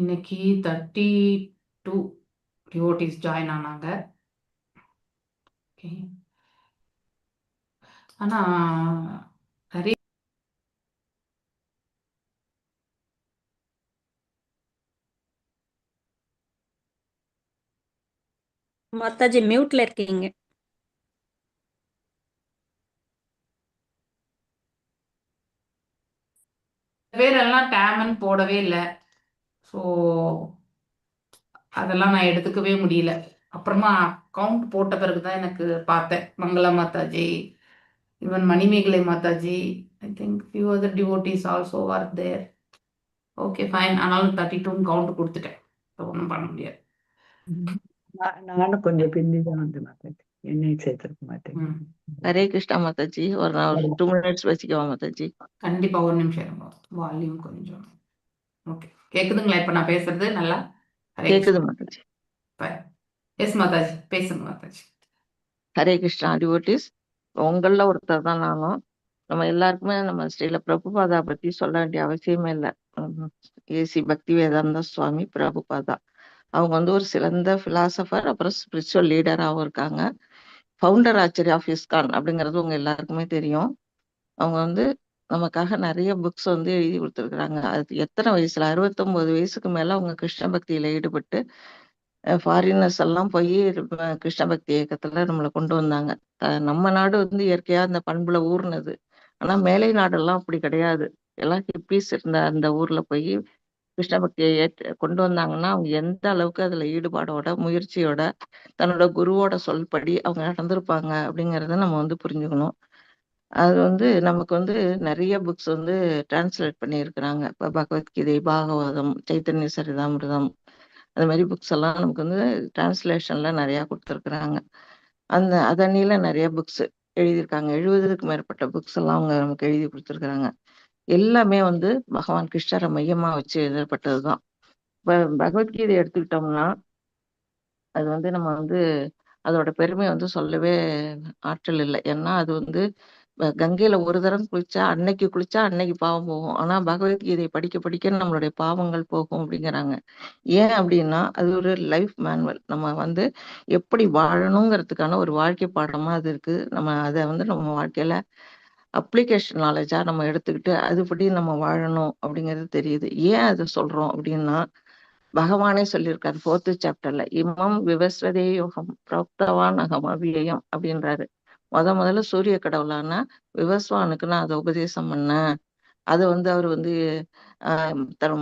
இன்னைக்கு 32 devotees join ஆனாங்க. Okay. ஆனா நிறைய மாதாஜி மியூட்ல இருக்கீங்க. பேரெல்லாம் டேமன் போடவே இல்லை. ஸோ அதெல்லாம் நான் எடுத்துக்கவே முடியல. அப்புறமா அக்கவுண்ட் போட்ட பிறகு தான் எனக்கு பார்த்தேன். Mangala Mataji, even Manimekalai Mataji, I think few other devotees also are there. Okay fine. ஆனாலும் 32 கவுண்ட் கொடுத்துட்டேன். ஒன்றும் பண்ண முடியாது. நானும் கொஞ்சம் பிந்திதான் வந்து மாதாஜி, என்னையும் சேர்த்துருக்க மாட்டேன். ஹரே கிருஷ்ணா மாதாஜி. ஒரு 2 மினிட்ஸ் வச்சுக்கவா மாதாஜி? கண்டிப்பா ஒரு நிமிஷம் இருங்க. வால்யூம் கொஞ்சம். ஓகே, கேக்குதுங்களா இப்ப நான் பேசுறது நல்லா? கேக்குது மாதாஜி. எஸ் மாதாஜி, பேசுங்க மாதாஜி. ஹரே கிருஷ்ணா டிவோட்டிஸ். உங்கள ஒருத்தர் தான் நானும். நம்ம எல்லாருக்குமே நம்ம ஸ்ரீல பிரபுபாதா பத்தி சொல்ல வேண்டிய அவசியமே இல்லை. ஏசி பக்தி வேதாந்த சுவாமி பிரபுபாதா அவங்க வந்து ஒரு சிறந்த பிலாசபர், அப்புறம் ஸ்பிரிச்சுவல் லீடராகவும் இருக்காங்க. ஃபவுண்டர் ஆச்சரிய ஆஃப் இஸ்கான் அப்படிங்கிறது உங்க எல்லாருக்குமே தெரியும். அவங்க வந்து நமக்காக நிறைய புக்ஸ் வந்து எழுதி கொடுத்துருக்குறாங்க. அது எத்தனை வயசுல 69 வயசுக்கு மேல அவங்க கிருஷ்ண பக்தியில ஈடுபட்டு ஃபாரினர்ஸ் எல்லாம் போய் கிருஷ்ண பக்தி இயக்கத்துல நம்மளை கொண்டு வந்தாங்க. நம்ம நாடு வந்து இயற்கையா அந்த பண்புல ஊர்னது. ஆனா மேலை நாடெல்லாம் அப்படி கிடையாது. எல்லாம் ஹிப்பீஸ் இருந்த அந்த ஊர்ல போய் கிருஷ்ண பக்தியை கொண்டு வந்தாங்கன்னா அவங்க எந்த அளவுக்கு அதுல ஈடுபாடோட முயற்சியோட தன்னோட குருவோட சொல்படி அவங்க நடந்திருப்பாங்க அப்படிங்கறத நம்ம வந்து புரிஞ்சுக்கணும். அது வந்து நமக்கு வந்து நிறைய புக்ஸ் வந்து டிரான்ஸ்லேட் பண்ணியிருக்கிறாங்க. இப்ப பகவத்கீதை, பாகவதம், சைத்தன்ய சரிதாமிருதம், அது மாதிரி புக்ஸ் எல்லாம் நமக்கு வந்து டிரான்ஸ்லேஷன்ல நிறைய கொடுத்துருக்குறாங்க. அதனில நிறைய புக்ஸ் எழுதியிருக்காங்க. 70க்கு மேற்பட்ட புக்ஸ் எல்லாம் அவங்க நமக்கு எழுதி கொடுத்துருக்குறாங்க. எல்லாமே வந்து பகவான் கிருஷ்ணரை மையமா வச்சு எழுதப்பட்டதுதான். இப்ப பகவத்கீதை எடுத்துக்கிட்டோம்னா அது வந்து நம்ம வந்து அதோட பெருமை வந்து சொல்லவே ஆற்றல் இல்லை. ஏன்னா அது வந்து கங்கையில ஒரு தரம் குளிச்சா அன்னைக்கு பாவம் போகும். ஆனா பகவத்கீதை படிக்க படிக்க நம்மளுடைய பாவங்கள் போகும் அப்படிங்கிறாங்க. ஏன் அப்படின்னா அது ஒரு லைஃப் மேனுவல். நம்ம வந்து எப்படி வாழணுங்கிறதுக்கான ஒரு வாழ்க்கை பாடமா அது இருக்கு. நம்ம அதை வந்து நம்ம வாழ்க்கையில அப்ளிகேஷன் நாலேஜா நம்ம எடுத்துக்கிட்டு அதுபடி நம்ம வாழணும் அப்படிங்கிறது தெரியுது. ஏன் அதை சொல்றோம் அப்படின்னா பகவானே சொல்லியிருக்காரு 4th சாப்டர்ல, இமம் விவஸ்வதே யோகம் பிரோக்தவான் அகம் அவ்வியம் அப்படின்றாரு. முதல்ல சூரிய கடவுளான விவஸ்வானுக்கு நான் அதை உபதேசம் பண்ணேன். அதை வந்து அவர் வந்து தன்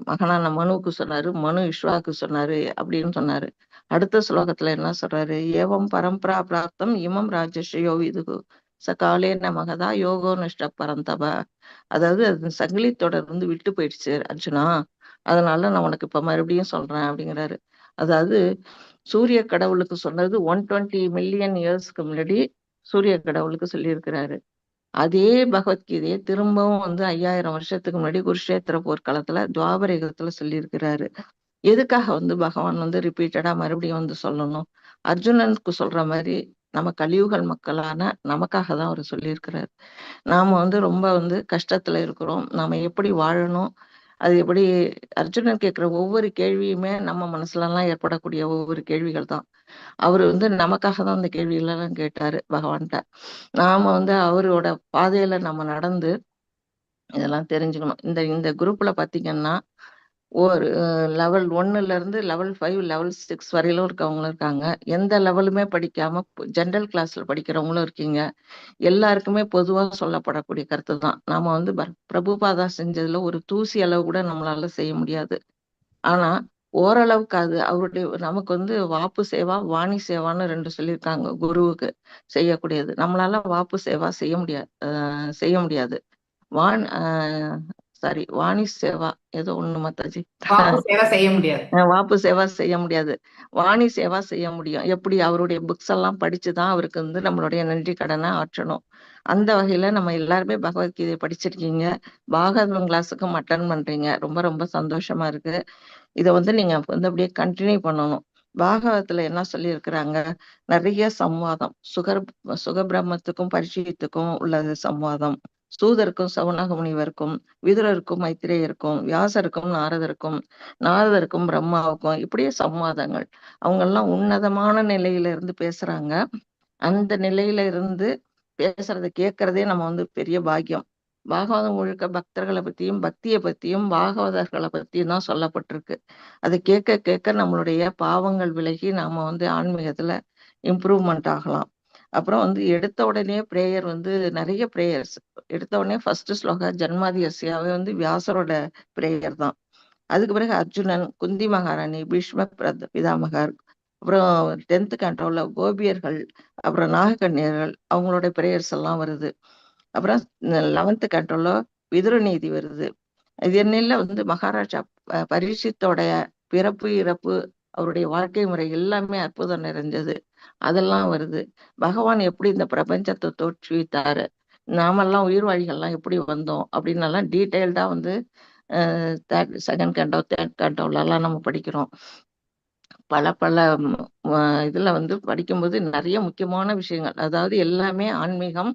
மகனான மனுவுக்கு சொன்னாரு, மனு விஸ்வாவுக்கு சொன்னாரு அப்படின்னு சொன்னாரு. அடுத்த ஸ்லோகத்துல என்ன சொல்றாரு, ஏவம் பரம்பரா பிராப்தம் இமம் ராஜஸ்ரயோ விதுகு சகாலே நமகதா யோகோ நிஷ்ட பரந்தப. அதாவது அது சங்கிலி தொடர் வந்து விட்டு போயிடுச்சு அர்ஜுனா, அதனால நான் உனக்கு இப்ப மறுபடியும் சொல்றேன் அப்படிங்கிறாரு. அதாவது சூரிய கடவுளுக்கு சொன்னது 120 மில்லியன் இயர்ஸ்க்கு முன்னாடி சூரிய கடவுளுக்கு சொல்லியிருக்கிறாரு. அதே பகவத்கீதையை திரும்பவும் வந்து 5000 வருஷத்துக்கு முன்னாடி குருஷேத்திர போர்க்களத்துல துவாபர யுகத்துல சொல்லியிருக்கிறாரு. எதுக்காக வந்து பகவான் வந்து ரிப்பீட்டடா மறுபடியும் வந்து சொல்லணும்? அர்ஜுனனுக்கு சொல்ற மாதிரி நம்ம கலியுகல் மக்களான நமக்காக தான் அவர் சொல்லியிருக்கிறாரு. நாம வந்து ரொம்ப வந்து கஷ்டத்துல இருக்கிறோம், நாம எப்படி வாழணும், அது எப்படி அர்ஜுனன் கேட்கிற ஒவ்வொரு கேள்வியுமே நம்ம மனசுல எல்லாம் ஏற்படக்கூடிய ஒவ்வொரு கேள்விகள் தான். அவரு வந்து நமக்காக தான் அந்த கேள்விகளெல்லாம் கேட்டாரு பகவான்கிட்ட. நாம வந்து அவரோட பாதையில நம்ம நடந்து இதெல்லாம் தெரிஞ்சுக்கணும். இந்த குரூப்ல பாத்தீங்கன்னா ஒரு லெவல் 1ல இருந்து லெவல் 5, லெவல் 6 வரையிலும் இருக்கவங்களும் இருக்காங்க. எந்த லெவலுமே படிக்காம ஜெனரல் கிளாஸ்ல படிக்கிறவங்களும் இருக்கீங்க. எல்லாருக்குமே பொதுவா சொல்லப்படக்கூடிய கருத்து தான். நாம வந்து பிரபுபாதா செஞ்சதுல ஒரு தூசி அளவு கூட நம்மளால செய்ய முடியாது. ஆனா ஓரளவுக்கு அது அவருடைய நமக்கு வந்து வாப்பு சேவா, வாணி சேவான்னு 2 சொல்லியிருக்காங்க குருவுக்கு செய்யக்கூடியது. நம்மளால வாப்பு சேவா செய்ய முடியாது. வாணி சேவா ஏதோ ஒண்ணு மாதாஜி. வாக்கு சேவை செய்ய முடியாது. வாப்பு சேவா செய்ய முடியாது, வாணி சேவா செய்ய முடியும். எப்படி? அவருடைய புக்ஸ் எல்லாம் படிச்சுதான் அவருக்கு வந்து நம்மளுடைய நன்றி கடனை ஆற்றணும். அந்த வகையில நம்ம எல்லாருமே பகவத்கீதை படிச்சிருக்கீங்க. பாகவதம் கிளாஸுக்கும் அட்டன் பண்றீங்க. ரொம்ப ரொம்ப சந்தோஷமா இருக்கு. இதை வந்து நீங்க வந்து அப்படியே கண்டினியூ பண்ணணும். பாகவதத்துல என்ன சொல்லி இருக்கிறாங்க, நிறைய சம்வாதம், சுகபிரம்மத்துக்கும் பரிச்சயத்துக்கும் உள்ளது சம்வாதம், சூதருக்கும் சவுனக முனிவருக்கும், விதுரருக்கும் மைத்திரேயருக்கும், வியாசருக்கும் நாரதருக்கும் பிரம்மாவுக்கும், இப்படியே சம்வாதங்கள். அவங்க எல்லாம் உன்னதமான நிலையில இருந்து பேசுறாங்க. அந்த நிலையில இருந்து பேசுறதை கேட்கறதே நம்ம வந்து பெரிய பாக்கியம். பாகவதம் முழுக்க பக்தர்களை பத்தியும் பக்தியை பத்தியும் பாகவதர்களை பத்தியும் தான் சொல்லப்பட்டிருக்கு. அதை கேட்க கேட்க நம்மளுடைய பாவங்கள் விலகி நாம வந்து ஆன்மீகத்துல இம்ப்ரூவ்மெண்ட் ஆகலாம். அப்புறம் வந்து எடுத்த உடனே பிரேயர் வந்து நிறைய பிரேயர்ஸ். எடுத்த உடனே ஃபர்ஸ்ட் ஸ்லோகா ஜன்மாதியசியாவே வந்து வியாசரோட பிரேயர் தான். அதுக்கு பிறகு அர்ஜுனன், குந்தி மகாராணி, பீஷ்ம பிதாமகர், அப்புறம் 10th கேண்டோல கோபியர்கள், அப்புறம் நாகக்கண்ணியர்கள், அவங்களோட பிரேயர்ஸ் எல்லாம் வருது. அப்புறம் 11th கேண்டோல விதுர நீதி வருது. இது என்னில வந்து மகாராஜா பரீட்சித்தோடைய பிறப்பு இறப்பு, அவருடைய வாழ்க்கை முறை எல்லாமே அற்புதம் நிறைஞ்சது. அதெல்லாம் வருது. பகவான் எப்படி இந்த பிரபஞ்சத்தை தோற்றுவித்தாரு, நாமெல்லாம் உயிர்வாழிகள்லாம் எப்படி வந்தோம் அப்படின்னு எல்லாம் டீட்டெயில்டா வந்து செகண்ட் கேண்டோ தேர்ட் கேண்டோலாம் நம்ம படிக்கிறோம். பல இதுல வந்து படிக்கும்போது நிறைய முக்கியமான விஷயங்கள், அதாவது எல்லாமே ஆன்மீகம்,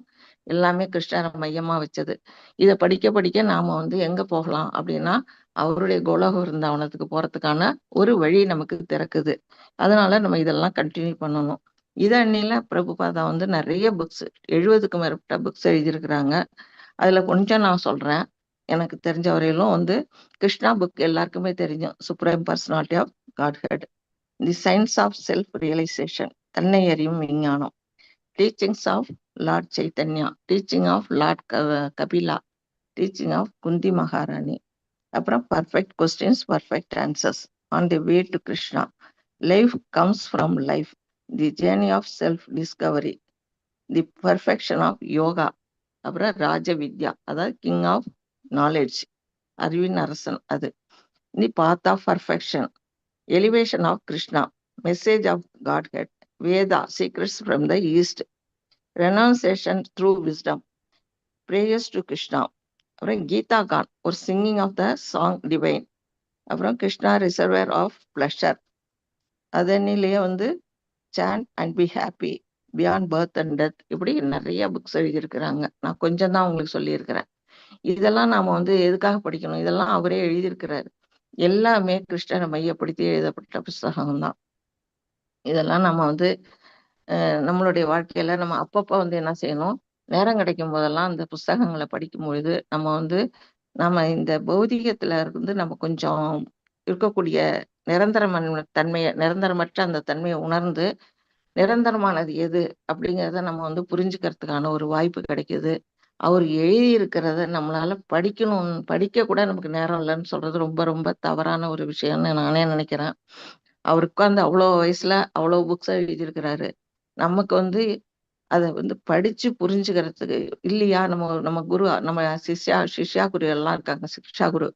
எல்லாமே கிருஷ்ணரை மையமா வச்சது. இதை படிக்க படிக்க நாம வந்து எங்க போகலாம் அப்படின்னா அவருடைய கோலோக விருந்தாவனத்துக்கு போறதுக்கான ஒரு வழி நமக்கு திறக்குது. அதனால நம்ம இதெல்லாம் கண்டினியூ பண்ணணும். இதன்னில பிரபுபாதா வந்து நிறைய புக்ஸ், 70க்கும் மேற்பட்ட புக்ஸ் எழுதியிருக்கிறாங்க. அதுல கொஞ்சம் நான் சொல்றேன். எனக்கு தெரிஞ்ச வரையிலும் வந்து கிருஷ்ணா புக் எல்லாருக்குமே தெரியும். Supreme personality of Godhead, the science of self realization, தன்னை அறியும் விஞ்ஞானம், teachings of Lord Chaitanya, teaching of Lord Kapila, teaching of Kunti Maharani, அப்புறம் perfect questions perfect answers, on the way to Krishna, life comes from life, the journey of self discovery, the perfection of yoga, அப்புறம் ராஜ வித்யா, அதாவது king of knowledge, அறிவின் அரசன் அது, the path of perfection, elevation of Krishna, message of Godhead, Veda, secrets from the East, renunciation through wisdom, prayers to Krishna, அப்புறம் கீதா கான், ஒரு singing of the song divine, அப்புறம் Krishna reservoir of pleasure, அதனிலேயே வந்து chant and be happy, beyond birth and death, இப்படி நிறைய books எழுதியிருக்கிறாங்க. நான் கொஞ்சம் தான் உங்களுக்கு சொல்லியிருக்கிறேன். இதெல்லாம் நாம வந்து எதுக்காக படிக்கணும்? இதெல்லாம் அவரே எழுதியிருக்கிறாரு. எல்லாமே கிருஷ்ணரை மையப்படுத்தி எழுதப்பட்ட புஸ்தகம் தான். இதெல்லாம் நம்ம வந்து நம்மளுடைய வாழ்க்கையில நம்ம அப்பப்போ வந்து என்ன செய்யணும், நேரம் கிடைக்கும் போதெல்லாம் அந்த புஸ்தகங்களை படிக்கும் பொழுது நம்ம இந்த பௌதிகத்துல இருந்து நம்ம கொஞ்சம் இருக்கக்கூடிய நிரந்தரமற்ற அந்த தன்மையை உணர்ந்து நிரந்தரமானது எது அப்படிங்கிறத நம்ம வந்து புரிஞ்சுக்கிறதுக்கான ஒரு வாய்ப்பு கிடைக்குது. அவர் எழுதியிருக்கிறத நம்மளால படிக்க கூட நமக்கு நேரம் இல்லைன்னு சொல்றது ரொம்ப ரொம்ப தவறான ஒரு விஷயம்னு நானே நினைக்கிறேன். அவர் உட்கார்ந்து அவ்வளோ வயசுல அவ்வளோ புக்ஸ் எழுதியிருக்கிறாரு. நமக்கு வந்து அதை வந்து படிச்சு புரிஞ்சுக்கிறதுக்கு இல்லையா, நம்ம குரு, நம்ம சிஷ்யா குரு எல்லாம் இருக்காங்க, சிக்ஷா குரு,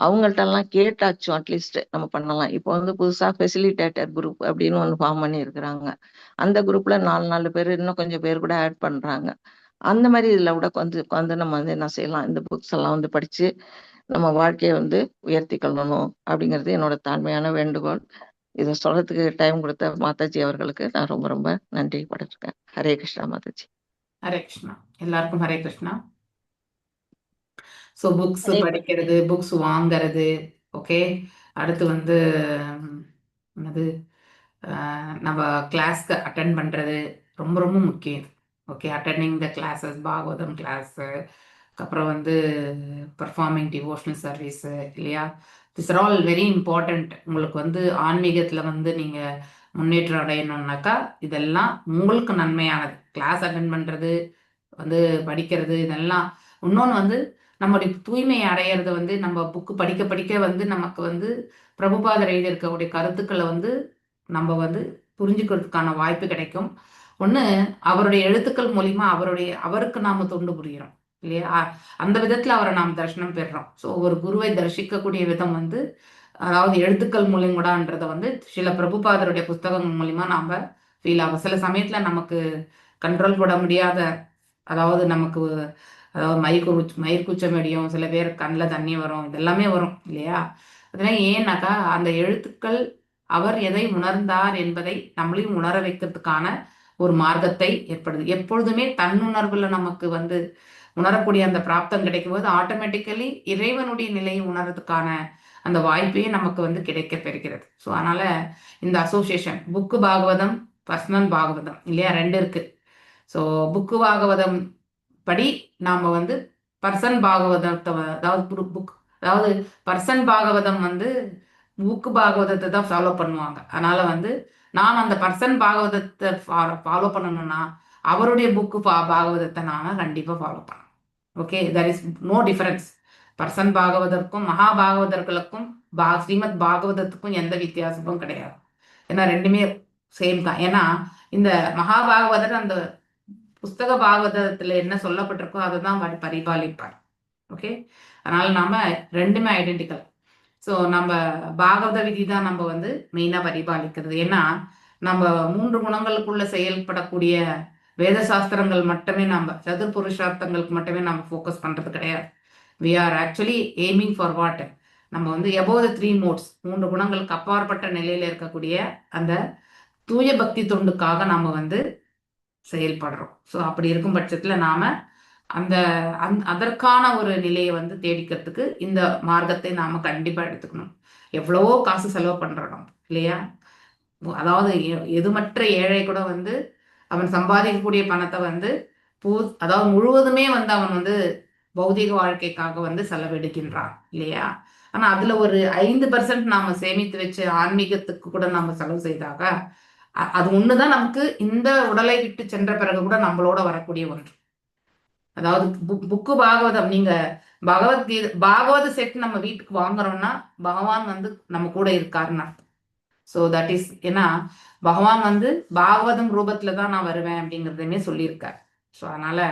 அவங்கள்ட்ட எல்லாம் கேட்டாச்சும் அட்லீஸ்ட் நம்ம பண்ணலாம். இப்போ வந்து புதுசா ஃபெசிலிட்டேட்டர் குரூப் அப்படின்னு ஒன்று ஃபார்ம் பண்ணி இருக்கிறாங்க. அந்த குரூப்ல 4 பேர், இன்னும் கொஞ்சம் பேர் கூட ஆட் பண்றாங்க. அந்த மாதிரி இதுல கூட உட்காந்து நம்ம வந்து என்ன செய்யலாம், இந்த புக்ஸ் எல்லாம் வந்து படிச்சு நம்ம வாழ்க்கையை வந்து உயர்த்தி கொள்ளணும் அப்படிங்கிறது என்னோட தாழ்மையான வேண்டுகோள். இதை சொல்றதுக்கு டைம் கொடுத்த மாதாஜி அவர்களுக்கு நான் ரொம்ப ரொம்ப நன்றி படைச்சிருக்கேன். ஹரே கிருஷ்ணா மாதாஜி. ஹரே கிருஷ்ணா. எல்லாருக்கும் ஹரே கிருஷ்ணா. ஸோ புக்ஸ் ஹரே படிக்கிறது, புக்ஸ் வாங்கிறது, ஓகே. அடுத்து வந்து என்னது, நம்ம கிளாஸ்க்கு அட்டன் பண்ணுறது ரொம்ப ரொம்ப முக்கியம். ஓகே, அட்டெண்டிங் த கிளாஸஸ், பாகவதம் கிளாஸு, அப்புறம் வந்து பர்ஃபார்மிங் டிவோஷனல் சர்வீஸு, இல்லையா? This are all very important. உங்களுக்கு வந்து ஆன்மீகத்தில் வந்து நீங்கள் முன்னேற்றம் அடையணும்னாக்கா இதெல்லாம் உங்களுக்கு நன்மையானது. கிளாஸ் அட்டன் பண்ணுறது வந்து படிக்கிறது இதெல்லாம். இன்னொன்று வந்து நம்முடைய தூய்மை அடையிறது வந்து நம்ம புக்கு படிக்க படிக்க வந்து நமக்கு வந்து பிரபுபாதர் எழுதியிருக்கக்கூடிய கருத்துக்களை வந்து நம்ம வந்து புரிஞ்சுக்கிறதுக்கான வாய்ப்பு கிடைக்கும். ஒன்று, அவருடைய எழுத்துக்கள் மூலிமா அவருக்கு நாம் தொண்டு புரிகிறோம், இல்லையா? அந்த விதத்தில் அவரை நாம் தரிசனம் பெறுறோம். ஸோ ஒரு குருவை தரிசிக்கக்கூடிய விதம் வந்து, அதாவது எழுத்துக்கள் மூலியமான்றதை வந்து சில பிரபுபாதருடைய புஸ்தகங்கள் மூலிமா நாம் ஃபீல் ஆகும். சில சமயத்தில் நமக்கு கண்ட்ரோல் போட முடியாத, அதாவது நமக்கு மயிர்கூச்சம் அடியும், சில பேர் கண்ணில் தண்ணி வரும், இதெல்லாமே வரும், இல்லையா? அதெல்லாம் ஏன்னாக்கா அந்த எழுத்துக்கள் அவர் எதை உணர்ந்தார் என்பதை நம்மளையும் உணர வைக்கிறதுக்கான ஒரு மார்க்கத்தை ஏற்படுது. எப்பொழுதுமே தன்னுணர்வுல நமக்கு வந்து உணரக்கூடிய அந்த பிராப்தம் கிடைக்கும் போது ஆட்டோமேட்டிக்கலி இறைவனுடைய நிலையை உணர்றதுக்கான அந்த வாய்ப்பே நமக்கு வந்து கிடைக்க பெறுகிறது. ஸோ அதனால இந்த association book Bhagavatam, personal Bhagavatam இல்லையா, 2 இருக்கு. ஸோ புக்கு பாகவதம் படி நாம வந்து பர்சன் பாகவதத்தை அதாவது பர்சன் பாகவதம் வந்து புக்கு பாகவதத்தை தான் ஃபாலோ பண்ணுவாங்க. அதனால வந்து நான் அந்த பர்சன் பாகவதத்தை ஃபாலோ பண்ணணும்னா அவருடைய புக்கு பாகவதத்தை நான் கண்டிப்பாக ஃபாலோ பண்ணணும். Okay, that is no difference. Person பாகவதற்கும் மகாபாகவதர்களுக்கும் ஸ்ரீமத் பாகவதத்துக்கும் எந்த வித்தியாசமும் கிடையாது. ஏன்னா ரெண்டுமே சேம் தான். ஏன்னா இந்த மகாபாகவதர் அந்த புஸ்தக பாகவதத்துல என்ன சொல்லப்பட்டிருக்கோ அதை தான் பரிபாலிப்பார். ஓகே, அதனால நாம ரெண்டுமே ஐடென்டிக்கல். ஸோ நம்ம பாகவத விதி தான் நம்ம வந்து மெயினாக பரிபாலிக்கிறது. ஏன்னா நம்ம 3 குணங்களுக்குள்ள செயல்படக்கூடிய வேத சாஸ்திரங்கள் மட்டுமே நம்ம சதுர்புருஷார்த்தங்களுக்கு மட்டுமே நம்ம ஃபோக்கஸ் பண்ணுறது கிடையாது. We are actually aiming for what, நம்ம வந்து எபோவ் த 3 மோட்ஸ், 3 குணங்களுக்கு அப்பாற்பட்ட நிலையில் இருக்கக்கூடிய அந்த தூய பக்தி தொண்டுக்காக நாம் வந்து செயல்படுறோம். ஸோ அப்படி இருக்கும் பட்சத்தில் நாம் அதற்கான ஒரு நிலையை வந்து தேடிக்கிறதுக்கு இந்த மார்க்கத்தை நாம் கண்டிப்பாக எடுத்துக்கணும். எவ்வளவோ காசு செலவு பண்ணுறோம் இல்லையா. அதாவது எதுமற்ற ஏழை கூட வந்து அவன் சம்பாதிக்கக்கூடிய பணத்தை வந்து அதாவது முழுவதுமே வந்து அவன் வந்து பௌதிக வாழ்க்கைக்காக வந்து செலவெடுக்கின்றான் இல்லையா. ஆனால் அதில் ஒரு 5% நாம் சேமித்து வச்சு ஆன்மீகத்துக்கு கூட நம்ம செலவு செய்தாக அது ஒன்று தான் நமக்கு இந்த உடலை விட்டு சென்ற பிறகு கூட நம்மளோட வரக்கூடிய ஒன்று. அதாவது புக்கு பாகவதம், நீங்க பகவத்கீதை பாகவத செட் நம்ம வீட்டுக்கு வாங்குறோம்னா பகவான் வந்து நம்ம கூட இருக்காருன்னு அர்த்தம். ஸோ தட் இஸ், ஏன்னா பகவான் வந்து பாகவதம் ரூபத்துல தான் நான் வருவேன் அப்படிங்கிறதுமே சொல்லியிருக்காரு. ஸோ அதனால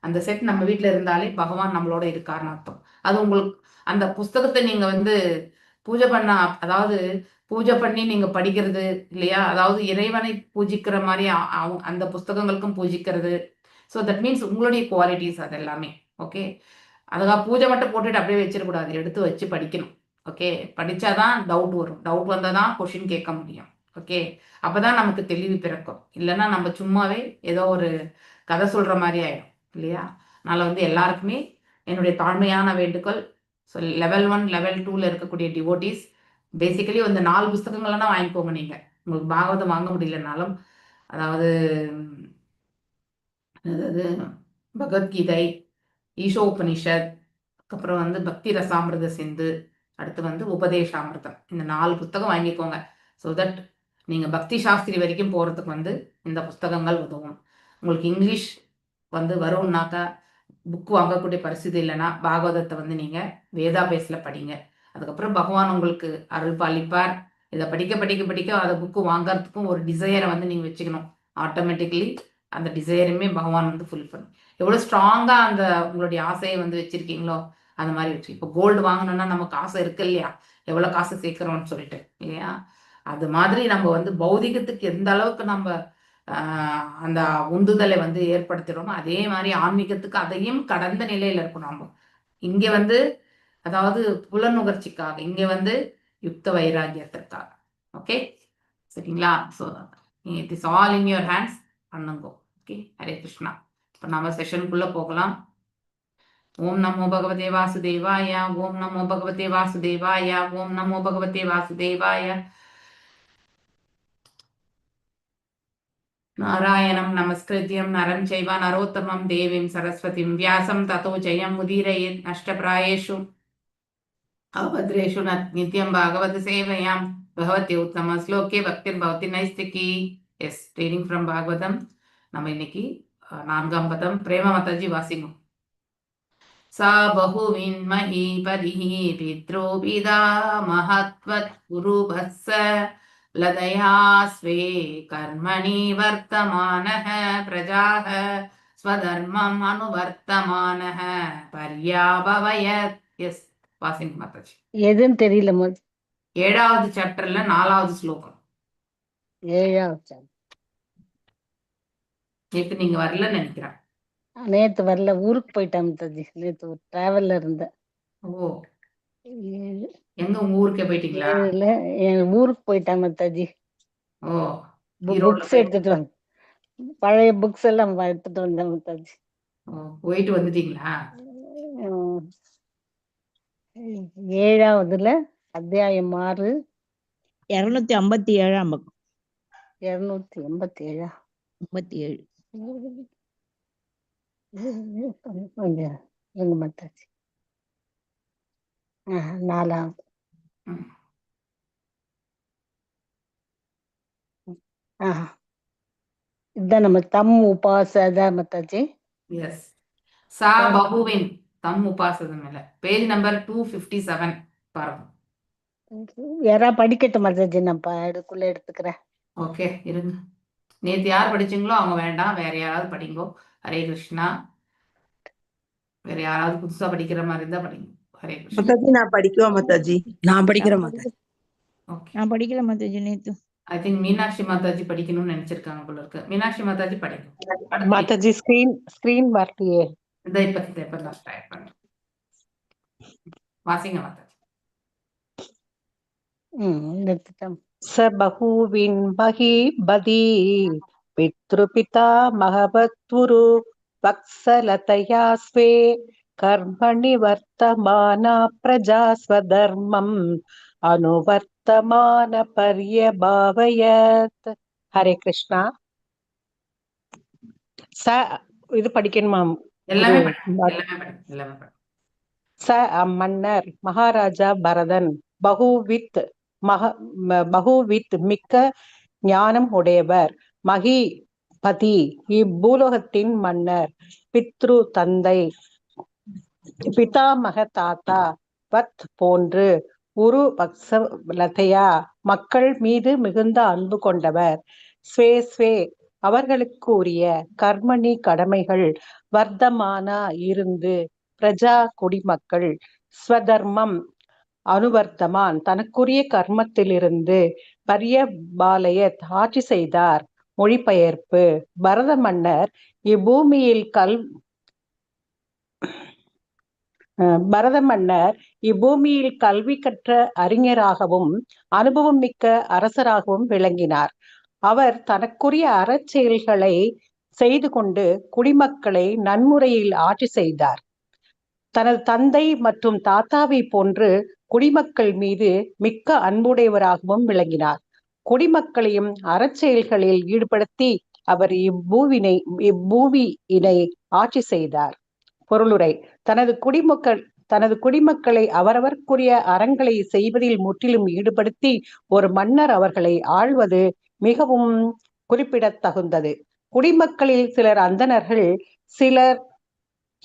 அந்த செட் நம்ம வீட்டில் இருந்தாலே பகவான் நம்மளோட இருக்காருன்னு அர்த்தம். அது உங்களுக்கு அந்த புஸ்தகத்தை நீங்க வந்து பூஜை பண்ண, அதாவது பூஜை பண்ணி நீங்க படிக்கிறது இல்லையா, அதாவது இறைவனை பூஜிக்கிற மாதிரி அந்த புஸ்தகங்களுக்கும் பூஜிக்கிறது. ஸோ தட் மீன்ஸ் உங்களுடைய குவாலிட்டிஸ் அது எல்லாமே. ஓகே, அதுக்காக பூஜை மட்டும் போட்டுட்டு அப்படியே வச்சிடக்கூடாது, எடுத்து வச்சு படிக்கணும். ஓகே, படித்தாதான் டவுட் வரும், டவுட் வந்தால் தான் கொஷின் கேட்க முடியும். ஓகே, அப்போ தான் நமக்கு தெளிவு பிறக்கும். இல்லைன்னா நம்ம சும்மாவே ஏதோ ஒரு கதை சொல்கிற மாதிரி ஆகிடும் இல்லையா. அதனால் வந்து எல்லாருக்குமே என்னுடைய தாழ்மையான வேண்டுகோள், ஸோ லெவல் 1 லெவல் 2ல் இருக்கக்கூடிய டிவோட்டிஸ் பேசிக்கலி இந்த 4 புஸ்தகங்கள்லாம் வாங்கிக்கோங்க. நீங்கள் உங்களுக்கு பாகவதம் வாங்க முடியலனாலும், அதாவது பகவத்கீதை, ஈஷோபனிஷத், அப்புறம் வந்து பக்தி ரசாமிரத சிந்து, அடுத்து வந்து உபதேசாமிரதம், இந்த 4 புத்தகம் வாங்கிக்கோங்க. ஸோ தட் நீங்கள் பக்தி சாஸ்திரி வரைக்கும் போகிறதுக்கு வந்து இந்த புஸ்தகங்கள் உதவும். உங்களுக்கு இங்கிலீஷ் வந்து வரும்னாக்கா புக்கு வாங்கக்கூடிய பரிசுது இல்லைன்னா பாகவதத்தை வந்து நீங்கள் வேதா பேஸில் படிங்க. அதுக்கப்புறம் பகவான் உங்களுக்கு அருள் பாலிப்பார். இதை படிக்க படிக்க படிக்க அதை புக்கு வாங்கறதுக்கும் ஒரு டிசையரை வந்து நீங்கள் வச்சுக்கணும். ஆட்டோமேட்டிக்கலி அந்த டிசையருமே பகவான் வந்து ஃபுல் பண்ணும். எவ்வளோ ஸ்ட்ராங்காக அந்த உங்களுடைய ஆசையை வந்து வச்சுருக்கீங்களோ அந்த மாதிரி வச்சு. இப்போ கோல்டு வாங்கணும்னா நமக்கு ஆசை இருக்கு இல்லையா, எவ்வளோ காசு சேர்க்குறோம்னு சொல்லிட்டு இல்லையா. அது மாதிரி நம்ம வந்து பௌதிகத்துக்கு எந்த அளவுக்கு நம்ம அந்த உந்துதலை வந்து ஏற்படுத்துகிறோமோ அதே மாதிரி ஆன்மீகத்துக்கு அதையும் கடந்த நிலையில் இருக்கணும். நம்ம இங்கே வந்து அதாவது புலனுகர்ச்சிக்காக, இங்கே வந்து யுக்த வைராகியத்திற்காக. ஓகே, சரிங்களா. So it is all in your hands, பண்ணுங்கோ. ஓகே, ஹரே கிருஷ்ணா. இப்போ நம்ம செஷனுக்குள்ளே போகலாம். ஓம் நமோ பகவதே வாசுதேவாய, ஓம் நமோ பகவதே வாசுதேவாய, ஓம் நமோ பகவதே வாசுதேவாய. நாராயணம் நமஸ்கிருத்யம் நரம் சைவ நரோத்தமம் தேவீம் சரஸ்வதிம் வியாசம் ததோ ஜெயம் முதீரயேத் நஷ்டப்ராயேஷு அவத்ரேஷு நித்யம் பாகவத சேவையாம் பகவதி உத்தம ஸ்லோகே பக்திர் பவதி நைஸ்திகி. Yes, reading from Bhagavatam. நம்ம இன்னைக்கு 4ஆம் பதம். பிரேம மாதாஜி வாசிங்க. சா பகுவின்மஹி பதிஹி பித்ரோபிதா மஹத்வத் குருபஸ்ஸ லதயா ஸ்வே கர்மணி வர்த்தமானஹ பிரஜாஹ ஸ்வதர்மம் அனுவர்த்தமானஹ பர்யாபவயத். எஸ், வாசிங்க மாதாஜி. எதுன்னு தெரியல. 7வது சாப்டர்ல 4வது ஸ்லோகம். 7வது. நேற்று நீங்க வரலன்னு நினைக்கிறேன். நேத்து வரல, ஊருக்கு போயிட்டேன் மாதாஜி. நேத்து ஒரு டிராவல்ல இருந்தேன். ஓ, எங்க உங்க ஊருக்கே போயிட்டீங்களா? என் ஊருக்கு போயிட்டேன் மாதாஜி. ஓ, புக்ஸ் எடுத்துட்டு வந்து, பழைய புக்ஸ் எல்லாம் எடுத்துட்டு வந்தேன் மாதாஜி. போயிட்டு வந்துட்டீங்களா? உம், 7வதுல அத்தியாயம் 6 257 பக்கம் 287. 57. கொஞ்சம் இருங்க மாதாஜி. 4வது. ம். இதுதான் நம்ம தம் உபாசதா மாதாஜி. எஸ். சா பகுவின் தம் உபாசதம் இல்ல. பேஜ் நம்பர் 257 பாருங்க. யாரா படிக்கட்டும் மாதாஜி, நான் அதுக்குள்ள எடுத்துக்கிறேன். ஓகே, இருங்க. நேத்து யார் படிச்சீங்களோ அவங்க வேண்டாம், வேற யாராவது படிங்கோ. ஹரே கிருஷ்ணா. வேற யாராவது புதுசா படிக்கிற மாதிரி இருந்தா படிங்க. ஹரே கிருஷ்ணா. மாதாஜி நான் படிக்குவா மாதாஜி. நான் படிக்கிறேன் மாதாஜி. ஓகே. நான் படிக்கல மாதாஜி நேத்து. ஐ திங்க் மீனாட்சி மாதாஜி படிக்கணும்னு நினைச்சிருக்காங்க போல இருக்கு. மீனாட்சி மாதாஜி படிக்கும். அடுத்து மாதாஜி ஸ்கிரீன் வரலையே. இப்ப நான் ஸ்டார்ட் பண்றேன். வாசிங்க மாதாஜி. நிறுத்திட்டேன். ச பகூவின் மகீபதி பித்ருபிதா மகவத்வுரு வக்ஸலதயா ஸ்வே கர்மணி வர்த்தமானா பிரஜா ஸ்வதர்மம் அனுவர்த்தமான பர்யபாவயத். ஹரே கிருஷ்ணா. இது படிக்கணுமா? எல்லாமே படிங்க. ச மன்னர் மகாராஜா பரதன் பகுவித் மிக்க ஞானம் உடையவர், மகிபதி இப்பூலோகத்தின் மன்னர், பித்ரு தந்தை, பிதாமக தாத்தா, வத் போன்று, உரு வக்ஸலதயா மக்கள் மீது மிகுந்த அன்பு கொண்டவர், ஸ்வே ஸ்வே அவர்களுக்கு உரிய, கர்மணி கடமைகள், வர்த்தமானா இருந்து, பிரஜா குடிமக்கள், ஸ்வதர்மம் அனுவர்த்தமான் தனக்குரிய கர்மத்திலிருந்து, பர்யபாலயத் ஆட்சி செய்தார். மொழிபெயர்ப்பு. பரத மன்னர் இப்பூமியில் கல்வி கற்ற அறிஞராகவும் அனுபவம் மிக்க அரசராகவும் விளங்கினார். அவர் தனக்குரிய அறச்செயல்களை செய்து கொண்டு குடிமக்களை நன்முறையில் ஆட்சி செய்தார். தனது தந்தை மற்றும் தாத்தாவை போன்று குடிமக்கள் மீது மிக்க அன்புடையவராகவும் விளங்கினார். குடிமக்களையும் அறச்செயல்களில் ஈடுபடுத்தி அவர் இப்பூவியினை ஆட்சி செய்தார். பொருளுரை. தனது குடிமக்களை அவரவர்க்குரிய அறங்களை செய்வதில் முற்றிலும் ஈடுபடுத்தி ஒரு மன்னர் அவர்களை ஆள்வது மிகவும் குறிப்பிடத்தகுந்தது. குடிமக்களில் சிலர் அந்தணர்கள், சிலர்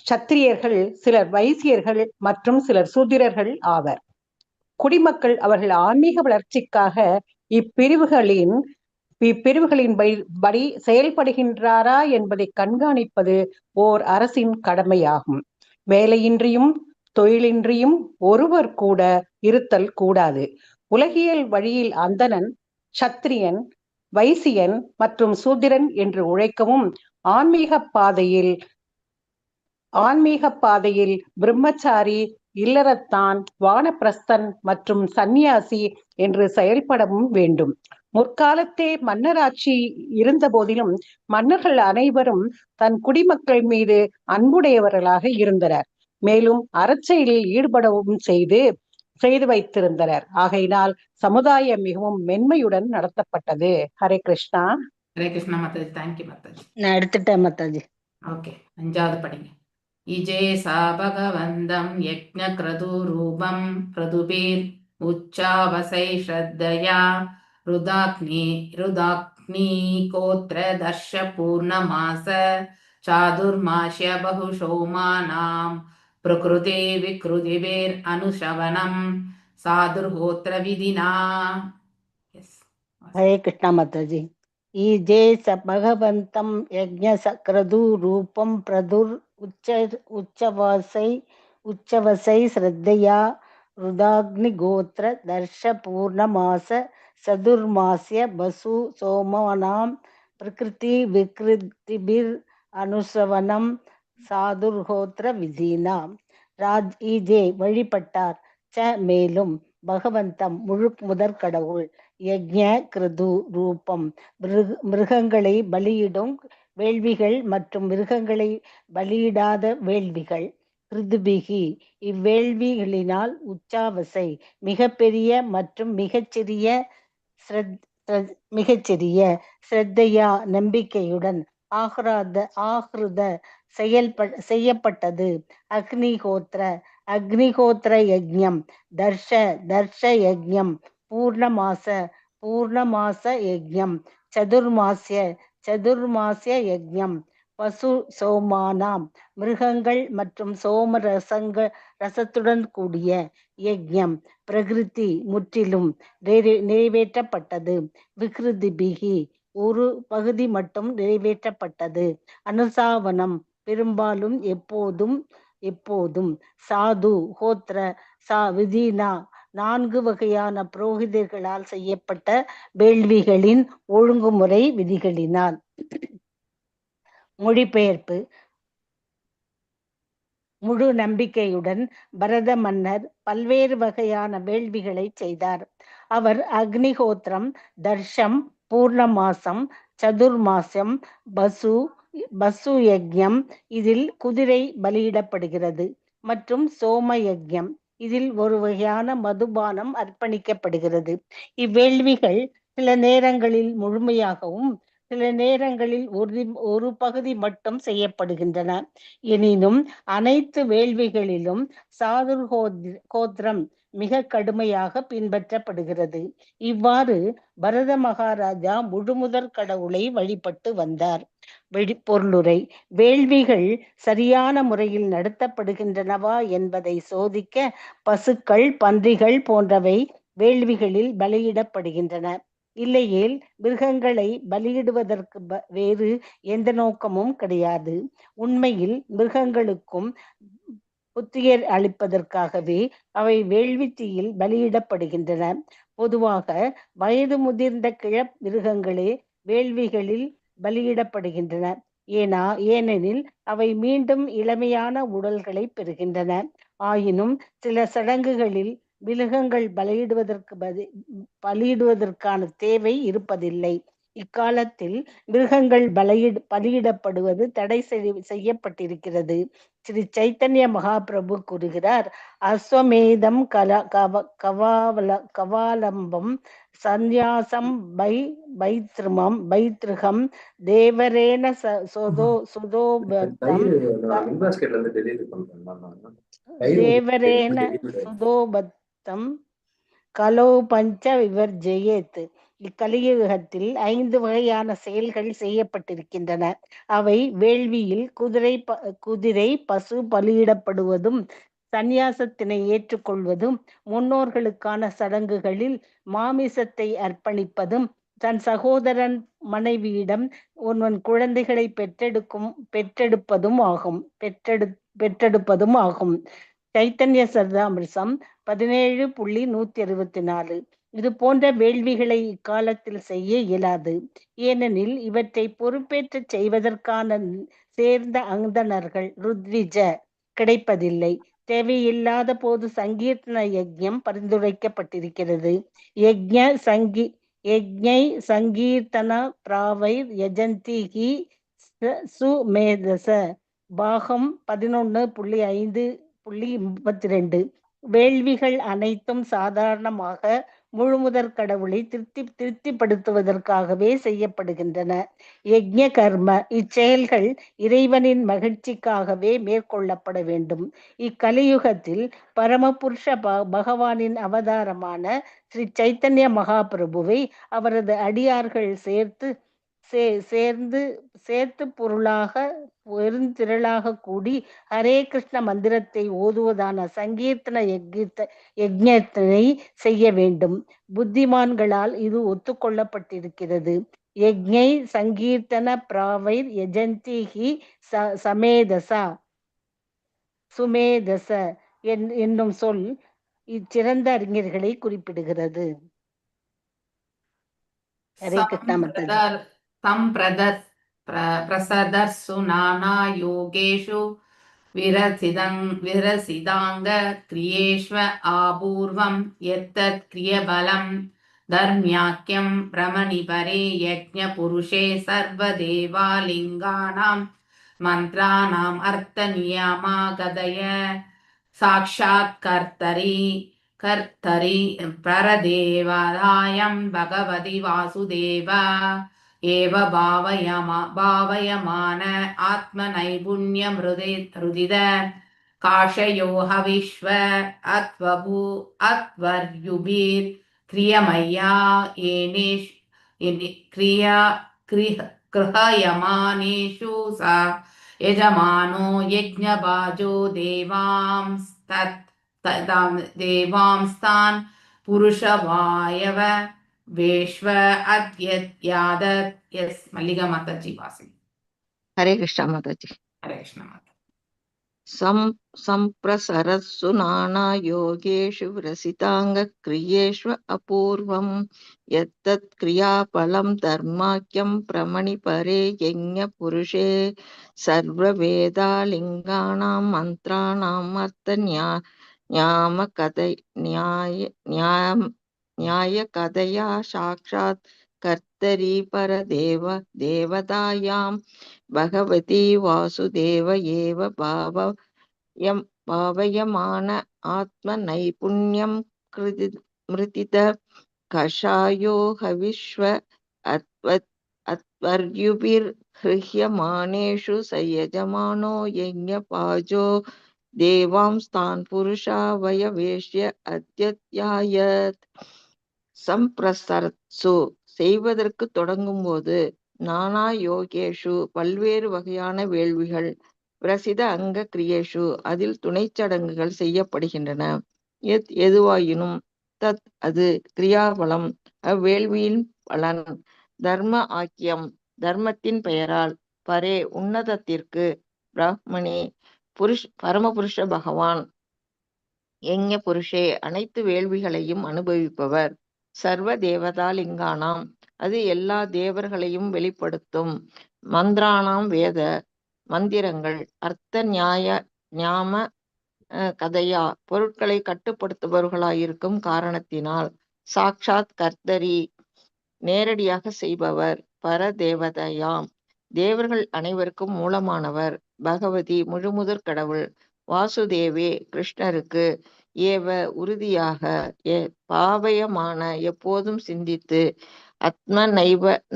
சத்திரியர்கள், சிலர் வைசியர்கள் மற்றும் சிலர் சூத்திரர்கள் ஆவர். குடிமக்கள் அவர்கள் ஆன்மீக வளர்ச்சிக்காக இப்பிரிவுகளின் படி செயல்படுகின்றாரா என்பதை கண்காணிப்பது ஓர் அரசின் கடமையாகும். வேலையின்றியும் தொழிலின்றியும் ஒருவர் கூட இருத்தல் கூடாது. உலகியல் வழியில் அந்தணன், சத்திரியன், வைசியன் மற்றும் சூத்திரன் என்று உழைக்கவும், ஆன்மீக பாதையில் பிரம்மச்சாரி, இல்லறத்தான், வானப்பிரஸ்தன் மற்றும் சந்நியாசி என்று செயல்படவும் வேண்டும். முற்காலத்தே மன்னராட்சி இருந்த போதிலும் மன்னர்கள் அனைவரும் தன் குடிமக்கள் மீது அன்புடையவர்களாக இருந்தனர். மேலும் அறச்செயலில் ஈடுபடவும் செய்து வைத்திருந்தனர். ஆகையினால் சமுதாயம் மிகவும் மென்மையுடன் நடத்தப்பட்டது. ஹரே கிருஷ்ணா. ஹரே கிருஷ்ணா மாதாஜி. தேங்க்யூ மாதாஜி. நான் எடுத்துட்டேன் மாதாஜி. ஓகே, 5வது படிங்க. இஜே சா பகவந்தம் யக்ஞ க்ரதுரூபம் பிரதுபீர் உச்சாவசை ஸ்ரத்தயா ருதாக்னி கோத்ர தர்ஷ பூர்ணமாச சாதுர்மாஸ்ய பகுஷோமானாம் பிரகிருதி விக்ருதிபிர் அனுஷவனம் சாதுர்ஹோத்ர விதினா. எஸ். ஹரே கிருஷ்ணா மாதாஜி. ஈஜே ச பகவந்தம் யஜ்ஞ சக்ரது ரூபம் பிரதுர் உச்சவசை ஸ்ரத்தையா ருதாக்னி கோத்ர தர்ஷ பூர்ணமாச சதுர்மாஸ்ய பசு சோமானாம் பிரகிருதி விக்ருதிபிர் அனுசவனம் சாதுர்ஹோத்ர விதீனாம். ராஜ் ஈஜே வழிபட்டார். ச மேலும் பகவந்தம் முதற் கடவுள். யஜ்ஞ கிருது ரூபம் மிருகங்களை பலியிடும் வேள்விகள் மற்றும் மிருகங்களை பலியிடாத வேள்விகள். கிருதுபிகி இவ்வேள்விகளினால் உச்சாவசை மிகப்பெரிய மற்றும் மிகச்சிறிய ஸ்ரத்தையா நம்பிக்கையுடன் ஆஹ்ருத செய்யப்பட்டது. அக்னிஹோத்திர யஜ்ஞம், தர்ஷ யஜ்ஞம், பூர்ணமாச யஜ்ஞம், சதுர்மாஸ்ய யஜ்ஞம், பசு சோமானாம் மிருகங்கள் மற்றும் சோம ரசத்துடன் கூடிய யஜ்ஞம், பிரகிருதி முற்றிலும் நிறைவேற்றப்பட்டது. விக்ருதிபிகி ஒரு பகுதி மட்டும் நிறைவேற்றப்பட்டது. அனுசாவனம் பெரும்பாலும் எப்போதும் சாது ஹோத்ர விதினா 4 வகையான புரோகிதர்களால் செய்யப்பட்ட வேள்விகளின் ஒழுங்குமுறை விதிகளினால். மொழிபெயர்ப்பு. முழு நம்பிக்கையுடன் பரத மன்னர் பல்வேறு வகையான வேள்விகளை செய்தார். அவர் அக்னிஹோத்திரம், தர்ஷம், பூர்ணமாசம், சதுர்மாசம், பசு யஜ்ஞம், இதில் குதிரை பலியிடப்படுகிறது, மற்றும் சோம யஜ்ஞம், இதில் ஒரு வகையான மதுபானம் அர்ப்பணிக்கப்படுகிறது. இவ்வேள்விகள் சில நேரங்களில் முழுமையாகவும் சில நேரங்களில் ஒரு பகுதி மட்டும் செய்யப்படுகின்றன. எனினும் அனைத்து வேள்விகளிலும் சாதுர் கோத்திரம் மிக கடுமையாக பின்பற்றப்படுகிறது. இவ்வாறு பரத மகாராஜா முழுமுதற் கடவுளை வழிபட்டு வந்தார். பொருளுரை. வேள்விகள் சரியான முறையில் நடத்தப்படுகின்றனவா என்பதை சோதிக்க பசுக்கள், பன்றிகள் போன்றவை வேள்விகளில் பலியிடப்படுகின்றன. இல்லையேல் மிருகங்களை பலியிடுவதற்கு வேறு எந்த நோக்கமும் கிடையாது. உண்மையில் மிருகங்களுக்கும் புத்துயிர் அளிப்பதற்காகவே அவை வேள்வி தீயில் பலியிடப்படுகின்றன. பொதுவாக வயது முதிர்ந்த மிருகங்களே வேள்விகளில் பலியிடப்படுகின்றன. ஏனெனில் அவை மீண்டும் இளமையான உடல்களை பெறுகின்றன. ஆயினும் சில சடங்குகளில் மிருகங்கள் பலியிடுவதற்கான தேவை இருப்பதில்லை. இக்காலத்தில் மிருகங்கள் பலியிடப்படுவது தடை செய்யப்பட்டிருக்கிறது. ஸ்ரீ சைத்தன்ய மகாபிரபு கூறுகிறார், அஸ்வமேதம் கவாலம்பம் சந்நியாசம் பைத்ருகம் தேவரேன சுதோபத்தம் கலோ பஞ்ச விவர்ஜயேத். இக்கலியுகத்தில் 5 வகையான செயல்கள் செய்யப்பட்டிருக்கின்றன. அவை வேள்வியில் குதிரை பசு பலியிடப்படுவதும், சந்நியாசத்தினை ஏற்றுக்கொள்வதும், முன்னோர்களுக்கான சடங்குகளில் மாமிசத்தை அர்ப்பணிப்பதும், தன் சகோதரன் மனைவியிடம் ஒருவன் குழந்தைகளை பெற்றெடுப்பதும் ஆகும். சைத்தன்ய சரிதாமிர்தம் 17.164. இது போன்ற வேள்விகளை இக்காலத்தில் செய்ய இயலாது. ஏனெனில் இவற்றை பொறுப்பேற்று செய்வதற்கான சேர்ந்த அந்தணர்கள் ருத்விஜ கிடைப்பதில்லை. தேவையில்லாத போது சங்கீர்த்தன யஜ்ஞம் பரிந்துரைக்கப்பட்டிருக்கிறது. யஜ்ஞை சங்கீர்த்தன பிராவை யஜந்திஹி சுமேதச. பாகம் 11.5.32. வேள்விகள் அனைத்தும் சாதாரணமாக முழுமுதற் கடவுளை திருப்திப்படுத்துவதற்காகவே செய்யப்படுகின்றன. யஜ்ஞ கர்ம இச்செயல்கள் இறைவனின் மகிழ்ச்சிக்காகவே மேற்கொள்ளப்பட வேண்டும். இக்கலியுகத்தில் பரமபுருஷ பகவானின் அவதாரமான ஸ்ரீ சைத்தன்ய மகாபிரபுவை அவரது அடியார்கள் சேர்த்து பெருந்திரளாக கூடி ஹரே கிருஷ்ண மந்திரத்தை ஓதுவதான சங்கீர்த்தன யஜ்ஞத்தினை செய்ய வேண்டும். புத்திமான்களால் இது ஒத்துக்கொள்ளப்பட்டிருக்கிறது. யஜ்ஞை சங்கீர்த்தன பிராவைர் யஜந்திஹி சுமேதச என்னும் சொல் இச்சிறந்த அறிஞர்களை குறிப்பிடுகிறது. ஹரே கிருஷ்ணா மாதாஜி. பிரசதர்சு நானா யோகேஷு விரசிதாங்க கிரியேஷ்வ ஆபூர்வம் யத்தத் கிரியபலம் धर्म्याख्यं भ्रमणिपरे यज्ञपुरुषे सर्वदेवालिङ्गानां मन्त्राणाम् अर्थनियमा गदय साक्षात् कर्तरि परदेवादायं भगवति वासुदेव एव भावयमान आत्मनैपुण्यमृदिद काशयो हविश्व अत्वर्युभिर् क्रियमय्या येनेष गृहयमानेषु सा यजमानो यज्ञभाजो देवांस्तान् पुरुषवायव वेश्व अद्यद्यादत् यस् मल्लिका माताजी वासी हरे कृष्णा माताजी। हरे कृष्ण माता। संप्रसरत्सु नाना योगेषु व्रसिताङ्गक्रियेष्व अपूर्वं यत्तत् क्रियाफलं धर्माख्यं प्रमणिपरे यज्ञपुरुषे सर्ववेदालिङ्गानां मन्त्राणाम् न्यायकथया साक्षात् कर्तरि देवतायां भगवती वासुदेव एव भावयमान आत्मनैपुण्यं मृतित कषायो हविश्व अत्वर्युभिर्हृह्यमानेषु स यजमानो यज्ञपाजो देवांस्तान् पुरुषा वयवेश्य अद्यत्यायत् சம்பிரசரத்சு செய்வதற்கு தொடங்கும் போது நானா யோகேஷு பல்வேறு வகையான வேள்விகள் பிரசித அங்க கிரியேஷு அதில் துணைச்சடங்குகள் செய்யப்படுகின்றன எதுவாயினும் தத் அது கிரியாபலம் அவ்வேள்வியின் பலன் தர்ம ஆக்கியம் தர்மத்தின் பெயரால் பரே உன்னதத்திற்கு பிராமணி பரமபுருஷ பகவான் யஞ புருஷே அனைத்து வேள்விகளையும் அனுபவிப்பவர் சர்வ தேவதாலிங்கானாம் அது எல்லா தேவர்களையும் வெளிப்படுத்தும் மந்திரானாம் வேத மந்திரங்கள் அர்த்த ஞாம கதையா பொருட்களை கட்டுப்படுத்துபவர்களாயிருக்கும் காரணத்தினால் சாக்ஷாத் கர்த்தரி நேரடியாக செய்பவர் பரதேவதையாம் தேவர்கள் அனைவருக்கும் மூலமானவர் பகவதி முழுமுதற் கடவுள் வாசுதேவே கிருஷ்ணருக்கு ஏவ உறுதியாக பாவயமான எப்போதும் சிந்தித்து ஆத்ம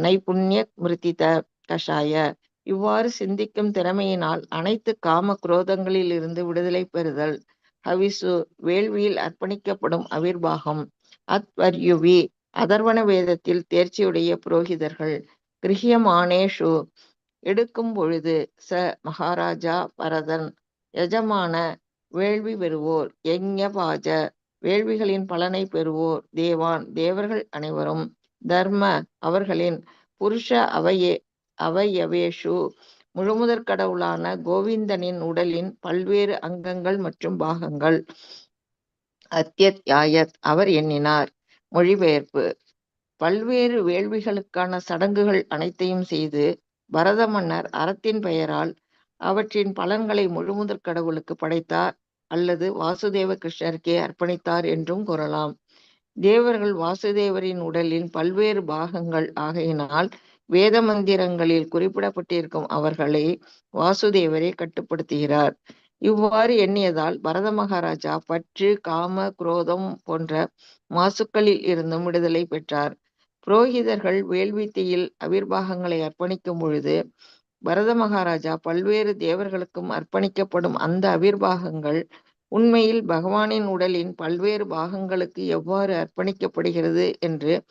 நைபுண்ணிய மிருதித கஷாய இவ்வாறு சிந்திக்கும் திறமையினால் அனைத்து காம குரோதங்களில் இருந்து விடுதலை பெறுதல் ஹவிசு வேள்வியில் அர்ப்பணிக்கப்படும் அவிர்வாகம் அத்வர்யுவி அதர்வண வேதத்தில் தேர்ச்சியுடைய புரோகிதர்கள் கிரகியமானேஷு எடுக்கும் பொழுது ச மகாராஜா பரதன் யஜமான வேள்வி பெறுவோர் யஜ்ஞபாஜ வேள்விகளின் பலனை பெறுவோர் தேவர்கள் அனைவரும் தர்ம அவர்களின் புருஷ அவயவேஷு முழுமுதற் கடவுளான கோவிந்தனின் உடலின் பல்வேறு அங்கங்கள் மற்றும் பாகங்கள் அத்யத்யாயத் அவர் எண்ணினார். மொழிபெயர்ப்பு. பல்வேறு வேள்விகளுக்கான சடங்குகள் அனைத்தையும் செய்து பரத மன்னர் அறத்தின் பெயரால் அவற்றின் பலன்களை முழுமுதற் கடவுளுக்கு படைத்தார் அல்லது வாசுதேவ கிருஷ்ணருக்கே அர்ப்பணித்தார் என்றும் கூறலாம். தேவர்கள் வாசுதேவரின் உடலின் பல்வேறு பாகங்கள் ஆகையினால் வேத மந்திரங்களில் குறிப்பிடப்பட்டிருக்கும் அவர்களை வாசுதேவரே கட்டுப்படுத்துகிறார். இவ்வாறு எண்ணியதால் பரத மகாராஜா பற்று, காம, குரோதம் போன்ற மாசுக்களில் இருந்தும் விடுதலை பெற்றார். புரோகிதர்கள் வேள்வித்தியில் அவிர்வாகங்களை அர்ப்பணிக்கும் பொழுது பரத மகாராஜா பல்வேறு தேவர்களுக்கும் அர்ப்பணிக்கப்படும் அந்த அவிர்வாகங்கள் உண்மையில் பகவானின் உடலின் பல்வேறு பாகங்களுக்கு எவ்வாறு அர்ப்பணிக்கப்படுகிறது என்று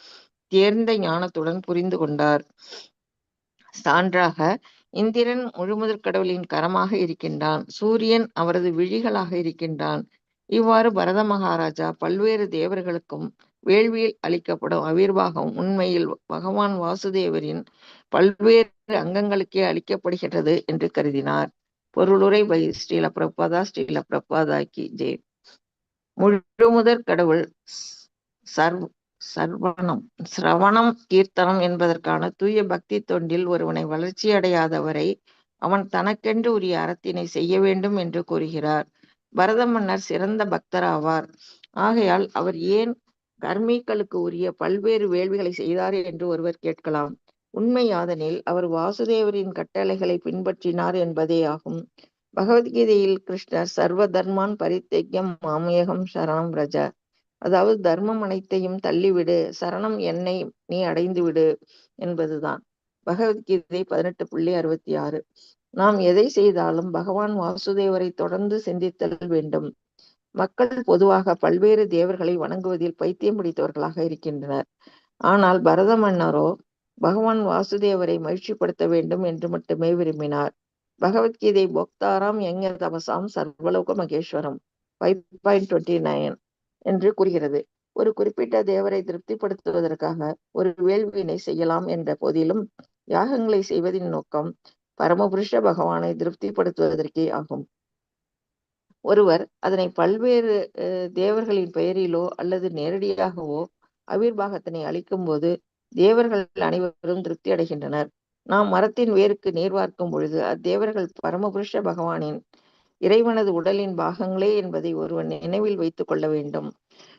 தேர்ந்த ஞானத்துடன் புரிந்து கொண்டார். சான்றாக இந்திரன் முழுமுதற் கடவுளின் கரமாக இருக்கின்றான், சூரியன் அவரது விழிகளாக இருக்கின்றான். இவ்வாறு பரத மகாராஜா பல்வேறு தேவர்களுக்கும் வேள்வியில் அளிக்கப்படும் அவிர்வாகம் உண்மையில் பகவான் வாசுதேவரின் பல்வேறு அங்கங்களுக்கே அளிக்கப்படுகிறது என்று கருதினார். பொருளுரை பை ஸ்ரீல பிரபாதா ஸ்ரீல பிரபாதா கி ஜெய். முழுமுதற் கடவுள் சிரவணம் கீர்த்தனம் என்பதற்கான தூய பக்தி தொண்டில் ஒருவனை வளர்ச்சி அடையாதவரை அவன் தனக்கென்று உரிய அறத்தினை செய்ய வேண்டும் என்று கூறுகிறார். பரத மன்னர் சிறந்த பக்தராவார். ஆகையால் அவர் ஏன் கர்மிகளுக்கு உரிய பல்வேறு வேள்விகளை செய்தார் என்று ஒருவர் கேட்கலாம். உண்மை யாதெனில் அவர் வாசுதேவரின் கட்டளைகளை பின்பற்றினார் என்பதே ஆகும். பகவத்கீதையில் கிருஷ்ணர் சர்வ தர்மான் பரித்யஜ்யம் மாமேகம் சரணம் ரஜ, அதாவது தர்மம் அனைத்தையும் தள்ளிவிடு, சரணம் என்னை நீ அடைந்து விடு என்பதுதான். பகவத்கீதை 18.66. நாம் எதை செய்தாலும் பகவான் வாசுதேவரை தொடர்ந்து சிந்தித்தல் வேண்டும். மக்கள் பொதுவாக பல்வேறு தேவர்களை வணங்குவதில் பைத்தியம் பிடித்தவர்களாக இருக்கின்றனர். ஆனால் பரத மன்னரோ பகவான் வாசுதேவரை மகிழ்ச்சிப்படுத்த வேண்டும் என்று மட்டுமே விரும்பினார். பகவத்கீதை போக்தாராம் யஞ தபசாம் சர்வலோக மகேஸ்வரம் 5.29 என்று கூறுகிறது. ஒரு குறிப்பிட்ட தேவரை திருப்திப்படுத்துவதற்காக ஒரு வேள்வியினை செய்யலாம் என்ற போதிலும் யாகங்களை செய்வதின் நோக்கம் பரமபுருஷ பகவானை திருப்திப்படுத்துவதற்கே ஆகும். ஒருவர் அதனை பல்வேறு தேவர்களின் பெயரிலோ அல்லது நேரடியாகவோ அவிர்வாகத்தினை அளிக்கும் போது தேவர்கள் அனைவரும் திருப்தி அடைகின்றனர். நாம் மரத்தின் வேருக்கு நீர் வார்க்கும் பொழுது அத்தேவர்கள் பரமபுருஷ பகவானின் இறைவனது உடலின் பாகங்களே என்பதை ஒருவன் நினைவில் வைத்துக் கொள்ள வேண்டும்.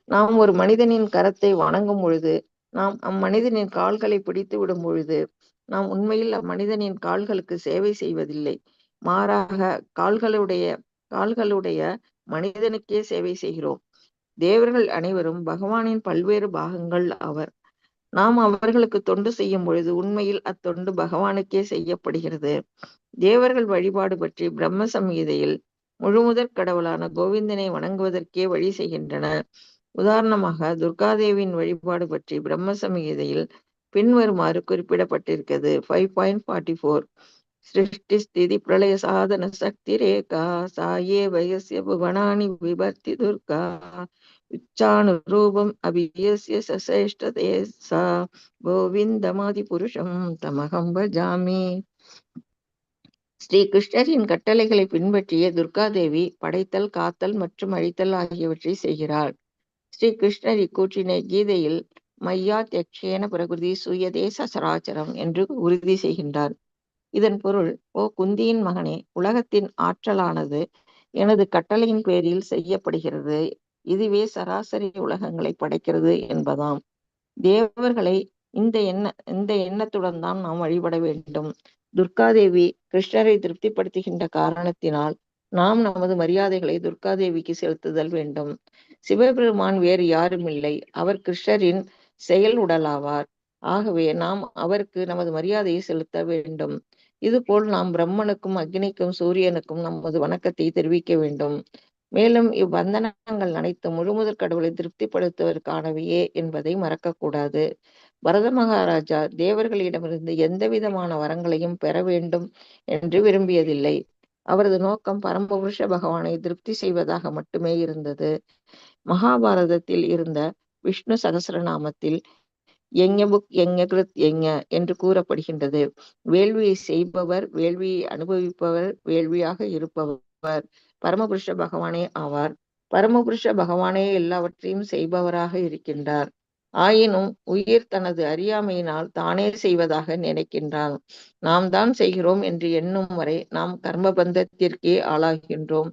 நாம் ஒரு மனிதனின் கரத்தை வணங்கும் பொழுது, நாம் அம்மனிதனின் கால்களை பிடித்து விடும் பொழுது நாம் உண்மையில் அம்மனிதனின் கால்களுக்கு சேவை செய்வதில்லை, மாறாக கால்களுடைய மனிதனுக்கே சேவை செய்கிறோம். தேவர்கள் அனைவரும் பகவானின் பல்வேறு பாகங்கள் ஆவர். நாம் அவர்களுக்கு தொண்டு செய்யும் பொழுது உண்மையில் அத்தொண்டு பகவானுக்கே செய்யப்படுகிறது. தேவர்கள் வழிபாடு பற்றி பிரம்ம சம்ஹிதையில் முழுமுதற் கடவுளான கோவிந்தனை வணங்குவதற்கே வழி செய்கின்றன. உதாரணமாக துர்காதேவியின் வழிபாடு பற்றி பிரம்ம சம்ஹிதையில் பின்வருமாறு குறிப்பிடப்பட்டிருக்கிறது. 5.44. சிருஷ்டி ஸ்திதி பிரளய சாதன சக்தி ரேகா சாயே வயசிய புவனானி விபர்த்தி துர்கா உச்சானு ரூபம் அபியஸ்ய சசேஷ்டதே சா கோவிந்தமாதி புருஷம் தமகம் பஜாமி. ஸ்ரீ கிருஷ்ணரின் கட்டளைகளை பின்பற்றிய துர்காதேவி படைத்தல், காத்தல் மற்றும் அழித்தல் ஆகியவற்றை செய்கிறாள். ஸ்ரீ கிருஷ்ணர் இக்கூற்றினை கீதையில் மையா த்யக்ஷேன பிரகிருதி சூயதே சசராச்சரம் என்று உறுதி செய்கின்றார். இதன் பொருள், ஓ குந்தியின் மகனே, உலகத்தின் ஆற்றலானது எனது கட்டளையின் பேரில் செய்யப்படுகிறது, இதுவே சராசரி உலகங்களை படைக்கிறது என்பதாம். தேவர்களை இந்த எண்ணத்துடன் தான் நாம் வழிபட வேண்டும். துர்காதேவி கிருஷ்ணரை திருப்திப்படுத்துகின்ற காரணத்தினால் நாம் நமது மரியாதைகளை துர்காதேவிக்கு செலுத்துதல் வேண்டும். சிவபெருமான் வேறு யாரும் இல்லை, அவர் கிருஷ்ணரின் செயல் உடலாவார். ஆகவே நாம் அவருக்கு நமது மரியாதையை செலுத்த வேண்டும். இதுபோல் நாம் பிரம்மனுக்கும் அக்னிக்கும் சூரியனுக்கும் நமது வணக்கத்தை தெரிவிக்க வேண்டும். மேலும் இவ்வந்தனங்கள் அனைத்தும் முழுமுதற் கடவுளை திருப்திப்படுத்துவதற்கானவையே என்பதை மறக்கக்கூடாது. பரத மகாராஜா தேவர்களிடமிருந்து எந்த விதமான வரங்களையும் பெற வேண்டும் என்று விரும்பியதில்லை. அவரது நோக்கம் பரமபுருஷ பகவானை திருப்தி செய்வதாக மட்டுமே இருந்தது. மகாபாரதத்தில் இருந்த விஷ்ணு சகஸ்ரநாமத்தில் யஞபுக் யஞகிருத் யஞ என்று கூறப்படுகின்றது. வேள்வியை செய்பவர், வேள்வியை அனுபவிப்பவர், வேள்வியாக இருப்பவர் பரமபுருஷ பகவானே ஆவார். பரமபுருஷ பகவானே எல்லாவற்றையும் செய்பவராக இருக்கின்றார். ஆயினும் உயிர் தனது அறியாமையினால் தானே செய்வதாக நினைக்கின்றான். நாம் தான் செய்கிறோம் என்று எண்ணும் வரை நாம் கர்மபந்தத்திற்கே ஆளாகின்றோம்.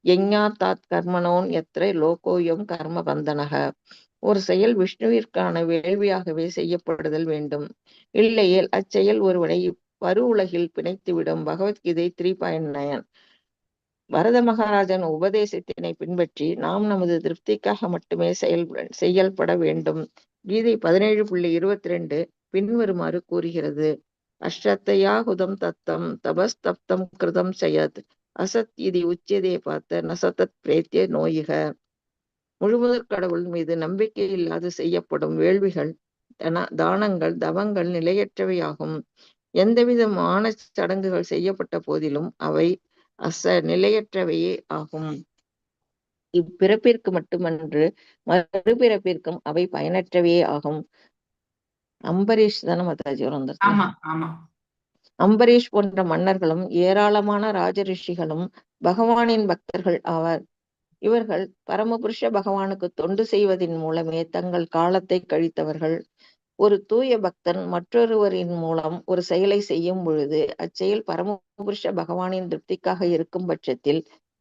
யஞாத்தாத் கர்மணோன் எத்திரை லோகோயம் கர்ம பந்தனக. ஒரு செயல் விஷ்ணுவிற்கான வேள்வியாகவே செய்யப்படுதல் வேண்டும். இல்லையேல் அச்செயல் ஒருவனை பரு உலகில் பிணைத்துவிடும். பகவத்கீதை 3.9. பரத மகாராஜன் உபதேசத்தினை பின்பற்றி நாம் நமது திருப்திக்காக மட்டுமே செயல்பட வேண்டும். கீதை 17.22 பின்வருமாறு கூறுகிறது. அஷ்டத்தையாகுதம் தத்தம் தபஸ்தப்தம் கிருதம் சயத் அசத் இது உச்சியதே பார்த்த நசதத் பிரேத்திய நோயிக. முழுமுதற் கடவுள் மீது நம்பிக்கை இல்லாது செய்யப்படும் வேள்விகள், தானங்கள், தவங்கள் நிலையற்றவையாகும். எந்தவிதமான சடங்குகள் செய்யப்பட்ட போதிலும் அவை நிலையற்றவையே ஆகும். இப்பிறப்பிற்கு மட்டுமன்று மறுபிறப்பிற்கும் அவை பயனற்றவையே ஆகும். அம்பரீஷ் தானே மாதாஜி அம்பரீஷ் போன்ற மன்னர்களும் ஏராளமான ராஜரிஷிகளும் பகவானின் பக்தர்கள் ஆவர். இவர்கள் பரமபுருஷ பகவானுக்கு தொண்டு செய்வதின் மூலமே தங்கள் காலத்தை கழித்தவர்கள். ஒரு தூய பக்தன் மற்றொருவரின் மூலம் ஒரு செயலை செய்யும் பொழுது அச்செயல் பரமபுருஷ பகவானின் திருப்திக்காக இருக்கும் பட்சத்தில்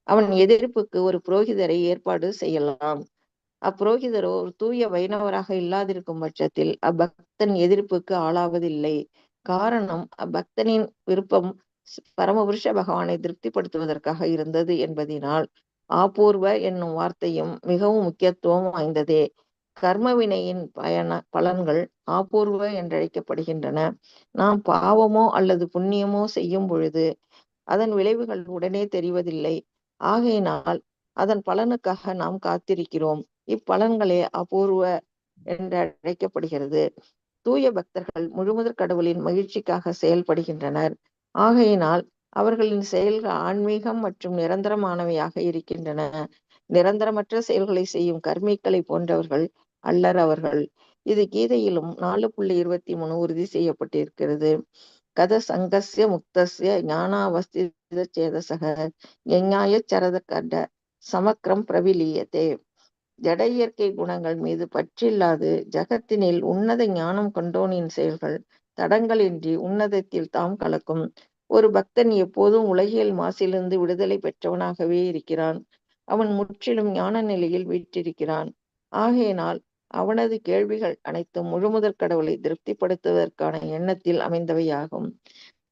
அவன் எதிர்ப்புக்கு ஒரு புரோகிதரை ஏற்பாடு செய்யலாம். அப்புரோகிதரோ ஒரு தூய வைணவராக இல்லாதிருக்கும் பட்சத்தில் அப்பக்தன் எதிர்ப்புக்கு ஆளாவதில்லை. காரணம், அப்பக்தனின் விருப்பம் பரமபுருஷ பகவானை திருப்திப்படுத்துவதற்காக இருந்தது என்பதினால் ஆபூர்வ என்னும் வார்த்தையும் மிகவும் முக்கியத்துவம் வாய்ந்ததே. கர்மவினையின் பலன்கள் ஆபூர்வ என்றழைக்கப்படுகின்றன. நாம் பாவமோ அல்லது புண்ணியமோ செய்யும் பொழுது அதன் விளைவுகள் உடனே தெரிவதில்லை. ஆகையினால் அதன் பலனுக்காக நாம் காத்திருக்கிறோம். இப்பலன்களே அபூர்வ என்று அழைக்கப்படுகிறது. தூய பக்தர்கள் முழுமுதற் கடவுளின் மகிழ்ச்சிக்காக செயல்படுகின்றனர். ஆகையினால் அவர்களின் செயல்கள் ஆன்மீகம் மற்றும் நிரந்தரமானவையாக இருக்கின்றன. நிரந்தரமற்ற செயல்களை செய்யும் கர்மிகளை போன்றவர்கள் அல்லர் அவர்கள். இது கீதையிலும் 4.23 உறுதி செய்யப்பட்டிருக்கிறது. கத சங்கஸ்ய முக்தஸ்ய ஞானாவஸ்தித சேதசக ஞாய சரத கட சமக்ரம் பிரவிலியதே. ஜட இயற்கை குணங்கள் மீது பற்றில்லாது ஜகத்தினில் உன்னத ஞானம் கொண்டோனின் செயல்கள் தடங்களின்றி உன்னதத்தில் தாம் கலக்கும். ஒரு பக்தன் எப்போதும் உலகியல் மாசிலிருந்து விடுதலை பெற்றவனாகவே இருக்கிறான். அவன் முற்றிலும் ஞான நிலையில் வீற்றிருக்கிறான். ஆகையினால் அவனது கேள்விகள் அனைத்தும் முழுமுதற் கடவுளை திருப்திப்படுத்துவதற்கான எண்ணத்தில் அமைந்தவையாகும்.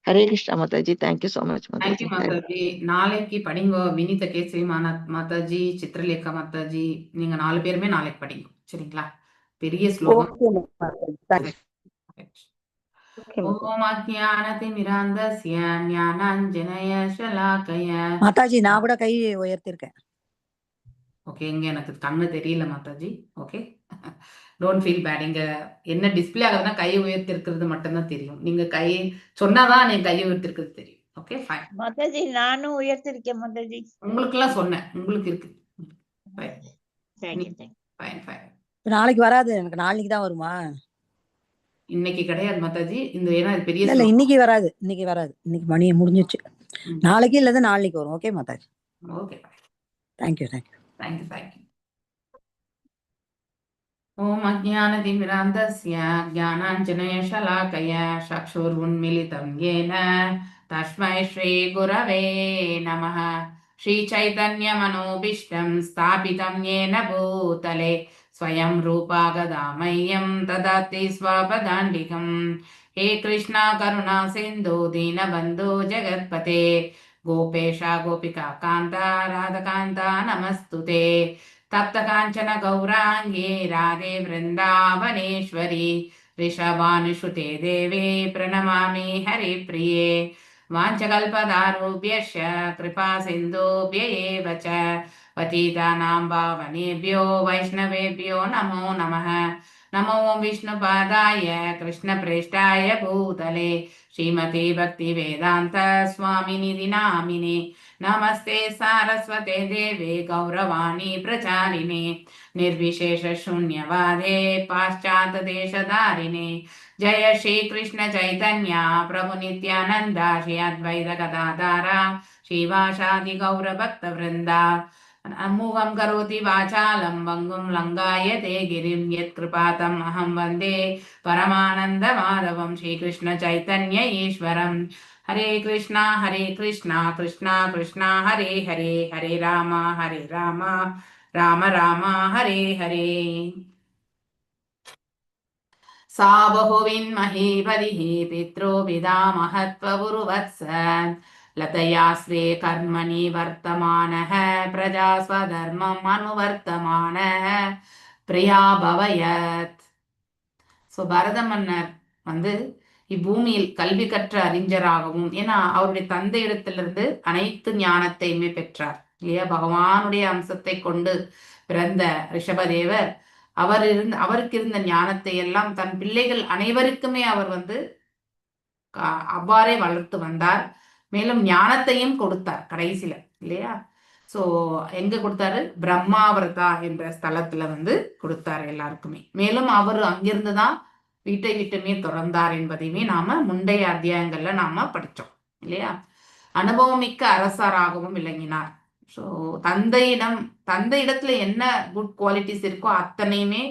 Hare Krishna mataji. Thank you so much thank you mataji. Mataji. நாளைக்கு படிங்க. வினித கேசரி மாதாஜி, சித்திரலேகா மாதாஜி, நீங்க 4 பேருமே நாளைக்கு படிங்க. சரிங்களா? பெரிய ஸ்லோகம். ஓகே மாதாஜி. தேங்க்ஸ். ஓகே மாதாஜி. ஓம் அஜ்ஞானதிமிராந்தஸ்ய ஞானாஞ்சனய ஷலாகய. மாதாஜி நான் கூட கை உயர்த்திருக்கேன். ஓகே, இங்க எனக்கு கண்ணு தெரியல மாதாஜி. Okay, don't feel bad. இங்க என்ன டிஸ்பிளே ஆகுதுன்னா கை உயர்த்தி இருக்கிறது மட்டும்தான் தெரியும். நீங்க கை சொன்னாதான் நீங்க கை உயர்த்தி இருக்கிறது தெரியும். Okay, fine. மாதாஜி நானும் உயர்த்திருக்கேன் மாதாஜி. உங்களுக்கு எல்லாம் சொன்னேன், உங்களுக்கு இருக்கு. Fine thank you thank you. Fine fine. நாளைக்கு வராது, எனக்கு நாளைக்கு தான் வருமா? இன்னைக்கு கிடையாது மாதாஜி. இந்த ஏன்னா இது பெரிய இல்ல ஸ்லோகம். இன்னைக்கு வராது, இன்னைக்கு வராது. இன்னைக்கு மணி முடிஞ்சிச்சு. நாளைக்கு இல்லது நாளைக்கு வரும். ஓகே மாதாஜி. Okay, thank you thank you. Thank you thank you. ஓம் அஜ்ஞானதிமிராந்தஸ்ய ஞானாஞ்சனய ஷலாகய சக்ஷுருன்மிலிதம் யேன தஸ்மை ஸ்ரீ குரவே நமः. ஸ்ரீ சைதன்ய மனோபீஷ்டம் ஸ்தாபிதம் யேன பூதலே ஸ்வயம் ரூபா கதா மह्यं ததாதி ஸ்வபதாண்டிகம். ஹே கிருஷ்ணா கருணா சிந்து தீனபந்து ஜெகத்பதே கோபேஷா கோபிகா காந்தா ராதகாந்தா நமஸ்துதே. तप्त कांचन गौरांगे राधे वृंदावनेश्वरी ऋषभानुसुते देवे प्रणमामि हरिप्रिये. वाञ्छकल्पतरुभ्यश्च कृपा सिन्धुभ्य एव च पतितानां पावनेभ्यो वैष्णवेभ्यो नमो नमः. नमो विष्णुपादाय कृष्णप्रेष्ठाय भूतले श्रीमते भक्तिवेदान्त स्वामिनिधि नामिने. नमस्ते सारस्वते देवे गौरवाणी प्रचारिणे निर्विशेष शून्यवादे पाश्चात देशधारिणे. जय श्री कृष्ण चैतन्य प्रभु नित्यानंद श्री अद्वैत गदाधारा श्रीवासादि गौर भक्त वृंदा. अमूघं करोति वाचालं भङ्गुं लङ्घयते गिरिं यत्कृपातम् अहं वन्दे परमानंद माधवं श्रीकृष्ण चैतन्य ईश्वरम्. हरे कृष्णा कृष्णा कृष्णा हरे हरे, हरे राम राम राम हरे हरे. सा बहुविन्मही बलिः पित्रो पितामहत्वपुरुवत्स लतया स्वे कर्मणि वर्तमानः प्रजा स्वधर्मम् अनुवर्तमानः प्रिया भवयत्. ஸோ பரத மன்னர் வந்து இப்பூமியில் கல்வி கற்ற அறிஞராகவும், ஏன்னா அவருடைய தந்தையிடத்திலிருந்து அனைத்து ஞானத்தையுமே பெற்றார் இல்லையா? பகவானுடைய அம்சத்தை கொண்டு பிறந்த ரிஷபதேவர் அவருக்கு இருந்த ஞானத்தை எல்லாம் தன் பிள்ளைகள் அனைவருக்குமே அவர் வந்து அவ்வாறே வளர்த்து வந்தார். மேலும் ஞானத்தையும் கொடுத்தார் கடைசியில இல்லையா? ஸோ எங்க கொடுத்தாரு? பிரம்மாவர்தா என்ற ஸ்தலத்துல வந்து கொடுத்தாரு எல்லாருக்குமே. மேலும் அவர் அங்கிருந்து தான் வீட்டை விட்டுமே தொடர்ந்தார் என்பதையுமே நாம முந்தைய அத்தியாயங்கள்ல நாம படித்தோம் இல்லையா? அனுபவமிக்க அரசராகவும் விளங்கினார். ஸோ தந்தையிடத்துல என்ன குட் குவாலிட்டிஸ் இருக்கோ அத்தனையுமே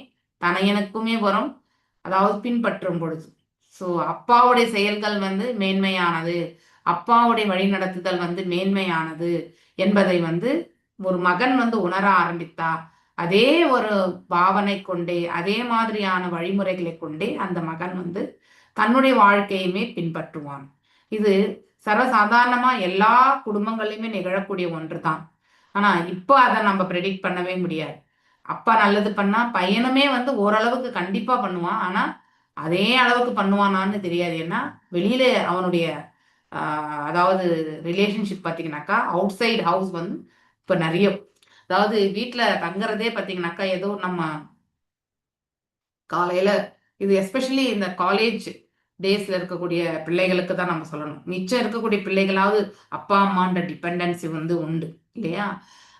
தனையனுக்குமே வரும், அதாவது பின்பற்றும் பொழுது. ஸோ அப்பாவுடைய செயல்கள் வந்து மேன்மையானது, அப்பாவுடைய வழிநடத்துதல் வந்து மேன்மையானது என்பதை வந்து ஒரு மகன் வந்து உணர ஆரம்பித்தா அதே ஒரு பாவனை கொண்டே அதே மாதிரியான வழிமுறைகளை கொண்டே அந்த மகன் வந்து தன்னுடைய வாழ்க்கையுமே பின்பற்றுவான். இது சர்வசாதாரணமா எல்லா குடும்பங்கள்லையுமே நிகழக்கூடிய ஒன்று தான். ஆனா இப்போ அதை நம்ம ப்ரெடிக்ட் பண்ணவே முடியாது. அப்பா நல்லது பண்ணா பையனுமே வந்து ஓரளவுக்கு கண்டிப்பா பண்ணுவான். ஆனா அதே அளவுக்கு பண்ணுவானான்னு தெரியாது. ஏன்னா வெளியில அவனுடைய அதாவது ரிலேஷன்ஷிப் பார்த்தீங்கன்னாக்கா அவுட் சைடு ஹவுஸ் வந்து இப்போ நிறைய, அதாவது வீட்டில் தங்குறதே பார்த்தீங்கன்னாக்கா ஏதோ நம்ம காலையில இது எஸ்பெஷலி இந்த காலேஜ் டேஸ்ல இருக்கக்கூடிய பிள்ளைகளுக்கு தான் நம்ம சொல்லணும். மிச்சம் இருக்கக்கூடிய பிள்ளைகளாவது அப்பா அம்மான்ற டிபெண்டன்சி வந்து உண்டு இல்லையா?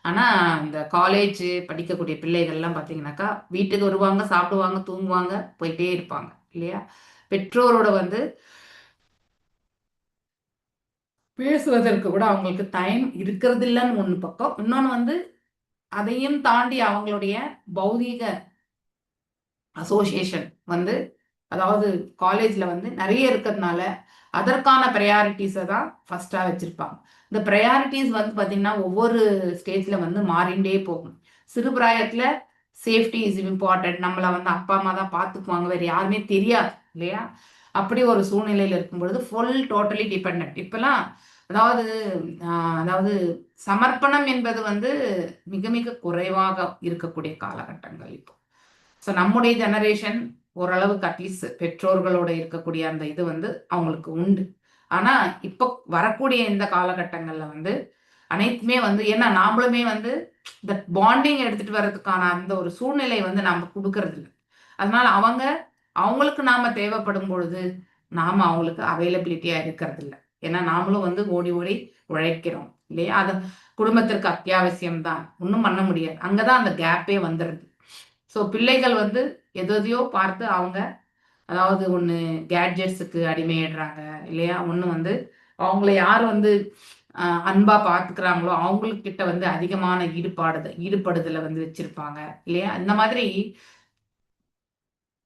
ஆனா இந்த காலேஜ் படிக்கக்கூடிய பிள்ளைகள்லாம் பார்த்தீங்கன்னாக்கா வீட்டுக்கு வருவாங்க, சாப்பிடுவாங்க, தூங்குவாங்க, போயிட்டே இருப்பாங்க இல்லையா? பெற்றோரோட வந்து பேசுவதற்கு கூட அவங்களுக்கு டைம் இருக்கிறது இல்லைன்னு ஒன்று பக்கம். இன்னொன்று வந்து அதையும் தாண்டி அவங்களுடைய பௌதீக அசோசியேஷன் வந்து, அதாவது காலேஜ்ல வந்து நிறைய இருக்கிறதுனால அதற்கான ப்ரையாரிட்டிஸை தான் ஃபர்ஸ்டா வச்சிருப்பாங்க. இந்த ப்ரையாரிட்டிஸ் வந்து பார்த்தீங்கன்னா ஒவ்வொரு ஸ்டேஜ்ல வந்து மாறிண்டே போகும். சிறு பிராயத்துல சேஃப்டி இஸ் இம்பார்ட்டன்ட், நம்மளை வந்து அப்பா அம்மா தான் பார்த்துக்குவாங்க, வேற யாருமே தெரியாது இல்லையா? அப்படி ஒரு சூழ்நிலையில இருக்கும் பொழுது ஃபுல் டோட்டலி டிபெண்ட். இப்பெல்லாம் அதாவது அதாவது சமர்ப்பணம் என்பது வந்து மிக மிக குறைவாக இருக்கக்கூடிய காலகட்டங்கள் இப்போ. ஸோ நம்முடைய ஜெனரேஷன் ஓரளவுக்கு அட்லீஸ்ட் பெற்றோர்களோட இருக்கக்கூடிய அந்த இது வந்து அவங்களுக்கு உண்டு. ஆனா இப்போ வரக்கூடிய இந்த காலகட்டங்கள்ல வந்து அனைத்துமே வந்து ஏன்னா நாமளுமே வந்து இந்த பாண்டிங் எடுத்துட்டு வர்றதுக்கான அந்த ஒரு சூழ்நிலை வந்து நம்ம கொடுக்கறது இல்லை. அதனால அவங்களுக்கு நாம தேவைப்படும் பொழுது நாம அவங்களுக்கு அவைலபிலிட்டியா இருக்கிறது இல்லை. ஏன்னா நாமளும் வந்து ஓடி ஓடி உழைக்கிறோம் இல்லையா? அது குடும்பத்திற்கு அத்தியாவசியம் தான், ஒன்றும் பண்ண முடியாது. அங்கதான் அந்த கேப்பே வந்துடுது. ஸோ பிள்ளைகள் வந்து எதையோ பார்த்து அவங்க அதாவது ஒன்று கேட்ஜெட்ஸுக்கு அடிமையிடுறாங்க இல்லையா? ஒன்று வந்து அவங்கள யார் வந்து அன்பா பார்த்துக்கிறாங்களோ அவங்கக்கிட்ட வந்து அதிகமான ஈடுபடுதலை வந்து வச்சிருப்பாங்க இல்லையா? இந்த மாதிரி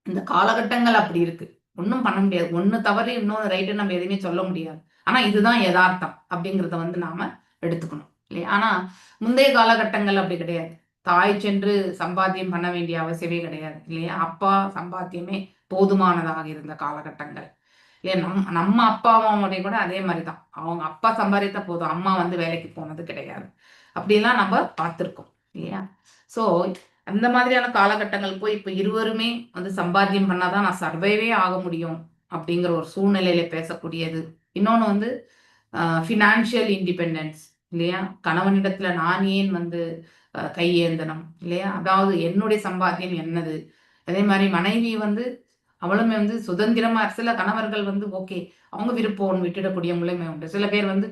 இந்த காலகட்டங்கள் அப்படி இருக்கு. ஒன்றும் பண்ண முடியாது. ஒன்று தவறு இன்னொன்று ரைட்டு நம்ம எதுவுமே சொல்ல முடியாது. ஆனா இதுதான் யதார்த்தம் அப்படிங்கிறத வந்து நாம எடுத்துக்கணும் இல்லையா? ஆனா முந்தைய காலகட்டங்கள் அப்படி கிடையாது. தாய் சென்று சம்பாத்தியம் பண்ண வேண்டிய அவசியமே கிடையாது இல்லையா? அப்பா சம்பாத்தியமே போதுமானதாக இருந்த காலகட்டங்கள் இல்லையா? நம்ம அப்பா அம்மாவுடைய கூட அதே மாதிரிதான். அவங்க அப்பா சம்பாதித்தா போதும், அம்மா வந்து வேலைக்கு போனது கிடையாது. அப்படிலாம் நம்ம பார்த்துருக்கோம் இல்லையா? ஸோ அந்த மாதிரியான காலகட்டங்கள் போய் இப்போ இருவருமே வந்து சம்பாத்தியம் பண்ணாதான் நான் சர்வைவே ஆக முடியும் அப்படிங்கிற ஒரு சூழ்நிலையில பேசக்கூடியது. இன்னொன்று வந்து ஃபினான்ஷியல் இண்டிபெண்டன்ஸ் இல்லையா? கணவனிடத்துல நான் ஏன் வந்து கையேந்தனம் இல்லையா? அதாவது என்னுடைய சம்பாத்தியம் என்னது. அதே மாதிரி மனைவி வந்து அவளுமே வந்து சுதந்திரமா, சில கணவர்கள் வந்து ஓகே அவங்க விருப்பம் விட்டுடக்கூடியவங்களுமே உண்டு. சில பேர் வந்து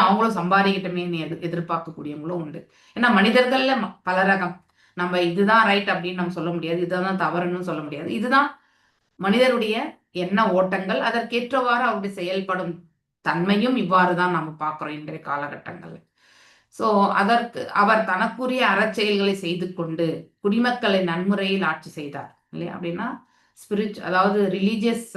அவங்களும் சம்பாதிக்கிட்டமே எதிர்பார்க்கக்கூடியவங்களும் உண்டு. ஏன்னா மனிதர்கள்ல பல ரகம். நம்ம இதுதான் ரைட் அப்படின்னு நம்ம சொல்ல முடியாது, இதுதான் தவறுன்னு சொல்ல முடியாது. இதுதான் மனிதருடைய எண்ண ஓட்டங்கள். அதற்கேற்றவாறு அவருடைய செயல்படும் தன்மையும் இவ்வாறு தான் நம்ம பார்க்கிறோம் இன்றைய காலகட்டங்கள்ல. ஸோ அதற்கு அவர் தனக்குரிய அறச்செயல்களை செய்து கொண்டு குடிமக்களை நன்முறையில் ஆட்சி செய்தார் இல்லையா? அப்படின்னா அதாவது ரிலீஜியஸ்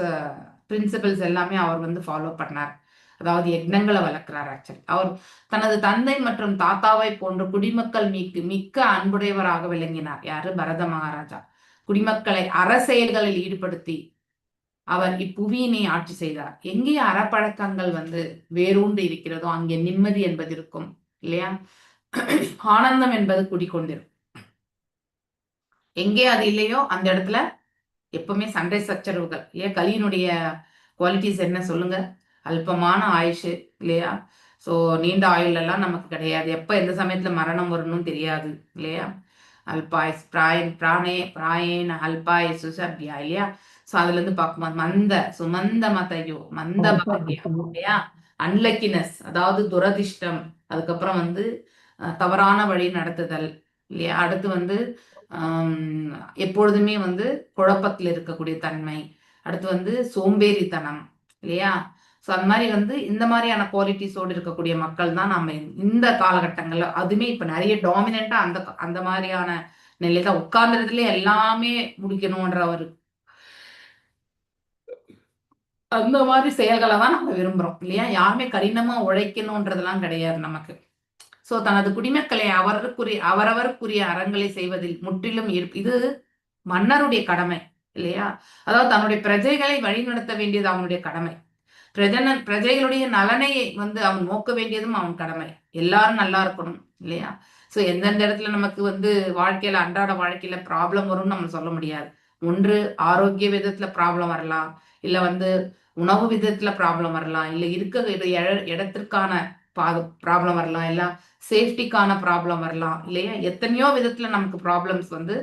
பிரின்சிபல்ஸ் எல்லாமே அவர் வந்து ஃபாலோ பண்ணார். அதாவது யக்னங்களை வளர்க்கிறார். ஆக்சுவலி அவர் தனது தந்தை மற்றும் தாத்தாவை போன்ற குடிமக்கள் மிக்க அன்புடையவராக விளங்கினார். யாரு? பரத மகாராஜா. குடிமக்களை அறச்செயல்களில் ஈடுபடுத்தி அவர் இப்புவியினை ஆட்சி செய்தார். எங்கே அறப்பழக்கங்கள் வந்து வேரூண்டு இருக்கிறதோ அங்கே நிம்மதி என்பது இருக்கும் இல்லையா? ஆனந்தம் என்பது குடிக்கொண்டிருக்கும். எங்கே அது இல்லையோ அந்த இடத்துல எப்பவுமே சண்டை சச்சரவுகள். ஏன் கலியினுடைய குவாலிட்டிஸ் என்ன சொல்லுங்க? அல்பமான ஆயுஷு இல்லையா? ஸோ நீண்ட ஆயுள் எல்லாம் நமக்கு கிடையாது. எப்போ எந்த சமயத்துல மரணம் வரணும்னு தெரியாது இல்லையா? அல்பாயுஸ் பிராணே பிராயேன அல்பாயுசு சப்யா இல்லையா? ஸோ அதுல இருந்து பார்க்கும்போது சுமந்த மதையோ மந்த பாக்கியம் இல்லையா? அன்லக்கினஸ் அதாவது துரதிர்ஷ்டம். அதுக்கப்புறம் வந்து தவறான வழி நடத்துதல் இல்லையா? அடுத்து வந்து எப்பொழுதுமே வந்து குழப்பத்தில் இருக்கக்கூடிய தன்மை. அடுத்து வந்து சோம்பேறித்தனம் இல்லையா? ஸோ அந்த மாதிரி வந்து இந்த மாதிரியான குவாலிட்டிஸோடு இருக்கக்கூடிய மக்கள் தான் நம்ம இந்த காலகட்டங்கள்ல, அதுவுமே இப்ப நிறைய டாமினண்டா அந்த மாதிரியான நிலையில உட்கார்ந்துறதுல எல்லாமே முடிக்கணும்ன்ற ஒரு அந்த மாதிரி செயல்களை தான் நம்ம விரும்புறோம் இல்லையா? யாருமே கடினமா உழைக்கணும்ன்றதெல்லாம் கிடையாது நமக்கு. சோ தனது குடிமக்களை அவரவருக்குரிய அறங்களை செய்வதில் முற்றிலும் இது மன்னருடைய கடமை இல்லையா? அதாவது தன்னுடைய பிரஜைகளை வழிநடத்த வேண்டியது அவனுடைய கடமை. பிரஜைகளுடைய நலனை வந்து அவன் நோக்க வேண்டியதும் அவன் கடமை. எல்லாரும் நல்லா இருக்கணும் இல்லையா? சோ எந்தெந்த இடத்துல நமக்கு வந்து வாழ்க்கையில அன்றாட வாழ்க்கையில ப்ராப்ளம் வரும்னு நம்ம சொல்ல முடியாது. ஒன்று ஆரோக்கிய விதத்துல ப்ராப்ளம் வரலாம், இல்ல வந்து உணவு விதத்துல ப்ராப்ளம் வரலாம், இல்ல இருக்க இடத்திற்கான ப்ராப்ளம் வரலாம், இல்ல சேஃப்டிக்கான ப்ராப்ளம் வரலாம் இல்லையா? எத்தனையோ விதத்துல நமக்கு ப்ராப்ளம்ஸ் வந்து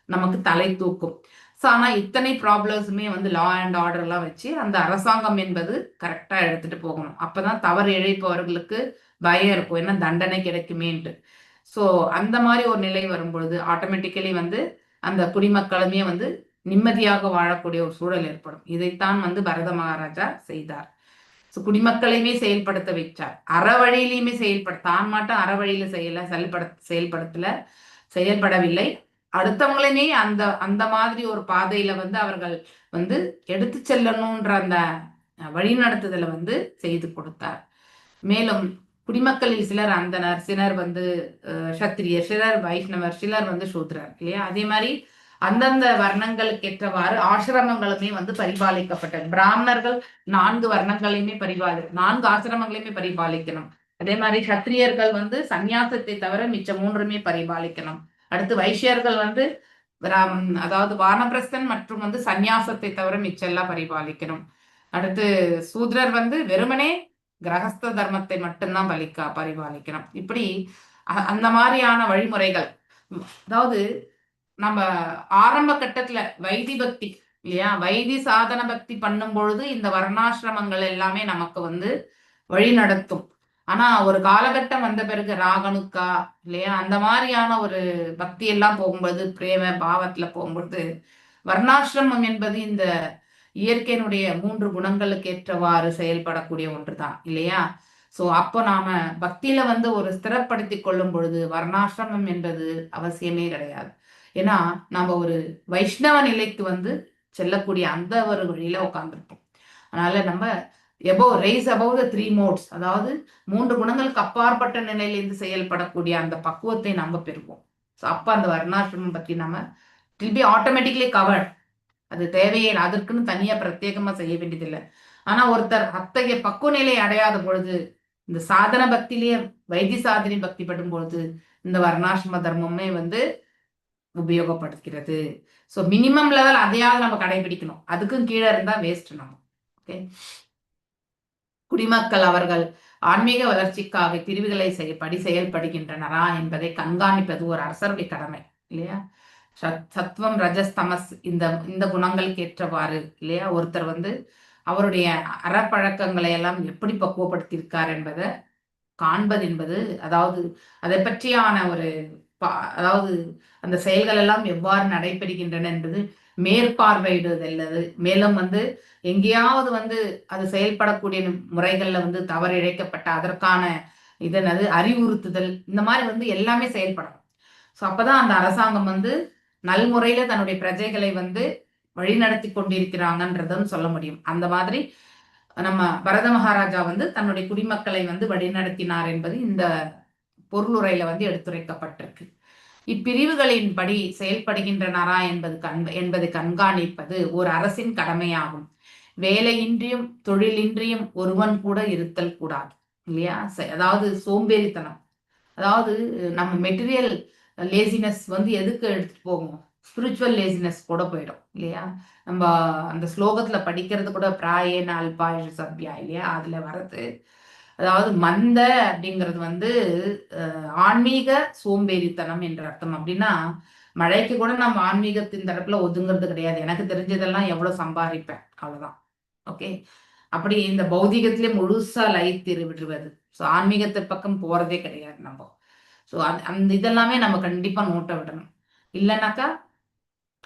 நமக்கு தலை தூக்கும். ஸோ ஆனா இத்தனை ப்ராப்ளம்ஸுமே வந்து லா அண்ட் ஆர்டர்லாம் வச்சு அந்த அரசாங்கம் என்பது கரெக்டா எடுத்துட்டு போகணும். அப்பதான் தவறு இழைப்பவர்களுக்கு பயம் இருக்கும், ஏன்னா தண்டனை கிடைக்குமேன்ட்டு. ஸோ அந்த மாதிரி ஒரு நிலை வரும்பொழுது ஆட்டோமேட்டிக்கலி வந்து அந்த குடிமக்களுமே வந்து நிம்மதியாக வாழக்கூடிய ஒரு சூழல் ஏற்படும். இதைத்தான் வந்து பரத மகாராஜா செய்தார். ஸோ குடிமக்களையுமே செயல்படுத்த வைச்சார். அற வழியிலையுமே தான் மட்டும் அற வழியில செயல்படவில்லை. அடுத்தவங்களையுமே அந்த அந்த மாதிரி ஒரு பாதையில வந்து அவர்கள் வந்து எடுத்து செல்லணும்ன்ற அந்த வழிநடத்துதலை வந்து செய்து கொடுத்தார். மேலும் குடிமக்களில் சிலர் அந்தனர், சிலர் வந்து சத்திரியர், சிலர் வைஷ்ணவர், சிலர் வந்து சூத்ரர் இல்லையா? அதே மாதிரி அந்தந்த வர்ணங்களுக்கு ஏற்றவாறு ஆசிரமங்களுமே வந்து பரிபாலிக்கப்பட்டது. பிராமணர்கள் 4 வர்ணங்களையுமே 4 ஆசிரமங்களையுமே பரிபாலிக்கணும். அதே மாதிரி சத்திரியர்கள் வந்து சந்நியாசத்தை தவிர மிச்ச 3மே பரிபாலிக்கணும். அடுத்து வைஷ்யர்கள் வந்து அதாவது வானப்பிரஸ்தன் மற்றும் வந்து சந்நியாசத்தை தவிர மிச்செல்லாம் பரிபாலிக்கணும். அடுத்து சூத்ரர் வந்து வெறுமனே கிரகஸ்த தர்மத்தை மட்டும்தான் பரிபாலிக்கணும். இப்படி அந்த மாதிரியான வழிமுறைகள். அதாவது நம்ம ஆரம்ப கட்டத்துல வைதி பக்தி இல்லையா, வைதி சாதன பக்தி பண்ணும் பொழுது இந்த வர்ணாசிரமங்கள் எல்லாமே நமக்கு வந்து வழி நடத்தும். ஆனா ஒரு காலகட்டம் வந்த பிறகு ராகனுக்கா இல்லையா, அந்த மாதிரியான ஒரு பக்தி எல்லாம் போகும்போது, பிரேம பாவத்துல போகும்போது வர்ணாசிரமம் என்பது இந்த இயற்கையினுடைய 3 குணங்களுக்கு ஏற்றவாறு செயல்படக்கூடிய ஒன்றுதான் இல்லையா? சோ அப்போ நாம பக்தியில வந்து ஒரு ஸ்திரப்படுத்தி கொள்ளும் பொழுது வர்ணாசிரமம் என்பது அவசியமே கிடையாது. ஏன்னா நம்ம ஒரு வைஷ்ணவ நிலைக்கு வந்து செல்லக்கூடிய அந்த ஒரு வழியில உட்கார்ந்துருப்போம். அதனால நம்ம ரைஸ் அபவ் த 3 மோட்ஸ், அதாவது 3 குணங்களுக்கு அப்பாற்பட்ட நிலையிலிருந்து செயல்படக்கூடிய அந்த பக்குவத்தை நம்ம பெறுவோம். ஸோ அப்ப அந்த வர்ணாசிரமம் பத்தி நம்ம வில் பி ஆட்டோமேட்டிக்லி கவர்ட். அது தேவையே, அதற்குன்னு தனியா பிரத்யேகமா செய்ய வேண்டியதில்லை. ஆனா ஒருத்தர் அத்தகைய பக்குவ நிலை அடையாத பொழுது, இந்த சாதன பக்தியிலேயே வைத்தி சாதனை பக்தி படும் பொழுது இந்த வர்ணாசிரம தர்மமே வந்து உபயோகப்படுத்துகிறது. ஸோ மினிமம் லெவல் அதையாவது நம்ம கடைபிடிக்கணும். அதுக்கும் கீழே இருந்தா வேஸ்ட் நம்ம. ஓகே, குடிமக்கள் அவர்கள் ஆன்மீக வளர்ச்சிக்காக பிரிவுகளை செயல்படுகின்றனரா என்பதை கண்காணிப்பது ஒரு அரசருடைய கடமை இல்லையா? சத்வம் ரஜஸ் தமஸ் இந்த குணங்களுக்கு ஏற்றவாறு இல்லையா, ஒருத்தர் வந்து அவருடைய அறப்பழக்கங்களை எல்லாம் எப்படி பக்குவப்படுத்தியிருக்கார் என்பதை காண்பது என்பது, அதாவது அதை பற்றியான ஒரு அதாவது அந்த செயல்கள் எல்லாம் எவ்வாறு நடைபெறுகின்றன என்பது மேற்பார்வையிடுதல்லது. மேலும் வந்து எங்கேயாவது வந்து அது செயல்படக்கூடிய முறைகள்ல வந்து தவறு இழைக்கப்பட்ட அதற்கான இதனது அறிவுறுத்துதல், இந்த மாதிரி வந்து எல்லாமே செயல்படும். ஸோ அப்பதான் அந்த அரசாங்கம் வந்து நல்முறையில தன்னுடைய பிரஜைகளை வந்து வழிநடத்தி கொண்டிருக்கிறாங்கன்றதும் சொல்ல முடியும். அந்த மாதிரி நம்ம பரத மகாராஜா வந்து தன்னுடைய குடிமக்களை வந்து வழிநடத்தினார் என்பது இந்த பொருளுரையில வந்து எடுத்துரைக்கப்பட்டிருக்கு. இப்பிரிவுகளின்படி செயல்படுகின்றனரா என்பதை கண்காணிப்பது ஒரு அரசின் கடமையாகும். வேலையின்றியும் தொழிலின்றியும் ஒருவன் கூட இருத்தல் கூடாது இல்லையா? அதாவது சோம்பேறித்தனம், அதாவது நம்ம மெட்டீரியல் லேசினஸ் வந்து எதுக்கு எடுத்துட்டு போகும், ஸ்பிரிச்சுவல் லேசினஸ் கூட போயிடும் இல்லையா? நம்ம அந்த ஸ்லோகத்துல படிக்கிறது கூட பிராயேன அல்பாயுஷ சப்யா இல்லையா, அதுல வர்றது. அதாவது மந்த அப்படிங்கிறது வந்து ஆன்மீக சோம்பேறித்தனம் என்ற அர்த்தம். அப்படின்னா மழைக்கு கூட நம்ம ஆன்மீகத்தின் தரப்புல ஒதுங்கிறது கிடையாது. எனக்கு தெரிஞ்சதெல்லாம் எவ்வளவு சம்பாதிப்பேன் அவ்வளவுதான். ஓகே, அப்படி இந்த பௌதிகத்திலே முழுசா லயித்து விடுவது. ஸோ ஆன்மீகத்தை பக்கம் போறதே கிடையாது நம்ம. ஸோ அந்த இதெல்லாமே நம்ம கண்டிப்பா நோட்ட விடணும். இல்லைனாக்கா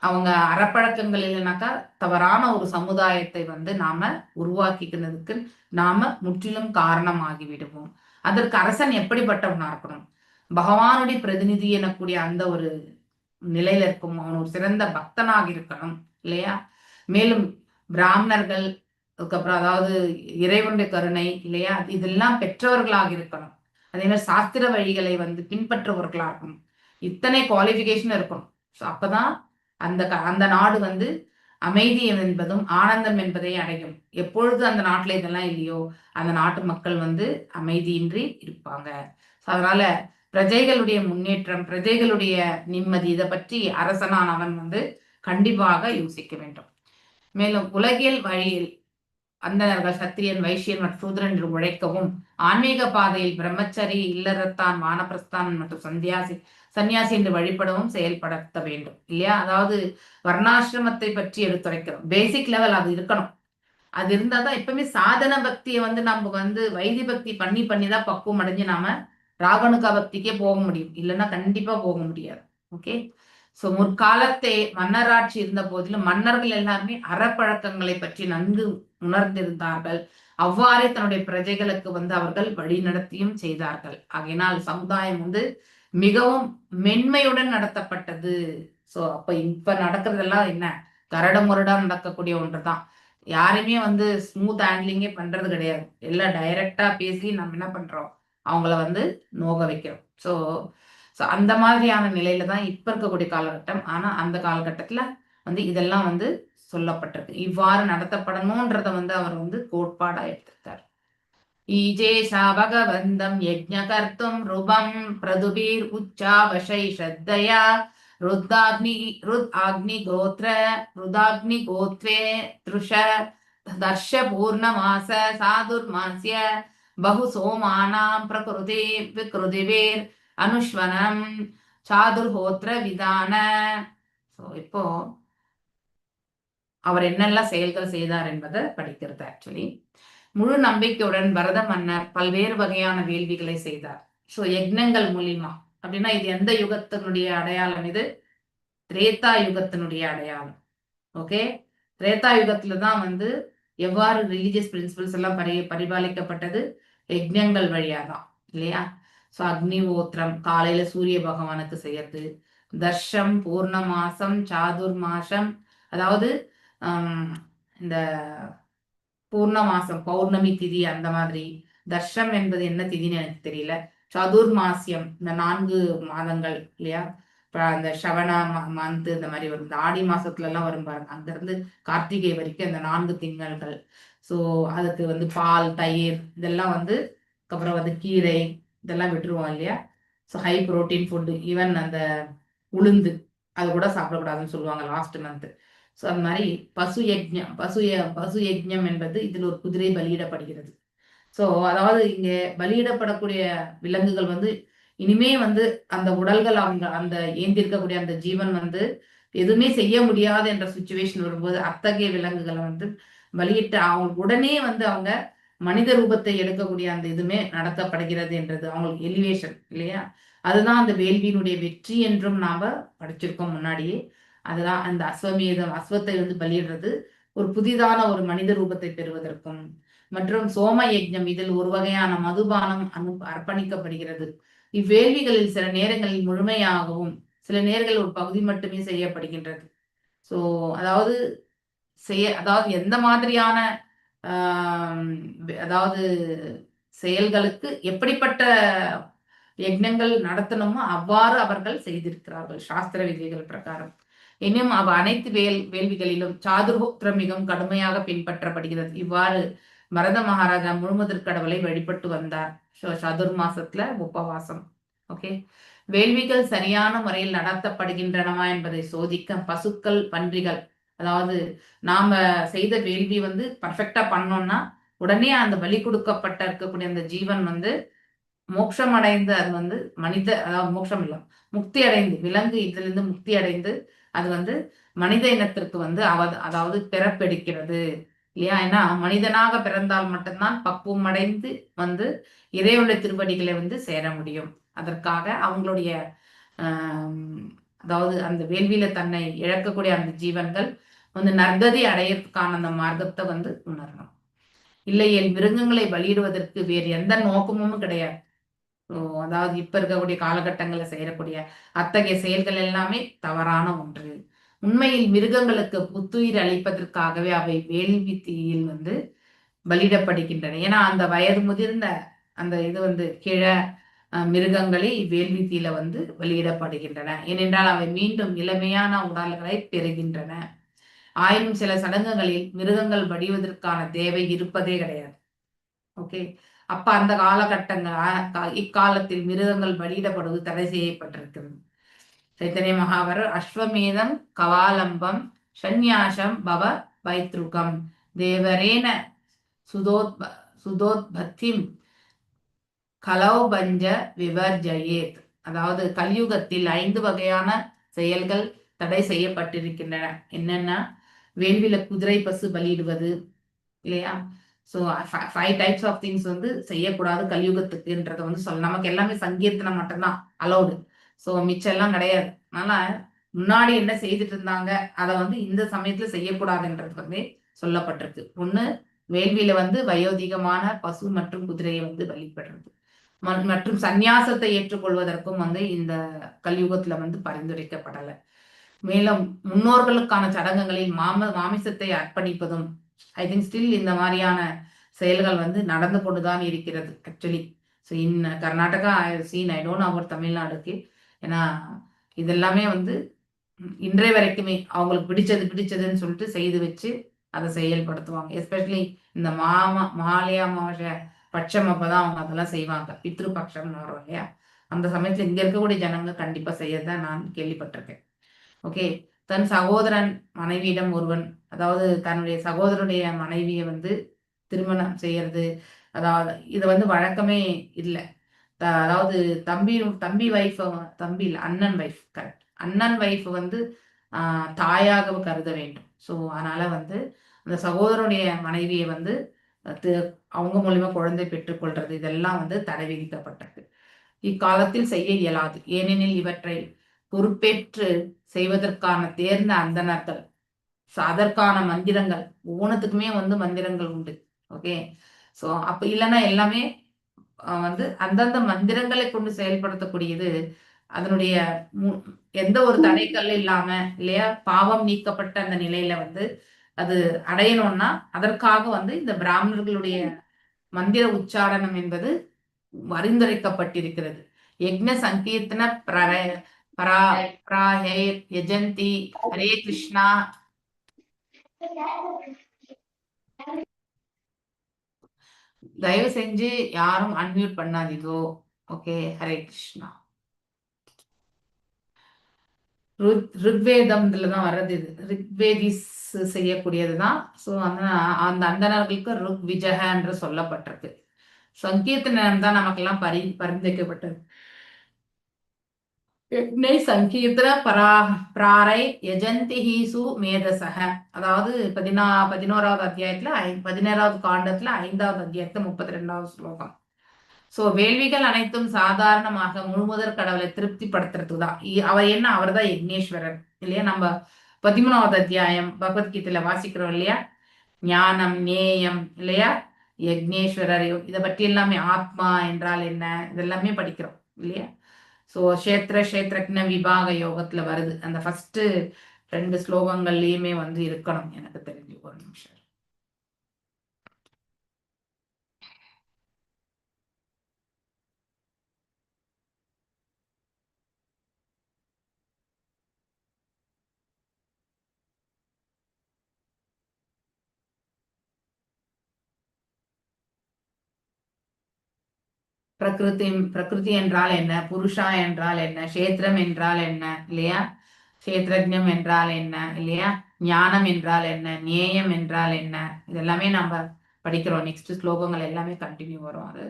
அவங்க அறப்பழக்கங்கள் இல்லைனாக்கா தவறான ஒரு சமுதாயத்தை வந்து நாம உருவாக்கிக்கிறதுக்கு நாம முற்றிலும் காரணமாகி விடுவோம். அதற்கு அரசன் எப்படிப்பட்டவனா இருக்கணும், பகவானுடைய பிரதிநிதி எனக்கூடிய அந்த ஒரு நிலையில இருக்கும். அவன் ஒரு சிறந்த பக்தனாக இருக்கணும் இல்லையா? மேலும் பிராமணர்கள், அதுக்கப்புறம் அதாவது இறைவனுடைய கருணை இல்லையா, இதெல்லாம் பெற்றவர்களாக இருக்கணும். அதே மாதிரி சாஸ்திர வழிகளை வந்து பின்பற்றுபவர்களா இருக்கணும். இத்தனை குவாலிஃபிகேஷன் இருக்கணும். ஸோ அப்பதான் அந்த நாடு வந்து அமைதி என்பதும் ஆனந்தம் என்பதை அடையும். எப்பொழுது அந்த நாட்டுல இதெல்லாம் இல்லையோ அந்த நாட்டு மக்கள் வந்து அமைதியின்றி இருப்பாங்க. அதனால பிரஜைகளுடைய முன்னேற்றம், பிரஜைகளுடைய நிம்மதி, இதை பற்றி அரசனானவன் வந்து கண்டிப்பாக யோசிக்க வேண்டும். மேலும் உலகியல் வழியில் அந்தணர்கள், சத்திரியன், வைசியன் மற்றும் சூத்ரன் என்று உழைக்கவும், ஆன்மீக பாதையில் பிரம்மச்சரி, இல்லறத்தான், வானப்பிரஸ்தான் மற்றும் சன்னியாசி என்று வழிபடவும் செயல்படுத்த வேண்டும் இல்லையா? அதாவது வர்ணாசிரமத்தை பற்றி எடுத்துரைக்கிறோம். பேசிக் லெவல் அது இருக்கணும். அது இருந்தாதான் எப்பவுமே சாதன பக்தியை வந்து நம்ம வந்து வைதி பக்தி பண்ணி தான் பக்குவம் அடைஞ்சு நாம ராவணுகா பக்திக்கே போக முடியும். இல்லைன்னா கண்டிப்பா போக முடியாது. ஓகே. சோ முற்காலத்தே மன்னராட்சி இருந்த போதிலும் மன்னர்கள் எல்லாருமே அறப்பழக்கங்களை பற்றி நன்கு உணர்ந்திருந்தார்கள். அவ்வாறே தன்னுடைய பிரஜைகளுக்கு வந்து அவர்கள் வழி நடத்தியும் செய்தார்கள். ஆகையினால் சமுதாயம் வந்து மிகவும் மென்மையுடன் நடத்தப்பட்டது. சோ அப்ப இப்ப நடக்கிறதெல்லாம் என்ன, கரடு முரடா நடக்கக்கூடிய ஒன்றுதான். யாருமே வந்து ஸ்மூத் ஹேண்ட்லிங்கே பண்றது கிடையாது. எல்லாம் டைரக்டா பேசி நம்ம என்ன பண்றோம், அவங்கள வந்து நோக வைக்கிறோம். ஸோ அந்த மாதிரியான நிலையில தான் இப்ப இருக்கக்கூடிய காலகட்டம். ஆனா அந்த காலகட்டத்துல வந்து இதெல்லாம் வந்து சொல்லப்பட்டிருக்கு. இவ்வாறு நடத்தப்படணும்ன்றத வந்து அவர் வந்து கோட்பாடா எடுத்திருக்காரு. ஈஜேஷா பகவந்தம் யஜ்ஞ கர்த்தும் ரூபம் பிரதுபீர் உச்சாவசை ஸ்ரத்தயா ருதாக்னி கோத்ரே திருஷ தர்ஷ பூர்ணமாச சாதுர்மாஸ்ய பகு சோமானாம் பிரகிருதி விக்ருதிவேர் அனுஷ்வனம் சாதுர்ஹோத்ர விதான. இப்போ அவர் என்னெல்லாம் செயல்கள் செய்தார் என்பதை படிக்கிறது. ஆக்சுவலி முழு நம்பிக்கையுடன் பரத மன்னர் பல்வேறு வகையான வேள்விகளை செய்தார். ஸோ யக்னங்கள் மூலியமா அப்படின்னா இது எந்த யுகத்தினுடைய அடையாளம்? இது திரேதா யுகத்தினுடைய அடையாளம். ஓகே. திரேதா யுகத்துல தான் வந்து எவ்வாறு ரிலீஜியஸ் பிரின்சிபல்ஸ் எல்லாம் பரிபாலிக்கப்பட்டது? யக்ஞங்கள் வழியா தான் இல்லையா? ஸோ அக்னிஹோத்திரம் காலையில சூரிய பகவானுக்கு செய்யறது, தர்ஷம் பூர்ணமாசம் சாதுர்மாசம், அதாவது இந்த பூர்ணமாசம் பௌர்ணமி திதி அந்த மாதிரி. தர்ஷம் என்பது என்ன திதின்னு எனக்கு தெரியல. சதுர்மாசியம் இந்த 4 மாதங்கள் இல்லையா? அந்த ஸ்ரவண மந்த் இந்த மாதிரி வரும். இந்த ஆடி மாசத்துல எல்லாம் வரும் பாருங்க, அங்க இருந்து கார்த்திகை வரைக்கும் இந்த 4 திங்கள்கள். ஸோ அதுக்கு வந்து பால், தயிர் இதெல்லாம் வந்து, அப்புறம் வந்து கீரை இதெல்லாம் விட்டுருவோம் இல்லையா? So high protein food, even அந்த உளுந்து அது கூட சாப்பிடக்கூடாதுன்னு சொல்லுவாங்க லாஸ்ட் மந்த். ஸோ அந்த மாதிரி பசு யஜ்ஞம் என்பது இதில் ஒரு குதிரை பலியிடப்படுகிறது. ஸோ அதாவது இங்கே பலியிடப்படக்கூடிய விலங்குகள் வந்து இனிமே வந்து அந்த உடல்கள் அவங்க அந்த ஏந்திருக்கக்கூடிய அந்த ஜீவன் வந்து எதுவுமே செய்ய முடியாது என்ற சுச்சுவேஷன் வரும்போது அத்தகைய விலங்குகளை வந்து பலியிட்டு அவங்க உடனே வந்து அவங்க மனித ரூபத்தை எடுக்கக்கூடிய அந்த இதுமே நடத்தப்படுகிறது என்றது அவங்களுக்கு எலிவேஷன் இல்லையா? அதுதான் அந்த வேள்வியினுடைய வெற்றி என்றும் நாம படிச்சிருக்கோம் முன்னாடியே. அதுதான் அந்த அஸ்வத்தை வந்து பலியிடுறது ஒரு புதிதான ஒரு மனித ரூபத்தை பெறுவதற்கும். மற்றும் சோம யஜ்ஞம், இதில் ஒரு வகையான மதுபானம் அர்ப்பணிக்கப்படுகிறது. இவ்வேள்விகளில் சில நேரங்களில் முழுமையாகவும் சில நேரங்களில் ஒரு பகுதி மட்டுமே செய்யப்படுகின்றது. ஸோ அதாவது எந்த மாதிரியான அதாவது செயல்களுக்கு எப்படிப்பட்ட யஜ்ஞங்கள் நடத்தணுமோ அவ்வாறு அவர்கள் செய்திருக்கிறார்கள் சாஸ்திர விதிகள் பிரகாரம். இன்னும் அனைத்து வேள்விகளிலும் சாதுர்ஹோத்திரம் மிகவும் கடுமையாக பின்பற்றப்படுகிறது. இவ்வாறு பரத மகாராஜா முழுமுதற் கடவுளை வழிபட்டு வந்தார். சதுர்மாசத்துல உபவாசம். ஓகே. வேள்விகள் சரியான முறையில் நடத்தப்படுகின்றனவா என்பதை சோதிக்க பசுக்கள், பன்றிகள், அதாவது நாம செய்த வேள்வி வந்து பர்ஃபெக்டா பண்ணோம்னா உடனே அந்த பலி கொடுக்கப்பட்ட இருக்கக்கூடிய அந்த ஜீவன் வந்து மோட்சம் அடைந்து அது வந்து அதாவது மோட்சம் இல்லை, முக்தி அடைந்து, விலங்கு இதுல இருந்து முக்தி அடைந்து அது வந்து மனித இனத்திற்கு வந்து அதாவது பிறப்பெடுக்கிறது இல்லையா? ஏன்னா மனிதனாக பிறந்தால் மட்டும்தான் பக்குவம் அடைந்து வந்து இறைவனுடைய திருவடிகளை வந்து சேர முடியும். அதற்காக அவங்களுடைய அதாவது அந்த வேள்வியில தன்னை இழக்கக்கூடிய அந்த ஜீவன்கள் வந்து நற்கதி அடையறதுக்கான அந்த மார்க்கத்தை வந்து உணரணும். இல்லையேல் மிருகங்களை பலியிடுவதற்கு வேறு எந்த நோக்கமும் கிடையாது. அதாவது இப்ப இருக்கக்கூடிய காலகட்டங்களை செய்யக்கூடிய அத்தகைய செயல்கள் எல்லாமே தவறான ஒன்று. உண்மையில் மிருகங்களுக்கு புத்துயிர் அளிப்பதற்காகவே அவை வேள்வி தீயில் வந்து பலியிடப்படுகின்றன. ஏன்னா அந்த வயது முதிர்ந்த அந்த இது வந்து மிருகங்களே இவ்வேள்வி தீல வந்து வெளியிடப்படுகின்றன. ஏனென்றால் அவை மீண்டும் இளமையான உடல்களை பெறுகின்றன. ஆயினும் சில சடங்குகளில் மிருகங்கள் வடிவதற்கான தேவை இருப்பதே கிடையாது. ஓகே, அப்ப அந்த காலகட்டங்கள் இக்காலத்தில் மிருகங்கள் பலியிடப்படுவது தடை செய்யப்பட்டிருக்கிறது. சைத்தன்ய மகாபரர் அஸ்வமேதம் கவாலம்பம் சந்நியாசம் பவ பைத்ருகம் தேவரேன சுதோத்பத்திம் கலௌபஞ்ச விவர்ஜயேத். அதாவது கலியுகத்தில் 5 வகையான செயல்கள் தடை செய்யப்பட்டிருக்கின்றன. என்னன்னா, வேள்வியில குதிரை பசு பலியிடுவது இல்லையா? ஸோ 5 டைப்ஸ் ஆஃப் திங்ஸ் வந்து செய்யக்கூடாது கலியுகத்துக்குன்றத வந்து நமக்கு எல்லாமே சங்கீர்த்தனம் மட்டும்தான் அலௌடு. ஸோ மிச்சம் எல்லாம் கிடையாது. அதனால முன்னாடி என்ன செய்துட்டு இருந்தாங்க அதை வந்து இந்த சமயத்துல செய்யக்கூடாதுன்றது வந்து சொல்லப்பட்டிருக்கு. ஒண்ணு, வேள்வியில வந்து வயோதிகமான பசு மற்றும் குதிரையை வந்து வழிபடுறது மற்றும் சந்நியாசத்தை ஏற்றுக்கொள்வதற்கும் வந்து இந்த கலியுகத்துல வந்து பரிந்துரைக்கப்படலை. மேலும் முன்னோர்களுக்கான சடங்குகளில் மாமிசத்தை அர்ப்பணிப்பதும் ஐ திங்க் ஸ்டில் இந்த மாதிரியான செயல்கள் வந்து நடந்து கொண்டுதான் இருக்கிறது actually. So in Karnataka I don't know about தமிழ்நாடுக்கு. ஏன்னா இதெல்லாமே வந்து இன்றைய வரைக்குமே அவங்களுக்கு பிடிச்சதுன்னு சொல்லிட்டு செய்து வச்சு அதை செயல்படுத்துவாங்க. எஸ்பெஷலி இந்த மாலையா அமாவாசை பட்சம் அப்பதான் அவங்க அதெல்லாம் செய்வாங்க. பித்ரு பட்சம்னு வரும் இல்லையா? அந்த சமயத்துல இங்க இருக்கக்கூடிய ஜனங்கள் கண்டிப்பா செய்யறதான் நான் கேள்விப்பட்டிருக்கேன். ஓகே, தன் சகோதரன் மனைவியிடம் ஒருவன், அதாவது தன்னுடைய சகோதரனுடைய மனைவியை வந்து திருமணம் செய்யறது, அதாவது இது வந்து வழக்கமே இல்லை. அதாவது தம்பி வைஃப், தம்பி இல்லை அண்ணன் வைஃப், கரெக்ட், அண்ணன் வைஃப் வந்து தாயாக கருத வேண்டும். ஸோ அதனால வந்து அந்த சகோதரனுடைய மனைவியை வந்து அவங்க மூலியமா குழந்தை பெற்றுக்கொள்றது இதெல்லாம் வந்து தடை விதிக்கப்பட்டது. இக்காலத்தில் செய்ய இயலாது. ஏனெனில் இவற்றை பொறுப்பேற்று செய்வதற்கான தேர்ந்த அந்தணர்கள், அதற்கான மந்திரங்கள், ஒவ்வொன்றுத்துக்குமே வந்து மந்திரங்கள் உண்டு. ஓகே, ஸோ அப்ப இல்லைன்னா எல்லாமே வந்து அந்தந்த மந்திரங்களை கொண்டு செயல்படுத்தக்கூடியது. அதனுடைய எந்த ஒரு தடைக்கல் இல்லாம இல்லையா, பாவம் நீக்கப்பட்ட அந்த நிலையில வந்து அது அடையணும்னா அதற்காக வந்து இந்த பிராமணர்களுடைய மந்திர உச்சாரணம் என்பது பரிந்துரைக்கப்பட்டிருக்கிறது. யக்ஞ சங்கீர்த்தன யஜந்தி ஹரே கிருஷ்ணா. தயவு செஞ்சு யாரும் அன்மியூட் பண்ணாதீங்கோ. ஓகே, ஹரே கிருஷ்ணா. ருக்வேதம்லதான் வர்றது. இது ரிக்வேதிஸ் செய்யக்கூடியதுதான். ஸோ அந்த அந்தணர்களுக்கு ருக் விஜக என்று சொல்லப்பட்டிருக்கு. சங்கீர்த்தனம் தான் நமக்கெல்லாம் பரிந்துரைக்கப்பட்டது. யக்ஞை சங்கீர்த்தன பிராரை யஜந்திஹீசு மேதசக. அதாவது 11வது அத்தியாயத்துல 17வது காண்டத்துல 5வது அத்தியாயத்துல 32வது ஸ்லோகம். சோ வேள்விகள் அனைத்தும் சாதாரணமாக முழுமுதற் கடவுளை திருப்திப்படுத்துறதுக்கு தான். அவர் தான் யக்னேஸ்வரர் இல்லையா? நம்ம 13வது அத்தியாயம் பகவத்கீதையில வாசிக்கிறோம் இல்லையா? ஞானம் நேயம் இல்லையா, யக்னேஸ்வரர், இதை பற்றி எல்லாமே, ஆத்மா என்றால் என்ன, இதெல்லாமே படிக்கிறோம் இல்லையா? ஸோ கஷேத்திரஜ்ஞ விபாக யோகத்துல வருது. அந்த ஃபர்ஸ்ட் 2 ஸ்லோகங்கள்லயுமே வந்து இருக்கணும் எனக்கு தெரிஞ்சு. ஒரு நிமிஷம். பிரகிருதி என்றால் என்ன, புருஷா என்றால் என்ன, கஷேத்திரம் என்றால் என்ன இல்லையா, கஷேத்திரஜ்ஞம் என்றால் என்ன இல்லையா, ஞானம் என்றால் என்ன, நேயம் என்றால் என்ன, இதெல்லாமே நம்ம படிக்கிறோம். நெக்ஸ்ட் ஸ்லோகங்கள் எல்லாமே கண்டினியூ வரும் அது.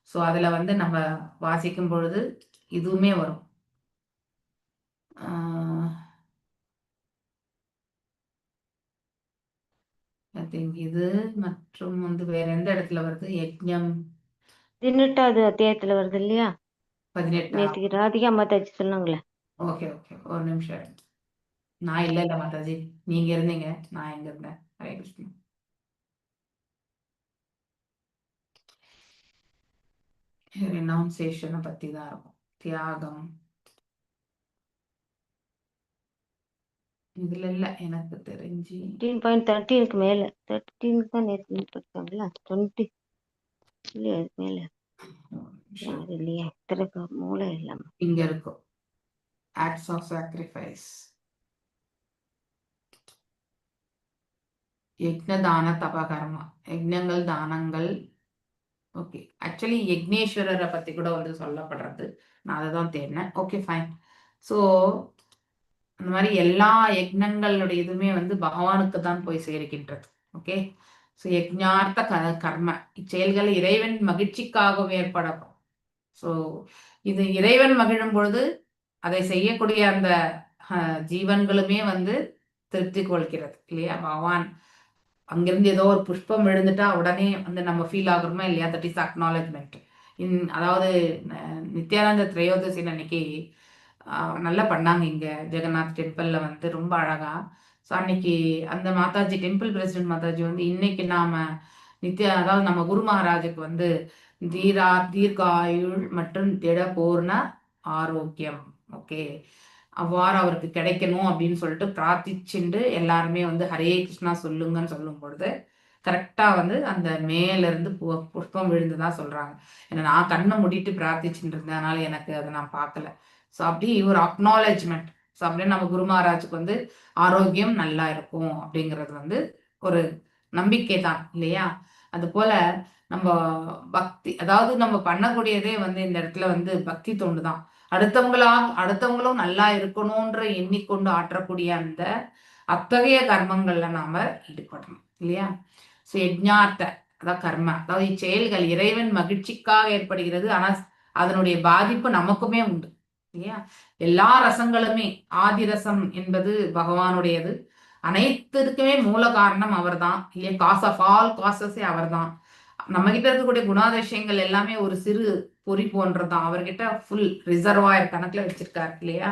ஸோ அதுல வந்து நம்ம வாசிக்கும் பொழுது இதுவுமே வரும். ஐ திங்க் இது மற்றும் வந்து வேற எந்த இடத்துல வருது? யஜ்ஞம் 18வது அத்தியாயத்துல வருது இல்லையா? 18. நேற்றுக்கு ராதிகா மாதாஜி சொன்னாங்களே. ஓகே ஓகே, ஒரு நிமிஷம். நான் இல்ல மாதாஜி, நீங்க இருந்தீங்க, நான் எங்க இருந்தேன்? ஹரே கிருஷ்ணா. ரினவுன்சியேஷனை பத்தி தான் இருக்கும். தியாகம் இதுல இல்ல எனக்கு தெரிஞ்சு. 15.13க்கு மேல 13 தான் நேற்று படிச்சாங்களா? 20 இல்லையா? அதுக்கு மேல யாரு இல்லையா? இத்தனைக்கு மூளை இல்லாம. இங்க இருக்கும் acts of sacrifice. யக்ஞ தான தப கர்மா, யக்ஞங்கள் தானங்கள். ஓகே, ஆக்சுவலி யக்னேஸ்வரரை பத்தி கூட வந்து சொல்லப்படுறது. நான் அதை தான் தேடினேன். Okay, fine. ஸோ அந்த மாதிரி எல்லா யக்ஞங்களுடைய இதுவுமே வந்து பகவானுக்கு தான் போய் சேர்க்கின்றது. ஓகே, ஸோ யக்ஞார்த்த கர்ம இச்செயல்கள் இறைவன் மகிழ்ச்சிக்காகவும் ஏற்படும். ஸோ இது இறைவன் மகிழும் பொழுது அதை செய்யக்கூடிய அந்த ஜீவன்களுமே வந்து திருப்தி கொள்கிறது இல்லையா? பகவான் அங்கிருந்து ஏதோ ஒரு புஷ்பம் விழுந்துட்டா உடனே வந்து நம்ம ஃபீல் ஆகுறோமா இல்லையா? That is acknowledgement. அதாவது நித்யானந்த திரையோதசி அன்னைக்கு நல்லா பண்ணாங்க இங்க ஜெகநாத் டெம்பிள்ல வந்து ரொம்ப அழகா. ஸோ அன்னைக்கு அந்த மாதாஜி டெம்பிள் பிரசிடென்ட் மாதாஜி வந்து இன்னைக்கு நாம அதாவது நம்ம குரு மகாராஜுக்கு வந்து தீர்காயுள் மற்றும் திட பூர்ண ஆரோக்கியம், ஓகே, அவ்வாறு அவருக்கு கிடைக்கணும் அப்படின்னு சொல்லிட்டு பிரார்த்திச்சுண்டு எல்லாருமே வந்து ஹரே கிருஷ்ணா சொல்லுங்கன்னு சொல்லும் பொழுது கரெக்டா வந்து அந்த மேல இருந்து புஷ்பம் விழுந்துதான் சொல்றாங்க. ஏன்னா நான் கண்ணை மூடிட்டு பிரார்த்திச்சுட்டு இருந்தேன், அதனால எனக்கு அதை நான் பார்க்கல. ஸோ அப்படி ஒரு அக்னாலஜ்மெண்ட். ஸோ அப்படியே நம்ம குரு மகாராஜுக்கு வந்து ஆரோக்கியம் நல்லா இருக்கும் அப்படிங்கிறது வந்து ஒரு நம்பிக்கை தான் இல்லையா? அது போல நம்ம பக்தி, அதாவது நம்ம பண்ணக்கூடியதே வந்து இந்த இடத்துல வந்து பக்தி தொண்டு தான். அடுத்தவங்களும் நல்லா இருக்கணும்ன்ற எண்ணிக்கொண்டு ஆற்றக்கூடிய அந்த அத்தகைய கர்மங்கள்ல நாம ஈடுபடணும் இல்லையா? ஸோ யஜ்ஞார்த்த அதாவது கர்ம, அதாவது இச்செயல்கள் இறைவன் மகிழ்ச்சிக்காக ஏற்படுகிறது. ஆனா அதனுடைய பாதிப்பு நமக்குமே உண்டு இல்லையா? எல்லா ரசங்களுமே ஆதி ரசம் என்பது பகவானுடையது. அனைத்திற்குமே மூல காரணம் அவர் தான் இல்லையா? காஸ் ஆஃப் ஆல் காசஸே அவர் தான். நம்ம கிட்ட இருக்கக்கூடிய குணாதிசயங்கள் எல்லாமே ஒரு சிறு பொறி போன்றதுதான். அவர்கிட்ட ஃபுல் ரிசர்வாயர் கணக்குல வச்சிருக்காரு இல்லையா?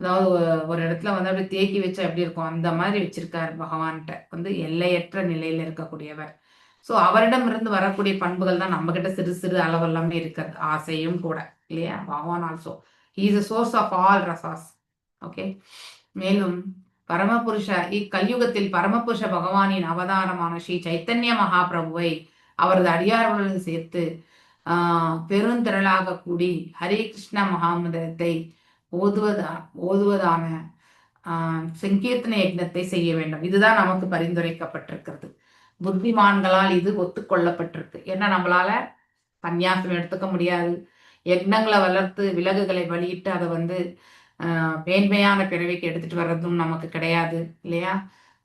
அதாவது ஒரு இடத்துல வந்து அப்படி தேக்கி வச்சா எப்படி இருக்கும் அந்த மாதிரி வச்சிருக்காரு. பகவான்கிட்ட வந்து எல்லையற்ற நிலையில இருக்கக்கூடியவர். ஸோ அவரிடம் இருந்து வரக்கூடிய பண்புகள் தான் நம்ம கிட்ட சிறு சிறு அளவெல்லாமே இருக்கிறது, ஆசையும் கூட இல்லையா? Bhagavan also he is a source of all rasas. Okay, மேலும் பரமபுருஷ இக்கலியுகத்தில் பரமபுருஷ பகவானின் அவதாரமான ஸ்ரீ சைத்தன்ய மகாபிரபுவை அவரது அடியார்களுடன் சேர்த்து பெருந்திரளாக கூடி ஹரே கிருஷ்ண மகாமந்திரத்தை ஓதுவதான சங்கீர்த்தன யக்னத்தை செய்ய வேண்டும். இதுதான் நமக்கு பரிந்துரைக்கப்பட்டிருக்கிறது. புத்திமான்களால் இது ஒத்துக்கொள்ளப்பட்டிருக்கு. ஏன்னா நம்மளால சந்நியாசம் எடுத்துக்க முடியாது. யக்னங்களை வளர்த்து விலகுகளை வழியிட்டு அதை வந்து மேன்மையான பிறவிக்கு எடுத்துட்டு வர்றதும் நமக்கு கிடையாது இல்லையா?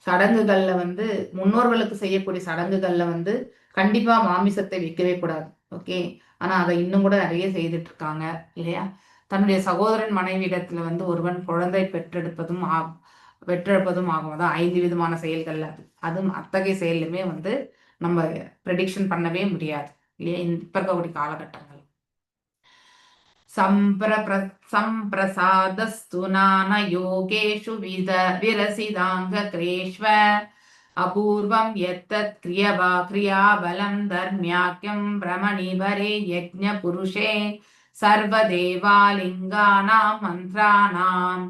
சடங்குகள்ல வந்து முன்னோர்களுக்கு செய்யக்கூடிய சடங்குகள்ல வந்து கண்டிப்பா மாமிசத்தை வைக்கவே கூடாது. ஓகே, ஆனா அதை இன்னும் கூட நிறைய செய்துட்டு இருக்காங்க இல்லையா? தன்னுடைய சகோதரன் மனைவியிடத்துல வந்து ஒருவன் குழந்தை பெற்றெடுப்பதும் ஆகும். அதான் 5 விதமான செயல்கள். அதுவும் அத்தகைய செயலுமே வந்து நம்ம ப்ரெடிக்ஷன் பண்ணவே முடியாது இல்லையா? இப்ப இருக்கக்கூடிய காலகட்டங்கள். सम्प्रसादस्तु नानयोगेषु विरसिदाङ्गक्रेष्व अपूर्वं यत्तत् क्रियाबलं धर्म्याख्यं भ्रमणिभरे यज्ञपुरुषे सर्वदेवालिङ्गानां मन्त्राणाम्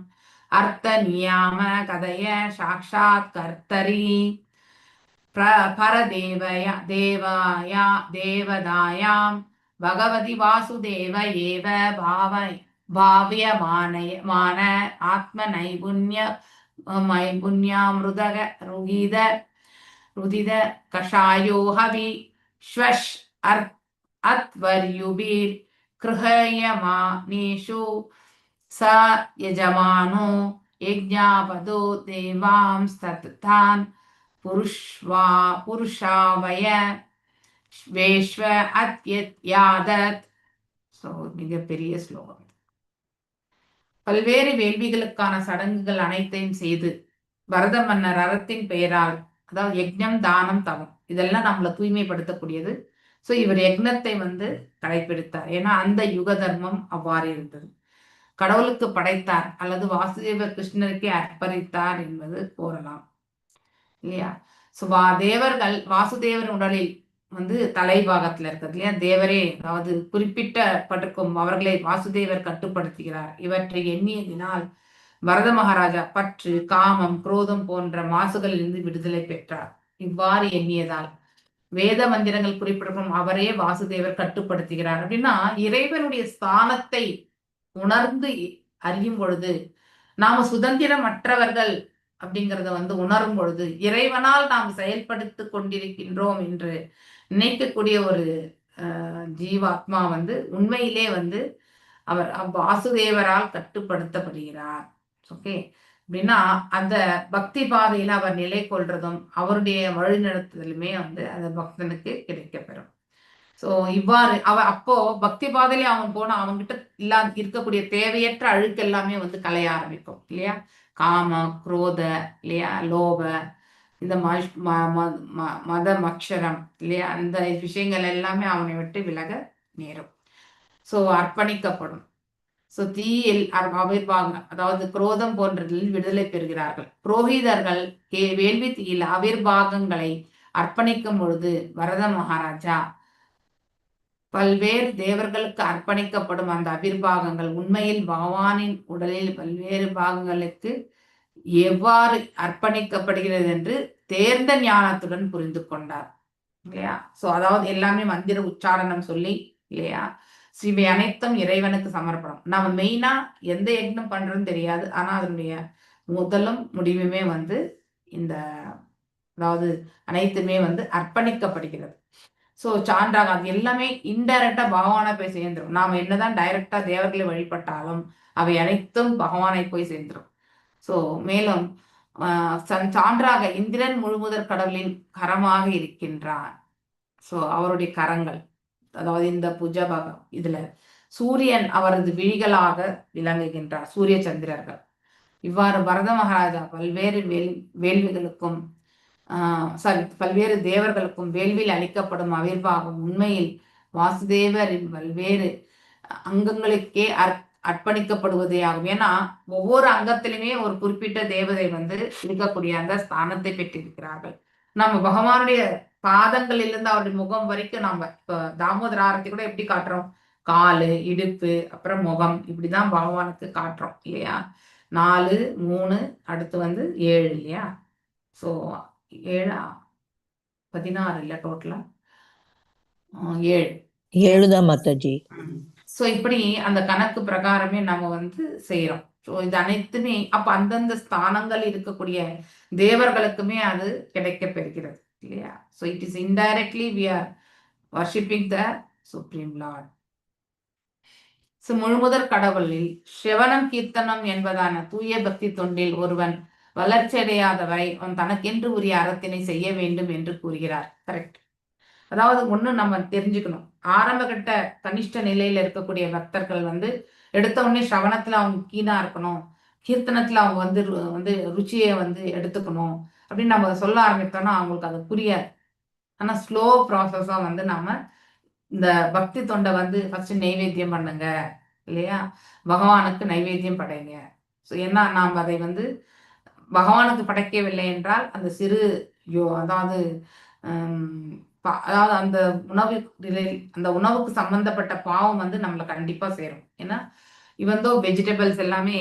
अर्थनियाम कथय साक्षात्कर्तरि देवदायां भगवति वासुदेव एव भाव्यमान आत्मनैपुण्यामृदग रुदिद कषायो हवि श्वश् अत्वर्युभिर्गृह्यमानेषु स यजमानो यज्ञापदो देवांस्ततान् पुरुषावय வேஷ்வ யாதத். ஸோ மிகப்பெரிய ஸ்லோகம். பல்வேறு வேள்விகளுக்கான சடங்குகள் அனைத்தையும் செய்து பரத மன்னர் அறத்தின் பெயரால், அதாவது யக்ஞம் தானம் தவம் இதெல்லாம் நம்மளை தூய்மைப்படுத்தக்கூடியது. ஸோ இவர் யக்னத்தை வந்து கடைபிடித்தார். ஏன்னா அந்த யுக தர்மம் அவ்வாறு இருந்தது. கடவுளுக்கு படைத்தார் அல்லது வாசுதேவ கிருஷ்ணருக்கே அர்ப்பணித்தார் என்பது கூறலாம் இல்லையா? ஸோ தேவர்கள் வாசுதேவர் உடலில் வந்து தலைபாகத்துல இருக்கிறது இல்லையா? தேவரே, அதாவது குறிப்பிட்டப்பட்டிருக்கும் அவர்களை வாசுதேவர் கட்டுப்படுத்துகிறார். இவற்றை எண்ணியதினால் பரத மகாராஜா பற்று, காமம், குரோதம் போன்ற மாசுகளிலிருந்து விடுதலை பெற்றார். இவ்வாறு எண்ணியதால் வேத மந்திரங்கள் குறிப்பிடப்படும் அவரே வாசுதேவர் கட்டுப்படுத்துகிறார். அப்படின்னா இறைவனுடைய ஸ்தானத்தை உணர்ந்து அறியும் பொழுது, நாம சுதந்திரமற்றவர்கள் அப்படிங்கிறத உணரும் பொழுது, இறைவனால் நாம் செயல்படுத்தி கொண்டிருக்கின்றோம் என்று நினைக்கக்கூடிய ஒரு ஜீவாத்மா உண்மையிலே அவர் வாசுதேவரால் கட்டுப்படுத்தப்படுகிறார். ஓகே, அப்படின்னா அந்த பக்தி பாதையில அவர் நிலை கொள்றதும் அவருடைய வழிநடத்துதலுமே அந்த பக்தனுக்கு கிடைக்கப்பெறும். சோ இவ்வாறு அப்போ பக்தி பாதையில அவன் போனா அவன்கிட்ட இருக்கக்கூடிய தேவையற்ற அழுக்கு எல்லாமே கலைய ஆரம்பிக்கும் இல்லையா? காம, குரோத இல்லையா, லோப, இந்த மத மக்ஷரம் இல்லையா, அந்த விஷயங்கள் எல்லாமே அவனை விட்டு விலக நேரும். சோ அர்ப்பணிக்கப்படும். சோ தீயில் ஆவிர்வாங்க, அதாவது குரோதம் போன்றதில் விடுதலை பெறுகிறார்கள். புரோகிதர்கள் வேள்வி தீயில் ஆவிர்வாகங்களை அர்ப்பணிக்கும் பொழுது பரத மகாராஜா பல்வேறு தேவர்களுக்கு அர்ப்பணிக்கப்படும் அந்த அபிர்வாகங்கள் உண்மையில் பகவானின் உடலில் பல்வேறு பாகங்களுக்கு எவ்வாறு அர்ப்பணிக்கப்படுகிறது என்று தேர்ந்த ஞானத்துடன் புரிந்து கொண்டார் இல்லையா? சோ அதாவது எல்லாமே மந்திர உச்சாரணம் சொல்லி இல்லையா, இவை அனைத்தும் இறைவனுக்கு சமர்ப்பணம். நம்ம மெயினா எந்த யக்னம் பண்றோம்னு தெரியாது, ஆனா அதனுடைய முதலும் முடிவுமே இந்த அதாவது அனைத்துமே அர்ப்பணிக்கப்படுகிறது. சோ சான்றாக அது எல்லாமே இன்டைரக்டா பகவானை போய் சேர்ந்துரும். நாம என்னதான் டைரக்டா தேவர்களை வழிபட்டாலும் அவை அனைத்தும் பகவானை போய் சேர்ந்துரும். சோ மேலும் சான்றாக இந்திரன் முழுமுதற் கடவுளின் கரமாக இருக்கின்றார். சோ அவருடைய கரங்கள், அதாவது இந்த புஜபாகம் இதுல சூரியன் அவரது விழிகளாக விளங்குகின்றார், சூரிய சந்திரர்கள். இவ்வாறு பரத மகாராஜா பல்வேறு வேள்விகளுக்கும் பல்வேறு தேவர்களுக்கும் வேள்வியில் அளிக்கப்படும் அவிர்வாகம் உண்மையில் வாசுதேவரின் பல்வேறு அங்கங்களுக்கே அர்ப்பணிக்கப்படுவதே ஆகும். ஏன்னா ஒவ்வொரு அங்கத்திலுமே ஒரு குறிப்பிட்ட தேவதை இருக்கக்கூடிய அந்த ஸ்தானத்தை பெற்றிருக்கிறார்கள். நம்ம பகவானுடைய பாதங்களிலிருந்து அவருடைய முகம் வரைக்கும் நம்ம இப்ப தாமோதர ஆரத்தி கூட எப்படி காட்டுறோம்? காலு, இடுப்பு, அப்புறம் முகம், இப்படிதான் பகவானுக்கு காட்டுறோம் இல்லையா? 4, 3, அடுத்து 7 இல்லையா? சோ 7 16 இல்ல, டோட்டலா 7 தான் மாதாஜி. சோ இப்படி அந்த கணக்கு பிரகாரமே நம்ம செய்யறோம். ஸோ இது அனைத்துமே அப்ப அந்தந்த ஸ்தானங்கள் இருக்கக்கூடிய தேவர்களுக்குமே அது கிடைக்க பெறுகிறது இல்லையா? So it is indirectly we are worshipping the supreme lord. So முழுமுதற் கடவுளில் சிவனம் கீர்த்தனம் என்பதான தூய பக்தி தொண்டில் ஒருவன் வளர்ச்சியடையாதவரை அவன் தனக்கென்று உரிய அறத்தினை செய்ய வேண்டும் என்று கூறுகிறார். கரெக்ட். அதாவது ஒண்ணு நம்ம தெரிஞ்சுக்கணும், ஆரம்ப கட்ட கனிஷ்ட நிலையில இருக்கக்கூடிய பக்தர்கள் எடுத்த உடனே ஸ்ரவணத்துல அவங்க கீனா இருக்கணும், கீர்த்தனத்துல அவங்க ருச்சியை எடுத்துக்கணும் அப்படின்னு நம்ம சொல்ல ஆரம்பித்தோம்னா அவங்களுக்கு அது புரியாது. ஆனா ஸ்லோ ப்ராசஸா நாம இந்த பக்தி தொண்டை ஃபர்ஸ்ட் நைவேத்தியம் பண்ணுங்க இல்லையா, பகவானுக்கு நைவேத்தியம் படைங்க. ஸோ ஏன்னா நாம் அதை பகவானுக்கு படைக்கவில்லை என்றால் அந்த சிறு அதாவது அதாவது அந்த அந்த உணவுக்கு சம்பந்தப்பட்ட பாவம் நம்மளை கண்டிப்பா சேரும். ஏன்னா இவந்தோ வெஜிடபிள்ஸ் எல்லாமே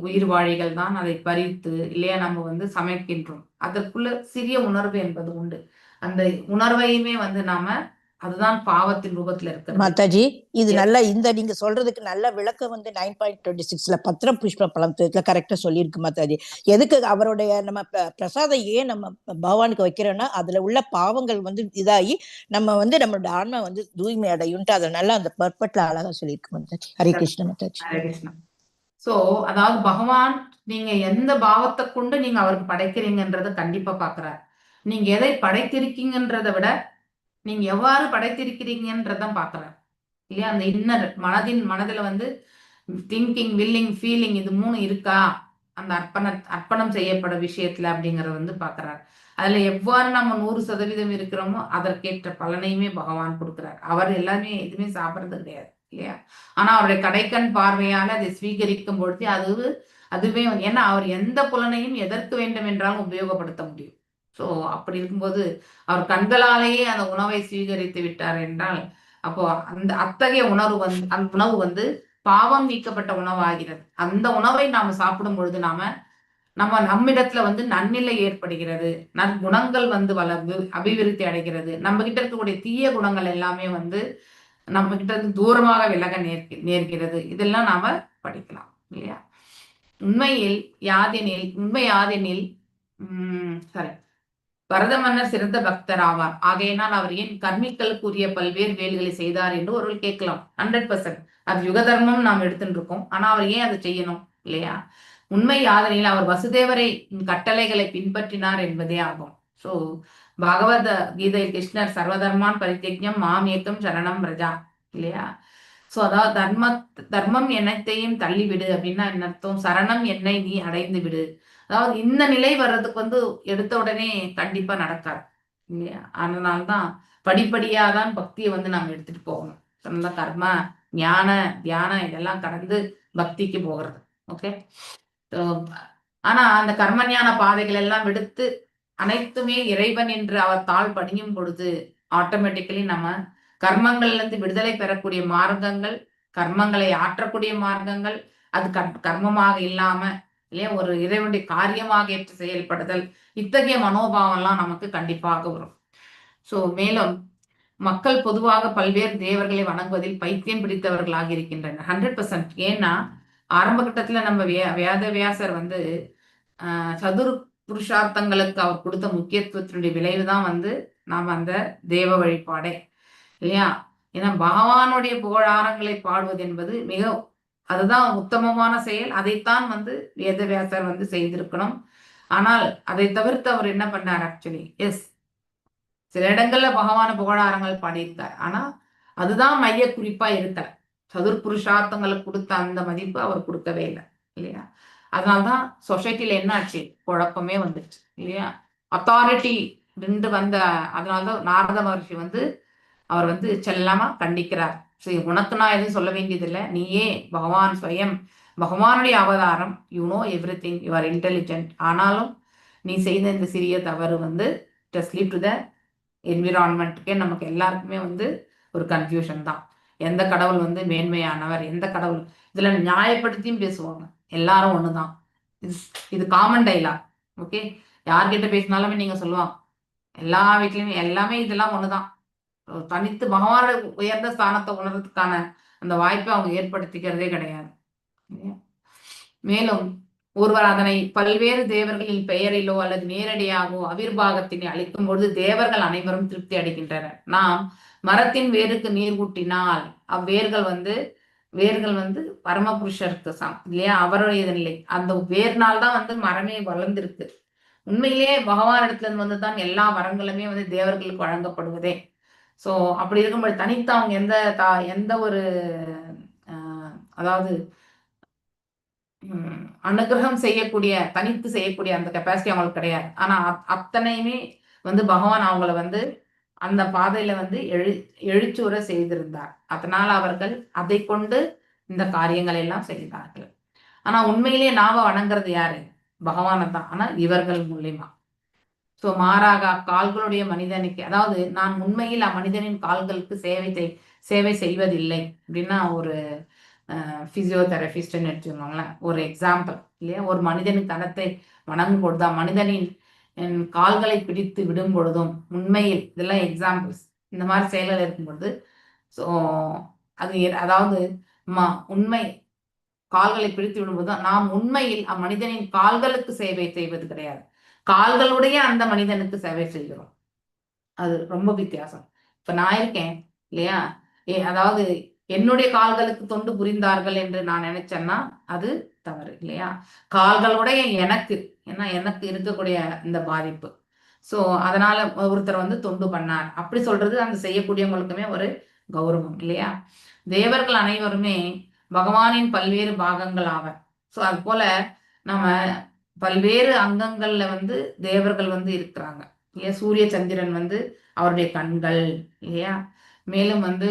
உயிர் வாழிகள் தான், அதை பறித்து இல்லையா நம்ம சமைக்கின்றோம். அதற்குள்ள சிறிய உணர்வு என்பது உண்டு. அந்த உணர்வையுமே நாம அதுதான் பாவத்தின் ரூபத்துல இருக்கு. மாதாஜி இது நல்லா இந்த நீங்க சொல்றதுக்கு நல்ல விளக்கம் 9.26 பத்திரம் புஷ்ப பழத்துல கரெக்டா சொல்லியிருக்கு மாதாஜி. எதுக்கு அவருடைய நம்ம பிரசாதம் ஏன் நம்ம பகவானுக்கு வைக்கிறோம்னா அதுல உள்ள பாவங்கள் இதாகி நம்ம நம்மளோட ஆன்மா தூய்மை அடையும்ட்டு அதை நல்லா அந்த பர்பட்ல அழகா சொல்லியிருக்கு மாதாஜி. ஹரே கிருஷ்ண மாதாஜி. ஹரே கிருஷ்ணா. சோ அதாவது பகவான் நீங்க எந்த பாவத்தை கொண்டு நீங்க அவருக்கு படைக்கிறீங்கன்றத கண்டிப்பா பாக்குறாரு. நீங்க எதை படைத்திருக்கீங்கன்றதை விட நீங்க எவ்வாறு படைத்திருக்கிறீங்கன்றதான் பாக்குறாரு இல்லையா? அந்த இன்னர் மனதுல திங்கிங், வில்லிங், ஃபீலிங் இது 3 இருக்கா அந்த அர்ப்பணம் செய்யப்பட விஷயத்துல அப்படிங்கறத பாக்குறாரு. அதுல எவ்வாறு நம்ம 100% இருக்கிறோமோ அதற்கேற்ற பலனையுமே பகவான் கொடுக்கிறார். அவர் எல்லாமே எதுவுமே சாப்பிட்றது கிடையாது இல்லையா? ஆனா அவருடைய கடைக்கண் பார்வையால அதை ஸ்வீகரிக்கும் பொழுது அதுவே ஏன்னா அவர் எந்த புலனையும் எதற்கு வேண்டும் என்றாலும் உபயோகப்படுத்த முடியும். ஸோ அப்படி இருக்கும்போது அவர் கண்களாலேயே அந்த உணவை ஸ்வீகரித்து விட்டார் என்றால் அப்போ அந்த அத்தகைய உணர்வு அந்த உணவு பாவம் நீக்கப்பட்ட உணவாகிறது. அந்த உணவை நாம சாப்பிடும் பொழுது நாம நம்மிடத்துல வந்து நன்னிலை ஏற்படுகிறது, நற்குணங்கள் வந்து அபிவிருத்தி அடைகிறது, நம்ம கிட்ட இருக்கக்கூடிய தீய குணங்கள் எல்லாமே வந்து நம்ம கிட்ட இருந்து தூரமாக விலக நேர்கிறது. இதெல்லாம் நாம படிக்கலாம் இல்லையா? உண்மை யாதெனில் சாரி, பரத மன்னர் சிறந்த பக்தர் ஆவார், ஆகையினால் அவர் ஏன் கர்மிகளுக்குரிய பல்வேறு வேலைகளை செய்தார் என்று ஒருவர் கேட்கலாம். 100% அது யுக தர்மம் நாம் எடுத்துட்டு இருக்கோம். ஆனா அவர் ஏன் அதை செய்யணும் இல்லையா? உண்மை யாதெனில் அவர் வசுதேவரை கட்டளைகளை பின்பற்றினார் என்பதே ஆகும். ஸோ பகவத கீதையில் கிருஷ்ணர் சர்வதர்மான் பரித்யஜ்யம் மாம் ஏக்கம் சரணம் பிரஜா இல்லையா? ஸோ அதாவது தர்மம் என்னத்தையும் தள்ளிவிடு அப்படின்னா என்ன அர்த்தம்? சரணம் என்னை நீ அடைந்து விடு. அதாவது இந்த நிலை வர்றதுக்கு வந்து எடுத்த உடனே கண்டிப்பா நடக்காது இல்லையா? அதனால்தான் படிப்படியாதான் பக்தியை வந்து நம்ம எடுத்துட்டு போகணும். சொந்த கர்ம ஞான தியானம் இதெல்லாம் கடந்து பக்திக்கு போகிறது. ஓகே. ஆனா அந்த கர்ம ஞான பாதைகள் எல்லாம் எடுத்து அனைத்துமே இறைவன் என்று அவர் தாழ் பணியும் பொழுது ஆட்டோமேட்டிக்கலி நம்ம கர்மங்கள்ல இருந்து விடுதலை பெறக்கூடிய மார்க்கங்கள், கர்மங்களை ஆற்றக்கூடிய மார்க்கங்கள், அது கர்மமாக இல்லாம இல்லையா ஒரு இறைவனுடைய காரியமாக ஏற்று செயல்படுதல், இத்தகைய மனோபாவம்லாம் நமக்கு கண்டிப்பாக வரும். ஸோ மேலும் மக்கள் பொதுவாக பல்வேறு தேவர்களை வணங்குவதில் பைத்தியம் பிடித்தவர்களாக இருக்கின்றனர். 100%. ஏன்னா ஆரம்ப கட்டத்துல நம்ம வேதவியாசர் வந்து சதுர் புருஷார்த்தங்களுக்கு அவர் கொடுத்த முக்கியத்துவத்தினுடைய விளைவுதான் வந்து நாம் அந்த தேவ வழிபாடே இல்லையா? ஏன்னா பகவானுடைய புகழாரங்களை பாடுவது என்பது அதுதான் உத்தமமான செயல். அதைத்தான் வந்து வேதவியாசர் வந்து செய்திருக்கணும். ஆனால் அதை தவிர்த்து அவர் என்ன பண்ணார்? ஆக்சுவலி சில இடங்கள்ல பகவான புகழாரங்கள் பாடியிருக்கார். ஆனா அதுதான் மைய குறிப்பா இருக்கல. சதுர் புருஷார்த்தங்களுக்கு கொடுத்த அந்த மதிப்பு அவர் கொடுக்கவே இல்லை இல்லையா? அதனால்தான் சொசைட்டில என்ன ஆச்சு? குழப்பமே வந்துடுச்சு இல்லையா? அத்தாரிட்டி நின்று வந்த அதனால்தான் நாரத மகர்ஷி வந்து அவர் வந்து செல்லமா கண்டிக்கிறார். சரி, உனக்கு நான் எதுவும் சொல்ல வேண்டியதில்லை, நீயே பகவான் ஸ்வயம் பகவானுடைய அவதாரம், you know every thing, you are intelligent. ஆனாலும் நீ செய்த இந்த சிறிய தவறு வந்து ஜஸ்ட் லீவ் டு த என்விரான்மெண்ட்டுக்கே நமக்கு எல்லாருக்குமே வந்து ஒரு கன்ஃபியூஷன் தான். எந்த கடவுள் வந்து மேன்மையானவர், எந்த கடவுள் இதுல நியாயப்படுத்தியும் பேசுவாங்க. எல்லாரும் ஒண்ணுதான். இது காமன் டைலாக். ஓகே, யார்கிட்ட பேசினாலுமே நீங்க சொல்லுவாங்க எல்லா வீட்லயுமே எல்லாமே இதெல்லாம் ஒண்ணுதான். தனித்து பகவானோட உயர்ந்த ஸ்தானத்தை உணர்றதுக்கான அந்த வாய்ப்பை அவங்க ஏற்படுத்திக்கிறதே கிடையாது. மேலும் ஒருவர் அதனை பல்வேறு தேவர்களின் பெயரிலோ அல்லது நேரடியாகவோ அவிர்வாகத்தினை அளிக்கும் பொழுது தேவர்கள் அனைவரும் திருப்தி அடைகின்றனர். நாம் மரத்தின் வேருக்கு நீர் ஊட்டினால் அவ்வேர்கள் வந்து பரமபுருஷருக்கு இல்லையா? அவருடைய நிலை அந்த வேர்னால் தான் வந்து மரமே வளர்ந்திருக்கு. உண்மையிலேயே பகவான் இடத்துல இருந்து வந்து தான் எல்லா வரங்களுமே வந்து தேவர்களுக்கு வழங்கப்படுவதே. ஸோ அப்படி இருக்கும்போது தனித்து அவங்க எந்த ஒரு அதாவது அனுகிரகம் செய்யக்கூடிய தனித்து செய்யக்கூடிய அந்த கெப்பாசிட்டி அவங்களுக்கு கிடையாது. ஆனா அத்தனையுமே வந்து பகவான் அவங்கள வந்து அந்த பாதையில வந்து எழுச்சுற செய்திருந்தார். அதனால் அவர்கள் அதை கொண்டு இந்த காரியங்கள் எல்லாம் செய்தார்கள். ஆனா உண்மையிலேயே நாம வணங்குறது யாரு? பகவானை தான். ஆனா இவர்கள் மூலியமா. ஸோ மாறாக அக்கால்களுடைய மனிதனுக்கு, அதாவது நான் உண்மையில் அம்மனிதனின் கால்களுக்கு சேவை செய்வதில்லை அப்படின்னா ஒரு பிசியோதெரபிஸ்ட்ன்னு எடுத்துக்கோங்களேன், ஒரு எக்ஸாம்பிள் இல்லையா? ஒரு மனிதனின் தனத்தை வணங்கும் பொழுதா மனிதனின் கால்களை பிடித்து விடும் பொழுதும் உண்மையில் இதெல்லாம் எக்ஸாம்பிள்ஸ். இந்த மாதிரி செயல்கள் இருக்கும் பொழுது ஸோ அது அதாவது உண்மை கால்களை பிடித்து விடும்போது நாம் உண்மையில் அம்மனிதனின் கால்களுக்கு சேவை செய்வது கிடையாது, கால்களுடைய அந்த மனிதனுக்கு சேவை செய்கிறோம். அது ரொம்ப வித்தியாசம். இப்ப நான் இருக்கேன் இல்லையா? அதாவது என்னுடைய கால்களுக்கு தொண்டு புரிந்தார்கள் என்று நான் நினைச்சேன்னா அது தவறு இல்லையா? கால்களுடைய ஏன்னா எனக்கு இருக்கக்கூடிய இந்த பாதிப்பு. ஸோ அதனால ஒருத்தர் வந்து தொண்டு பண்ணார் அப்படி சொல்றது அந்த செய்யக்கூடியவங்களுக்குமே ஒரு கௌரவம் இல்லையா? தேவர்கள் அனைவருமே பகவானின் பல்வேறு பாகங்கள் ஆவர். ஸோ அது போல நம்ம பல்வேறு அங்கங்கள்ல வந்து தேவர்கள் வந்து இருக்கிறாங்க இல்லையா? சூரிய சந்திரன் வந்து அவருடைய கண்கள் இல்லையா? மேலும் வந்து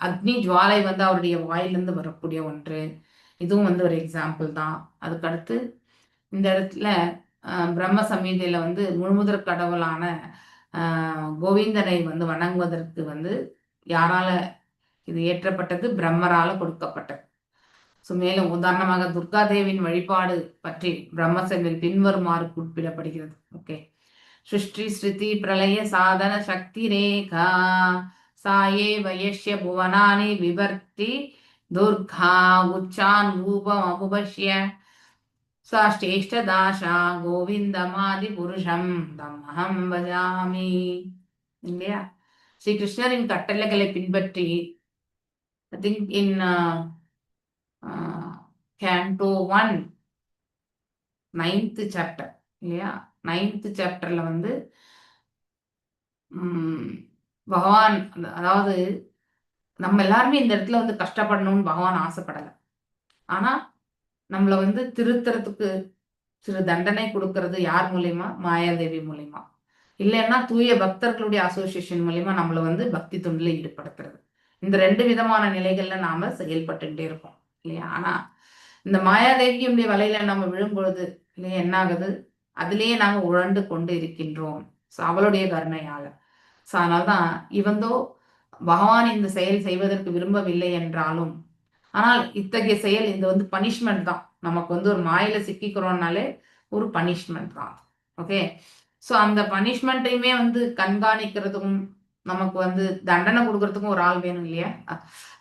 அக்னி ஜுவாலை வந்து அவருடைய வாயிலிருந்து வரக்கூடிய ஒன்று. இதுவும் வந்து ஒரு எக்ஸாம்பிள் தான். அதுக்கடுத்து இந்த இடத்துல பிரம்ம சமீதையில வந்து முழுமுதற் கடவுளான கோவிந்தனை வந்து வணங்குவதற்கு வந்து யாரால இது ஏற்றப்பட்டது? பிரம்மரால கொடுக்கப்பட்டது. ஸோ மேலும் உதாரணமாக துர்காதேவியின் வழிபாடு பற்றி பிரம்மசந்தில் பின்வருமாறு குறிப்பிடப்படுகிறது. ஓகே, सृष्टि स्थिति प्रलय साधन शक्ति रेखा साये वयस्य भुवनानि विभर्ति दुर्गा उच्चान रूपम अमुपश्य सा श्रेष्ठदाशा गोविंदमादि पुरुषम तमहं भजामि. இல்லையா? ஸ்ரீ கிருஷ்ணரின் கட்டளைகளை பின்பற்றி I think in canto 1 9th chapter இல்லையா, 9th சாப்டர்ல வந்து பகவான், அதாவது நம்ம எல்லாருமே இந்த இடத்துல வந்து கஷ்டப்படணும்னு பகவான் ஆசைப்படல. ஆனா நம்மள வந்து திருத்தறதுக்கு சிறு தண்டனை கொடுக்கறது யார் மூலியமா? மாயாதேவி மூலியமா, இல்லைன்னா தூய பக்தர்களுடைய அசோசியேஷன் மூலியமா நம்மள வந்து பக்தி தொண்டில் ஈடுபடுத்துறது. இந்த 2 விதமான நிலைகள்ல நாம செயல்பட்டுட்டே இருக்கோம் இல்லையா? ஆனா இந்த மாயாதேவியுடைய வலையில நம்ம விழும்பொழுது இல்லையா என்ன ஆகுது? அதிலேயே நாம உழண்டு கொண்டு இருக்கின்றோம். ஸோ அவளுடைய கருணையால. ஸோ அதனால்தான் இவந்தோ பகவான் இந்த செயல் செய்வதற்கு விரும்பவில்லை என்றாலும், ஆனால் இத்தகைய செயல் இது வந்து பனிஷ்மெண்ட் தான். நமக்கு வந்து ஒரு மாயில சிக்கிக்கிறோம்னாலே ஒரு பனிஷ்மெண்ட் தான். ஓகே, ஸோ அந்த பனிஷ்மெண்ட்டையுமே வந்து கண்காணிக்கிறதுக்கும் நமக்கு வந்து தண்டனை கொடுக்கறதுக்கும் ஒரு ஆள் வேணும் இல்லையா?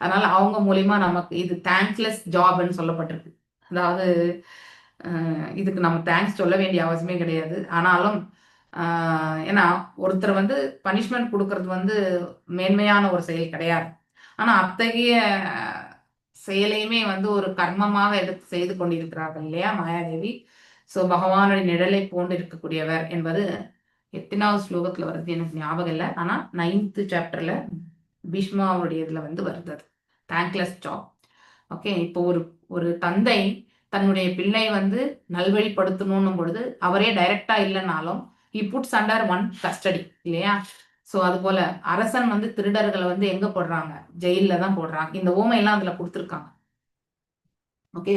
அதனால அவங்க மூலியமா நமக்கு இது தேங்க்லெஸ் ஜாப்னு சொல்லப்பட்டிருக்கு. அதாவது இதுக்கு நம்ம தேங்க்ஸ் சொல்ல வேண்டிய அவசியமே கிடையாது. ஆனாலும் ஏன்னா ஒருத்தர் வந்து பனிஷ்மெண்ட் கொடுக்கறது வந்து மேன்மையான ஒரு செயல் கிடையாது. ஆனா அத்தகைய செயலையுமே வந்து ஒரு கர்மமாக எடுத்து செய்து கொண்டிருக்கிறார்கள் இல்லையா மாயாதேவி. ஸோ பகவானுடைய நிழலை போன்று இருக்கக்கூடியவர் என்பது எத்தனாவது ஸ்லோகத்துல வருது எனக்கு ஞாபகம் இல்லை. ஆனா 9th சாப்டர்ல பீஷ்மாவுடைய இதுல வந்து வருது அது தேங்க்லெஸ் ஜாப். ஓகே, இப்போ ஒரு தந்தை தன்னுடைய பிள்ளை வந்து நல்வழிப்படுத்தணும் பொழுது அவரே டைரக்டா இல்லைனாலும் he puts under one custody இல்லையா? ஸோ அது போல அரசன் வந்து திருடர்களை வந்து எங்க போடுறாங்க? ஜெயில தான் போடுறாங்க. இந்த ஓமையெல்லாம் அதுல கொடுத்துருக்காங்க. ஓகே,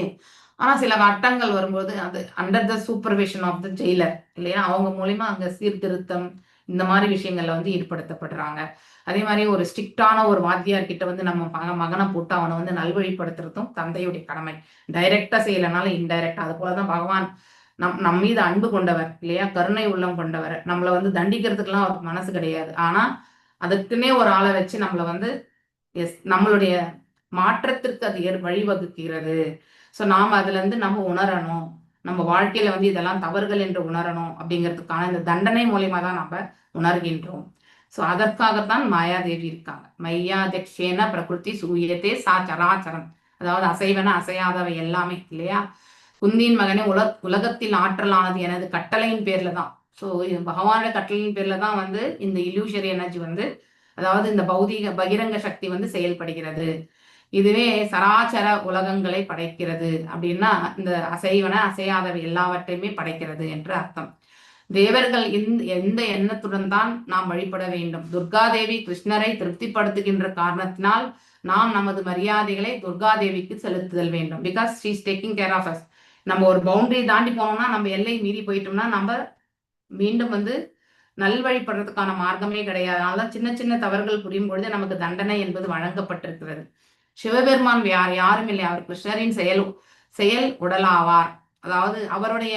ஆனா சில கட்டங்கள் வரும்போது அது under the supervision of the jailer இல்லையா? அவங்க மூலியமா அங்க சீர்திருத்தம் இந்த மாதிரி விஷயங்கள்ல வந்து ஈடுபடுத்தப்படுறாங்க. அதே மாதிரி ஒரு ஸ்ட்ரிக்டான ஒரு வாத்தியார் கிட்ட வந்து நம்ம மகனை போட்டு அவனை வந்து நல்வழிப்படுத்துறதும் தந்தையுடைய கடமை. டைரக்டா செய்யலைனாலும் இன்டைரக்டா. அது போலதான் பகவான் நம் மீது அன்பு கொண்டவர் இல்லையா? கருணை உள்ளம் கொண்டவர். நம்மளை வந்து தண்டிக்கிறதுக்கெல்லாம் அவருக்கு மனசு கிடையாது. ஆனா அதுக்குன்னே ஒரு ஆளை வச்சு நம்மளை வந்து நம்மளுடைய மாற்றத்திற்கு அது வழிவகுக்கிறது. ஸோ நாம அதுல இருந்து நம்ம உணரணும், நம்ம வாழ்க்கையில வந்து இதெல்லாம் தவறுகள் என்று உணரணும். அப்படிங்கிறதுக்கான இந்த தண்டனை மூலியமா தான் நம்ம உணர்கின்றோம். ஸோ அதற்காகத்தான் மாயாதேவி இருக்காங்க. மையாதேன பிரகிருதி சூயத்தே சா சராச்சரம், அதாவது அசைவன அசையாதவை எல்லாமே இல்லையா? குந்தியின் மகனே உலகத்தில் ஆற்றலானது எனது கட்டளையின் பேர்ல தான். ஸோ பகவானோட கட்டளையின் பேர்ல தான் வந்து இந்த இல்யூஷரி எனர்ஜி வந்து, அதாவது இந்த பௌதிக பகிரங்க சக்தி வந்து செயல்படுகிறது. இதுவே சராச்சர உலகங்களை படைக்கிறது. அப்படின்னா இந்த அசைவன அசையாதவை எல்லாவற்றையுமே படைக்கிறது என்று அர்த்தம். தேவர்கள் எந்த எண்ணத்துடன் தான் நாம் வழிபட வேண்டும்? துர்காதேவி கிருஷ்ணரை திருப்திப்படுத்துகின்ற காரணத்தினால் நாம் நமது மரியாதைகளை துர்காதேவிக்கு செலுத்துதல் வேண்டும். Because she is taking care of us. நம்ம ஒரு பவுண்டரி தாண்டி போனோம்னா, நம்ம எல்லை மீறி போயிட்டோம்னா நம்ம மீண்டும் வந்து நல்வழிப்படுறதுக்கான மார்க்கமே கிடையாது. அதனாலதான் சின்ன சின்ன தவறுகள் புரியும் பொழுது நமக்கு தண்டனை என்பது வழங்கப்பட்டிருக்கிறது. சிவபெருமான் யாரும் இல்லை, அவர் கிருஷ்ணரின் செயல் உடலாவார். அதாவது அவருடைய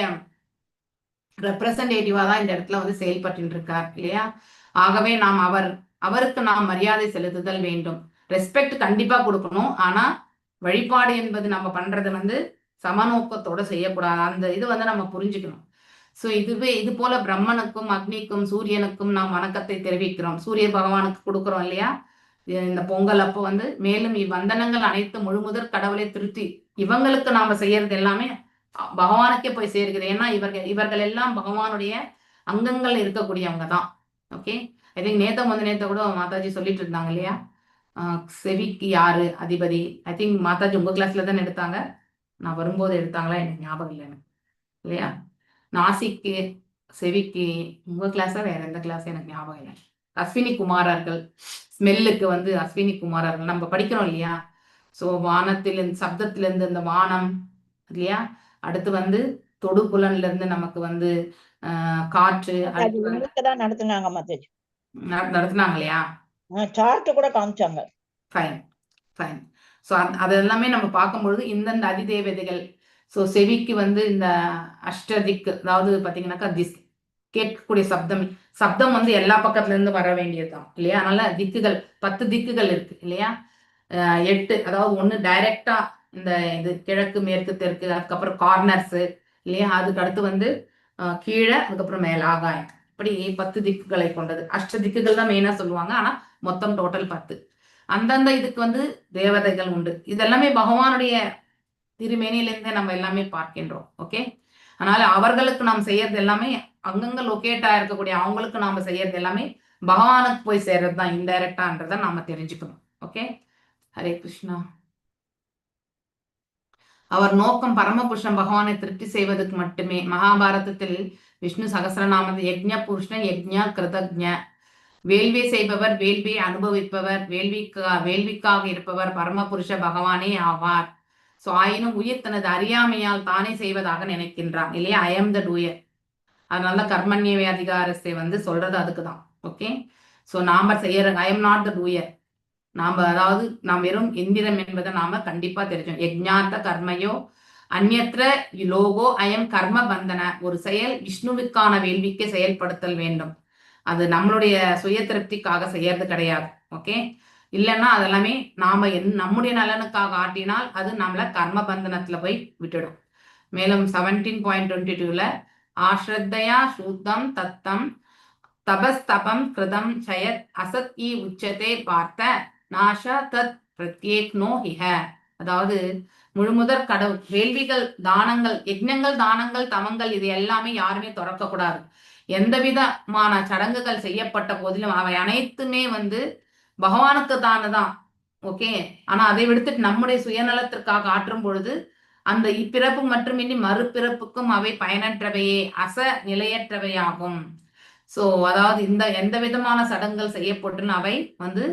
ரெப்ரசன்டேட்டிவா தான் இந்த இடத்துல வந்து செயல்பட்டு இருக்கார் இல்லையா? ஆகவே நாம் அவருக்கு நாம் மரியாதை செலுத்துதல் வேண்டும். ரெஸ்பெக்ட் கண்டிப்பா கொடுக்கணும். ஆனா வழிபாடு என்பது நம்ம பண்றது வந்து சமநோக்கத்தோட செய்யக்கூடாது. அந்த இது வந்து நம்ம புரிஞ்சுக்கணும். ஸோ இது போல பிரம்மனுக்கும் அக்னிக்கும் சூரியனுக்கும் நாம் வணக்கத்தை தெரிவிக்கிறோம். சூரிய பகவானுக்கு கொடுக்குறோம் இல்லையா இந்த பொங்கல் அப்போ வந்து. மேலும் இவ்வந்தனங்கள் அனைத்து முழுமுதற் கடவுளை திருத்தி இவங்களுக்கு நாம செய்யறது எல்லாமே பகவானுக்கே போய் சேர்கிறது. ஏன்னா இவர்கள் எல்லாம் பகவானுடைய அங்கங்கள் இருக்கக்கூடியவங்க தான். ஓகே, ஐ திங்க் நேத்த கூட மாதாஜி சொல்லிட்டு இருந்தாங்க இல்லையா, செவிக்கு யாரு அதிபதி? ஐ திங்க் மாதாஜி உங்க கிளாஸ்ல தானே எடுத்தாங்க, நான் வரும்போது எடுத்தாங்களா எனக்கு ஞாபகம் இல்லை எனக்கு இல்லையா? நாசிக்கு செவிக்கு உங்க கிளாஸா வேற எந்த கிளாஸ் எனக்கு ஞாபகம் இல்லை. அஸ்வினி குமாரர்கள், ஸ்மெல்லுக்கு வந்து அஸ்வினி குமாரர்கள் நம்ம படிக்கிறோம் இல்லையா? ஸோ வானத்திலிருந்து சப்தத்திலிருந்து இந்த வானம் இல்லையா? அடுத்து வந்து தொடுபுலன்ல இருந்து நமக்கு வந்து காற்று தான் நடத்துனாங்க மாதாஜி. நடத்துனாங்க இல்லையா? சார்ட் கூட காமிச்சாங்க. Fine fine. ஸோ அது எல்லாமே நம்ம பார்க்கும்பொழுது இந்தந்த அதிதேவதைகள். ஸோ செவிக்கு வந்து இந்த அஷ்டதிக்கு, அதாவது பார்த்தீங்கன்னாக்கா கேட்கக்கூடிய சப்தம் வந்து எல்லா பக்கத்துல இருந்து வர வேண்டியதுதான் இல்லையா? அதனால திக்குகள் 10 திக்குகள் இருக்கு இல்லையா? 8, அதாவது ஒன்று டைரக்டா இந்த இது கிழக்கு மேற்கு தெற்கு, அதுக்கப்புறம் கார்னர்ஸ் இல்லையா? அதுக்கு அடுத்து வந்து கீழே, அதுக்கப்புறம் மேல ஆகாயம், இப்படி 10 திக்குகளை கொண்டது. அஷ்ட திக்குகள் தான் மெயினா சொல்லுவாங்க, ஆனா மொத்தம் டோட்டல் 10. அந்தந்த இதுக்கு வந்து தேவதைகள் உண்டு. இதெல்லாமே பகவானுடைய திருமேனியிலிருந்தே நம்ம எல்லாமே பார்க்கின்றோம். ஓகே, அதனால அவர்களுக்கு நாம் செய்யறது எல்லாமே அங்கங்க லொக்கேட் ஆயிருக்கக்கூடிய அவங்களுக்கு நாம செய்யறது எல்லாமே பகவானுக்கு போய் சேர்றது தான் இன்டைரக்டான்றதை நாம தெரிஞ்சுக்கணும். ஓகே, ஹரே கிருஷ்ணா. அவர் நோக்கம் பரமபுருஷன் பகவானை திருப்தி செய்வதற்கு மட்டுமே. மகாபாரதத்தில் விஷ்ணு சகசிரநாமது யஜ்ஞ புருஷன் யஜ்ஞ கிருதஜ்ஞ, வேள்வி செய்பவர், வேள்வியை அனுபவிப்பவர், வேள்விக்காக இருப்பவர் பரமபுருஷ பகவானே ஆவார். ஸோ ஆயினும் உயிர் தனது அறியாமையால் தானே செய்வதாக நினைக்கின்றான் இல்லையா? I am the doer. அதனால கர்மண்யவே அதிகாரத்தை வந்து சொல்றது அதுக்குதான். ஓகே, ஸோ நாம செய்யற I am not the doer. அதாவது நாம் வெறும் எந்திரம் என்பதை நாம கண்டிப்பா தெரிஞ்சோம். யஜ்ஞாத்த கர்மயோ அந்யத்ர லோகோ அயம் கர்ம பந்தன. ஒரு செயல் விஷ்ணுவுக்கான வேள்விக்கு செயல்படுத்தல் வேண்டும். அது நம்மளுடைய சுய திருப்திக்காக செய்யறது கிடையாது. ஓகே, இல்லைன்னா அதெல்லாமே நாம நம்முடைய நலனுக்காக ஆட்டினால் அது நம்மள கர்ம பந்தனத்துல போய் விட்டுடும். மேலும் 17.22ல ஆஸ்ரத்தையா சூத்தம் தத்தம் தபஸ்தபம் கிருதம் சயத் அசத் இ உச்சதே பார்த்த நாஷா தத் பிரத்யேக்னோ ஹிஹ. அதாவது முழுமுதற் கடவுள் வேள்விகள், தானங்கள், யஜ்ஞங்கள், தானங்கள், தமங்கள் இது எல்லாமே யாருமே துறக்க கூடாது. எந்த விதமான சடங்குகள் செய்யப்பட்ட போதிலும் அவை அனைத்துமே வந்து பகவானுக்கு தானதான். ஓகே, ஆனா அதை விடுத்துட்டு நம்முடைய சுயநலத்திற்காக ஆற்றும் பொழுது அந்த இப்பிறப்பு மட்டுமின்றி மறுபிறப்புக்கும் அவை பயனற்றவையே, நிலையற்றவையாகும். ஸோ அதாவது எந்த விதமான சடங்குகள் செய்யப்பட்டுன்னு அவை வந்து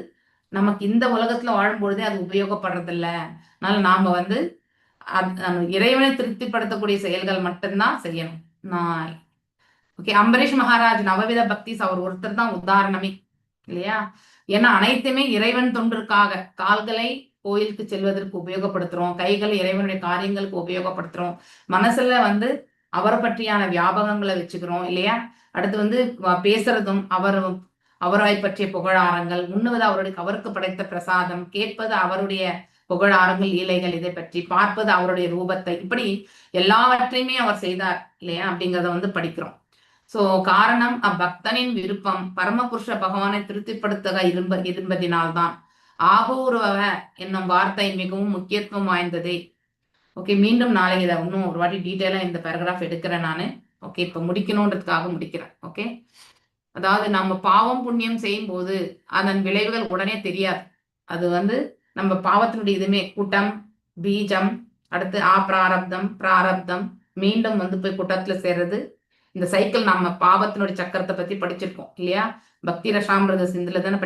நமக்கு இந்த உலகத்துல வாழும் பொழுதே அது உபயோகப்படுறதில்ல. அதனால நாம வந்து இறைவனை திருப்திப்படுத்தக்கூடிய செயல்கள் மட்டும்தான் செய்யணும். ஓகே, அம்பரீஷ் மகாராஜ் நவவித பக்திஸ் அவர் ஒருத்தர் தான் உதாரணமே இல்லையா? ஏன்னா அனைத்துமே இறைவன் தொண்டிற்காக. கால்களை கோயிலுக்கு செல்வதற்கு உபயோகப்படுத்துறோம், கைகளை இறைவனுடைய காரியங்களுக்கு உபயோகப்படுத்துறோம், மனசுல வந்து அவரை பற்றியான வியாபகங்களை வச்சுக்கிறோம் இல்லையா? அடுத்து வந்து பேசுறதும் அவரை பற்றிய புகழாரங்கள், உண்ணுவது அவருக்கு படைத்த பிரசாதம், கேட்பது அவருடைய புகழாரங்கள், லீலைகள், இதை பற்றி பார்ப்பது அவருடைய ரூபத்தை, இப்படி எல்லாவற்றையுமே அவர் செய்தார் இல்லையா? அப்படிங்கிறத வந்து படிக்கிறோம். ஸோ காரணம் அப்பக்தனின் விருப்பம் பரமபுருஷ பகவானை திருப்திப்படுத்த இருப்பதினால்தான். ஆபூர்வ என்னும் வார்த்தை மிகவும் முக்கியத்துவம் வாய்ந்ததே. ஓகே, மீண்டும் நாளைக்கு இதை இன்னும் ஒரு வாட்டி டீட்டெயிலா இந்த பேராகிராஃப் எடுக்கிறேன் நான். ஓகே, இப்போ முடிக்கணுன்றதுக்காக முடிக்கிறேன். ஓகே, அதாவது நம்ம பாவம் புண்ணியம் செய்யும் போது அதன் விளைவுகள் உடனே தெரியாது. அது வந்து நம்ம பாவத்தினுடைய இதுமே கூட்டம், பீஜம், அடுத்து பிராரப்தம், மீண்டும் வந்து போய் கூட்டத்துல சேர்றது. இந்த சைக்கிள் நம்ம பாவத்தினுடைய சக்கரத்தை பத்தி படிச்சிருக்கோம் இல்லையா? பக்தி ரசாமிரத சிந்துல தானே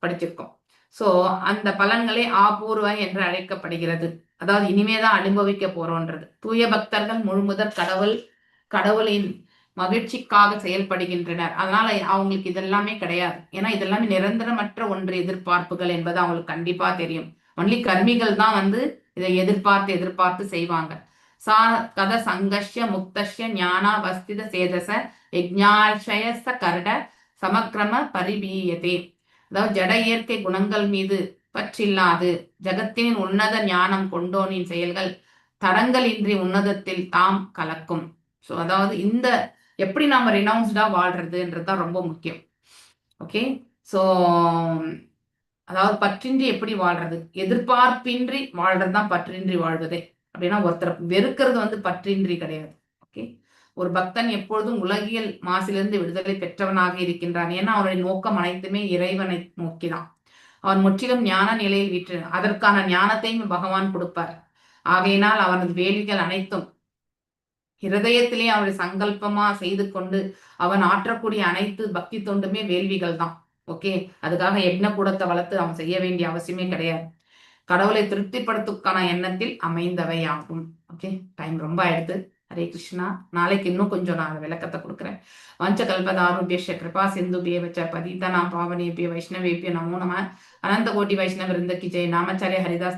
படிச்சிருக்கோம். ஸோ அந்த பலன்களே ஆபூர்வ என்று அழைக்கப்படுகிறது. அதாவது இனிமேதான் அனுபவிக்க போறோன்றது. தூய பக்தர்கள் முழுமுதற் கடவுளின் மகிழ்ச்சிக்காக செயல்படுகின்றனர். அதனால அவங்களுக்கு இதெல்லாமே கிடையாது. ஏன்னா இதெல்லாமே நிரந்தரமற்ற ஒன்று எதிர்பார்ப்புகள் என்பது அவங்களுக்கு கண்டிப்பா தெரியும். ஒன்லி கர்மிகள் தான் வந்து இதை எதிர்பார்த்து செய்வாங்க. சா கத சங்கஷ்ய முக்தஷ்ய ஞானாவஸ்தித சேதச யஜ்ஞாஷயச கரட சமக்கிரம பரிபீயதே. அதாவது ஜட இயற்கை குணங்கள் மீது பற்றில்லாது ஜகத்தின் உன்னத ஞானம் கொண்டோனின் செயல்கள் தடங்களின்றி உன்னதத்தில் தாம் கலக்கும். ஸோ அதாவது இந்த எப்படி நாம ரினவுன்ஸ்டா வாழ்றதுன்றதுதான் ரொம்ப முக்கியம். ஓகே, ஸோ அதாவது பற்றின்றி எப்படி வாழ்றது, எதிர்பார்ப்பின்றி வாழ்றதுதான் பற்றின்றி வாழ்வதே. அப்படின்னா ஒருத்தர் வெறுக்கிறது வந்து பற்றின்றி கிடையாது. ஓகே, ஒரு பக்தன் எப்பொழுதும் உலகியல் மாசிலிருந்து விடுதலை பெற்றவனாக இருக்கின்றான். ஏன்னா அவனுடைய நோக்கம் அனைத்துமே இறைவனை நோக்கிதான். அவன் முற்றிலும் ஞான நிலையில் வீற்று அதற்கான ஞானத்தையும் பகவான் கொடுப்பார். ஆகையினால் அவனது வேள்விகள் அனைத்தும் ஹிருதயத்திலே அவனுடைய சங்கல்பமா செய்து கொண்டு அவன் ஆற்றக்கூடிய அனைத்து பக்தி தொண்டுமே வேள்விகள் தான். ஓகே, அதுக்காக யக்ஞ கூடத்தை வளர்த்து அவன் செய்ய வேண்டிய அவசியமே கிடையாது. கடவுளை திருப்திப்படுத்துக்கான எண்ணத்தில் அமைந்தவை ஆகும். ஓகே, டைம் ரொம்ப ஆயிடுது. ஹரே கிருஷ்ணா. நாளைக்கு இன்னும் கொஞ்சம் நான் விளக்கத்தை கொடுக்குறேன். வஞ்ச கல்பதாருபிய கிருபா சிந்துபிய வச்ச பதிதா நாம் பாவனேபிய வைஷ்ணவேபிய நமோ நம. அனந்த கோட்டி வைஷ்ணவ விருந்த கி ஜெய். நாமச்சாரிய ஹரிதாஸ்